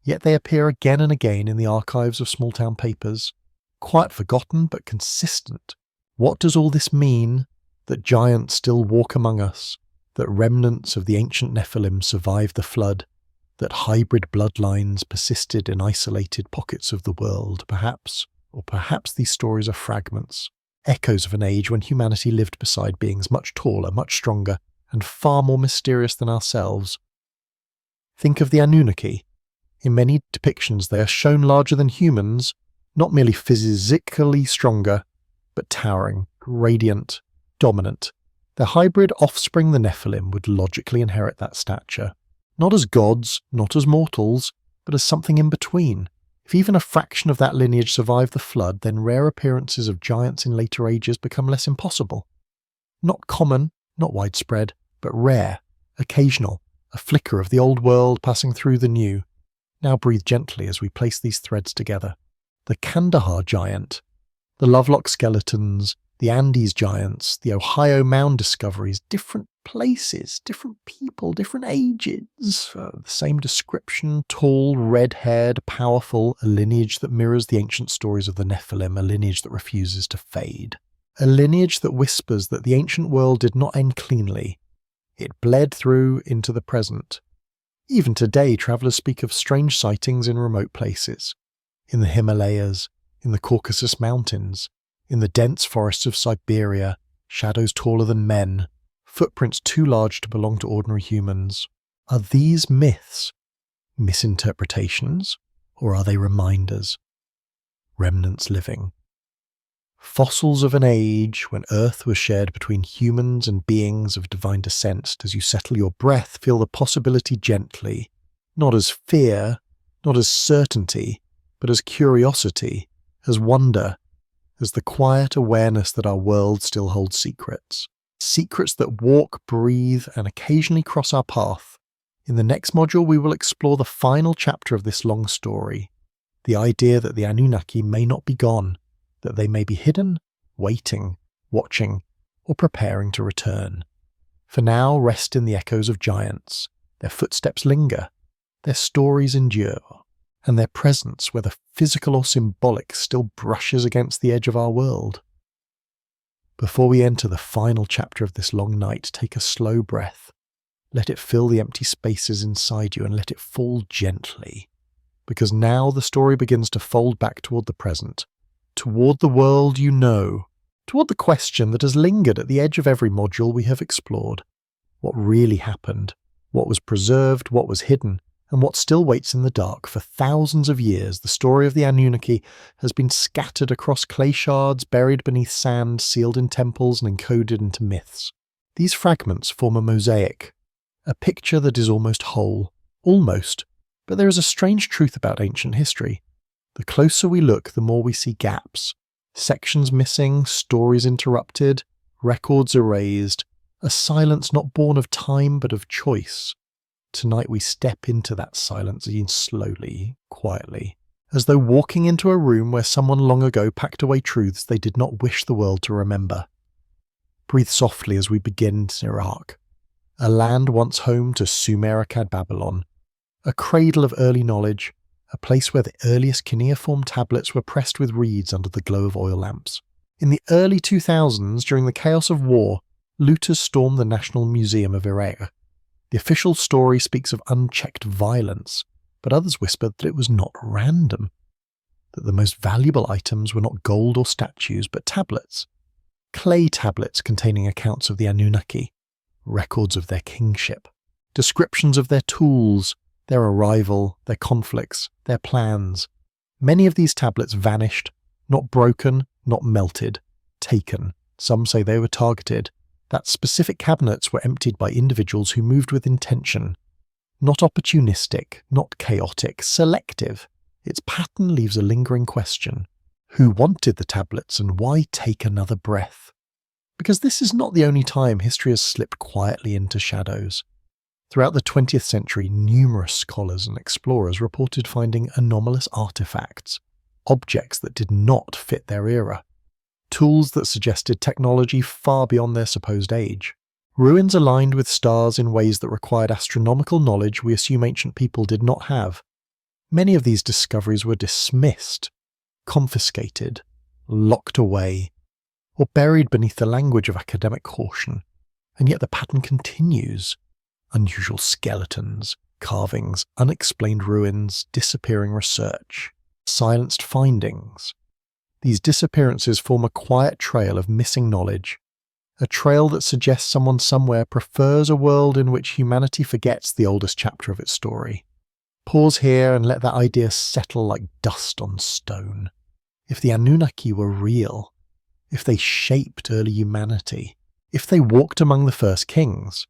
Yet they appear again and again in the archives of small-town papers, quite forgotten but consistent. What does all this mean? That giants still walk among us, that remnants of the ancient Nephilim survived the flood, that hybrid bloodlines persisted in isolated pockets of the world, perhaps, or perhaps these stories are fragments, echoes of an age when humanity lived beside beings much taller, much stronger, and far more mysterious than ourselves. Think of the Anunnaki. In many depictions they are shown larger than humans, not merely physically stronger, but towering, radiant, dominant. Their hybrid offspring, the Nephilim, would logically inherit that stature. Not as gods, not as mortals, but as something in between. If even a fraction of that lineage survived the flood, then rare appearances of giants in later ages become less impossible. Not common, not widespread, but rare, occasional, a flicker of the old world passing through the new. Now breathe gently as we place these threads together. The Kandahar giant, the Lovelock skeletons, the Andes giants, the Ohio mound discoveries, different places, different people, different ages. The same description, tall, red-haired, powerful, a lineage that mirrors the ancient stories of the Nephilim, a lineage that refuses to fade. A lineage that whispers that the ancient world did not end cleanly. It bled through into the present. Even today, travellers speak of strange sightings in remote places. In the Himalayas, in the Caucasus Mountains, in the dense forests of Siberia, shadows taller than men, footprints too large to belong to ordinary humans. Are these myths, misinterpretations, or are they reminders? Remnants living. Fossils of an age when Earth was shared between humans and beings of divine descent. As you settle your breath, feel the possibility gently, not as fear, not as certainty, but as curiosity, as wonder, as the quiet awareness that our world still holds secrets. Secrets that walk, breathe, and occasionally cross our path. In the next module, we will explore the final chapter of this long story, the idea that the Anunnaki may not be gone, that they may be hidden, waiting, watching, or preparing to return. For now, rest in the echoes of giants. Their footsteps linger, their stories endure, and their presence, whether physical or symbolic, still brushes against the edge of our world. Before we enter the final chapter of this long night, take a slow breath. Let it fill the empty spaces inside you and let it fall gently. Because now the story begins to fold back toward the present, toward the world you know, toward the question that has lingered at the edge of every module we have explored. What really happened? What was preserved? What was hidden? And what still waits in the dark? For thousands of years, the story of the Anunnaki has been scattered across clay shards, buried beneath sand, sealed in temples, and encoded into myths. These fragments form a mosaic, a picture that is almost whole. Almost. But there is a strange truth about ancient history. The closer we look, the more we see gaps. Sections missing, stories interrupted, records erased, a silence not born of time but of choice. Tonight we step into that silence slowly, quietly, as though walking into a room where someone long ago packed away truths they did not wish the world to remember. Breathe softly as we begin Iraq, a land once home to Sumer-Akkad Babylon, a cradle of early knowledge, a place where the earliest cuneiform tablets were pressed with reeds under the glow of oil lamps. In the early 2000s, during the chaos of war, looters stormed the National Museum of Iraq. The official story speaks of unchecked violence, but others whispered that it was not random, that the most valuable items were not gold or statues, but tablets. Clay tablets containing accounts of the Anunnaki, records of their kingship, descriptions of their tools, their arrival, their conflicts, their plans. Many of these tablets vanished, not broken, not melted, taken. Some say they were targeted, that specific cabinets were emptied by individuals who moved with intention. Not opportunistic, not chaotic, selective. Its pattern leaves a lingering question. Who wanted the tablets and why take another breath? Because this is not the only time history has slipped quietly into shadows. Throughout the 20th century, numerous scholars and explorers reported finding anomalous artifacts, objects that did not fit their era, tools that suggested technology far beyond their supposed age, ruins aligned with stars in ways that required astronomical knowledge we assume ancient people did not have. Many of these discoveries were dismissed, confiscated, locked away, or buried beneath the language of academic caution, and yet the pattern continues. Unusual skeletons, carvings, unexplained ruins, disappearing research, silenced findings. These disappearances form a quiet trail of missing knowledge, a trail that suggests someone somewhere prefers a world in which humanity forgets the oldest chapter of its story. Pause here and let that idea settle like dust on stone. If the Anunnaki were real, if they shaped early humanity, if they walked among the first kings,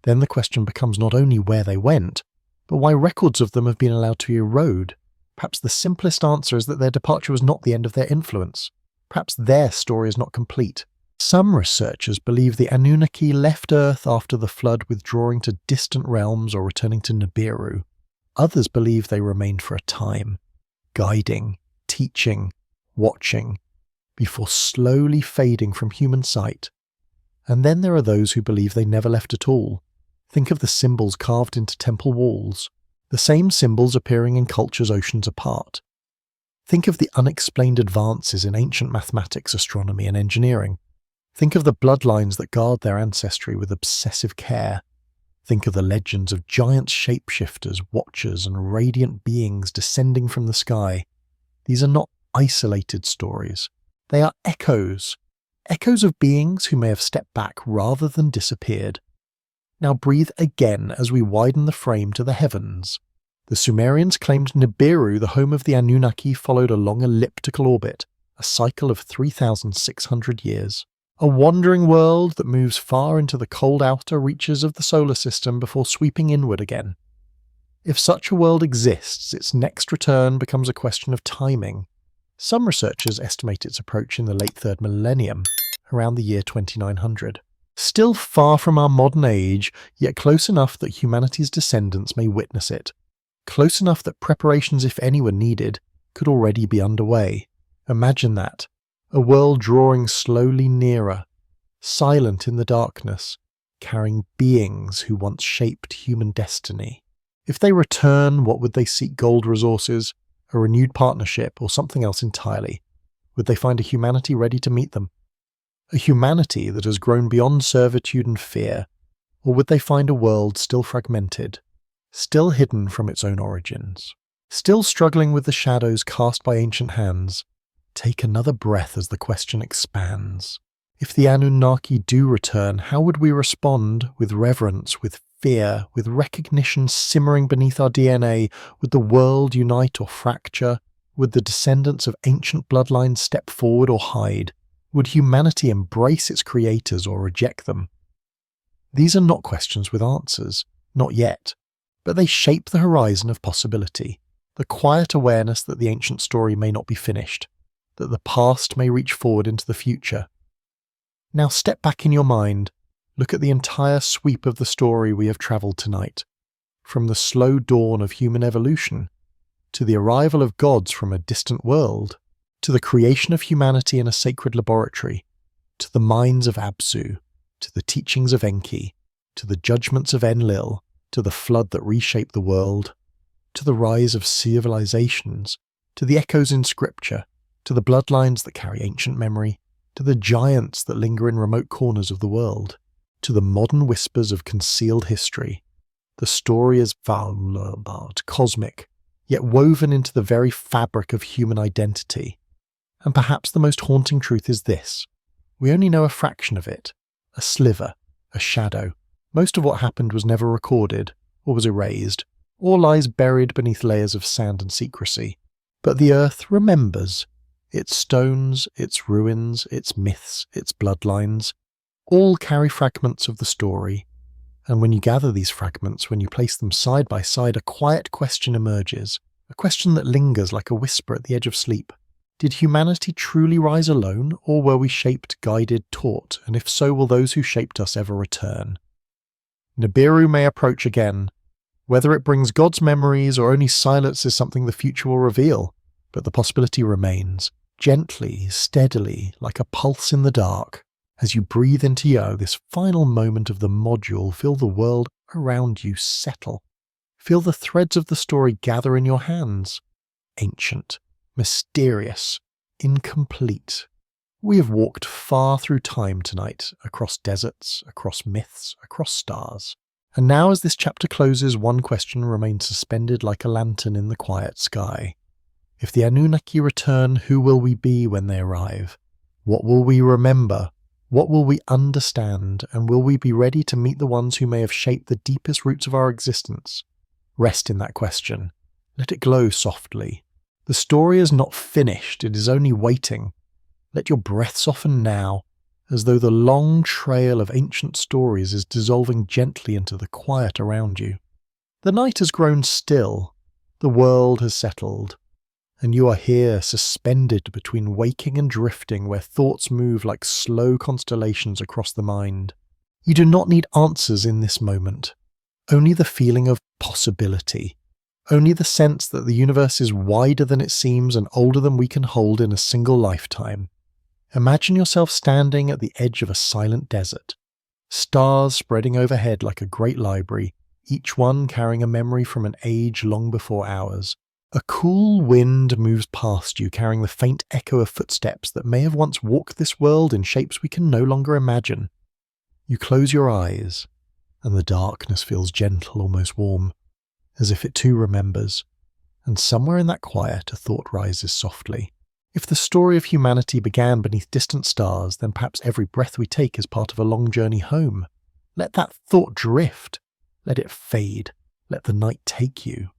then the question becomes not only where they went, but why records of them have been allowed to erode. Perhaps the simplest answer is that their departure was not the end of their influence. Perhaps their story is not complete. Some researchers believe the Anunnaki left Earth after the flood, withdrawing to distant realms or returning to Nibiru. Others believe they remained for a time, guiding, teaching, watching, before slowly fading from human sight. And then there are those who believe they never left at all. Think of the symbols carved into temple walls, the same symbols appearing in cultures oceans apart. Think of the unexplained advances in ancient mathematics, astronomy, and engineering. Think of the bloodlines that guard their ancestry with obsessive care. Think of the legends of giant shapeshifters, watchers, and radiant beings descending from the sky. These are not isolated stories. They are echoes of beings who may have stepped back rather than disappeared. Now breathe again as we widen the frame to the heavens. The Sumerians claimed Nibiru, the home of the Anunnaki, followed a long elliptical orbit, a cycle of 3,600 years. A wandering world that moves far into the cold outer reaches of the solar system before sweeping inward again. If such a world exists, its next return becomes a question of timing. Some researchers estimate its approach in the late 3rd millennium, around the year 2900. Still far from our modern age, yet close enough that humanity's descendants may witness it. Close enough that preparations, if any were needed, could already be underway. Imagine that. A world drawing slowly nearer, silent in the darkness, carrying beings who once shaped human destiny. If they return, what would they seek? Gold resources, a renewed partnership, or something else entirely? Would they find a humanity ready to meet them? A humanity that has grown beyond servitude and fear? Or would they find a world still fragmented, still hidden from its own origins, still struggling with the shadows cast by ancient hands? Take another breath as the question expands. If the Anunnaki do return, how would we respond? With reverence, with fear, with recognition simmering beneath our DNA? Would the world unite or fracture? Would the descendants of ancient bloodlines step forward or hide? Would humanity embrace its creators or reject them? These are not questions with answers, not yet, but they shape the horizon of possibility, the quiet awareness that the ancient story may not be finished, that the past may reach forward into the future. Now step back in your mind, look at the entire sweep of the story we have travelled tonight, from the slow dawn of human evolution, to the arrival of gods from a distant world, to the creation of humanity in a sacred laboratory, to the minds of Absu, to the teachings of Enki, to the judgments of Enlil, to the flood that reshaped the world, to the rise of civilizations, to the echoes in scripture, to the bloodlines that carry ancient memory, to the giants that linger in remote corners of the world, to the modern whispers of concealed history. The story is vulnerable, cosmic, yet woven into the very fabric of human identity. And perhaps the most haunting truth is this: we only know a fraction of it, a sliver, a shadow. Most of what happened was never recorded, or was erased, or lies buried beneath layers of sand and secrecy. But the earth remembers. Its stones, its ruins, its myths, its bloodlines, all carry fragments of the story. And when you gather these fragments, when you place them side by side, a quiet question emerges, a question that lingers like a whisper at the edge of sleep. Did humanity truly rise alone, or were we shaped, guided, taught, and if so, will those who shaped us ever return? Nibiru may approach again. Whether it brings God's memories or only silence is something the future will reveal, but the possibility remains, gently, steadily, like a pulse in the dark. As you breathe into this final moment of the module, feel the world around you settle. Feel the threads of the story gather in your hands. Ancient, mysterious, incomplete. We have walked far through time tonight, across deserts, across myths, across stars. And now as this chapter closes, one question remains suspended like a lantern in the quiet sky. If the Anunnaki return, who will we be when they arrive? What will we remember? What will we understand? And will we be ready to meet the ones who may have shaped the deepest roots of our existence? Rest in that question. Let it glow softly. The story is not finished, it is only waiting. Let your breath soften now, as though the long trail of ancient stories is dissolving gently into the quiet around you. The night has grown still, the world has settled, and you are here suspended between waking and drifting, where thoughts move like slow constellations across the mind. You do not need answers in this moment, only the feeling of possibility, only the sense that the universe is wider than it seems and older than we can hold in a single lifetime. Imagine yourself standing at the edge of a silent desert, stars spreading overhead like a great library, each one carrying a memory from an age long before ours. A cool wind moves past you, carrying the faint echo of footsteps that may have once walked this world in shapes we can no longer imagine. You close your eyes, and the darkness feels gentle, almost warm, as if it too remembers, and somewhere in that quiet a thought rises softly. If the story of humanity began beneath distant stars, then perhaps every breath we take is part of a long journey home. Let that thought drift. Let it fade. Let the night take you.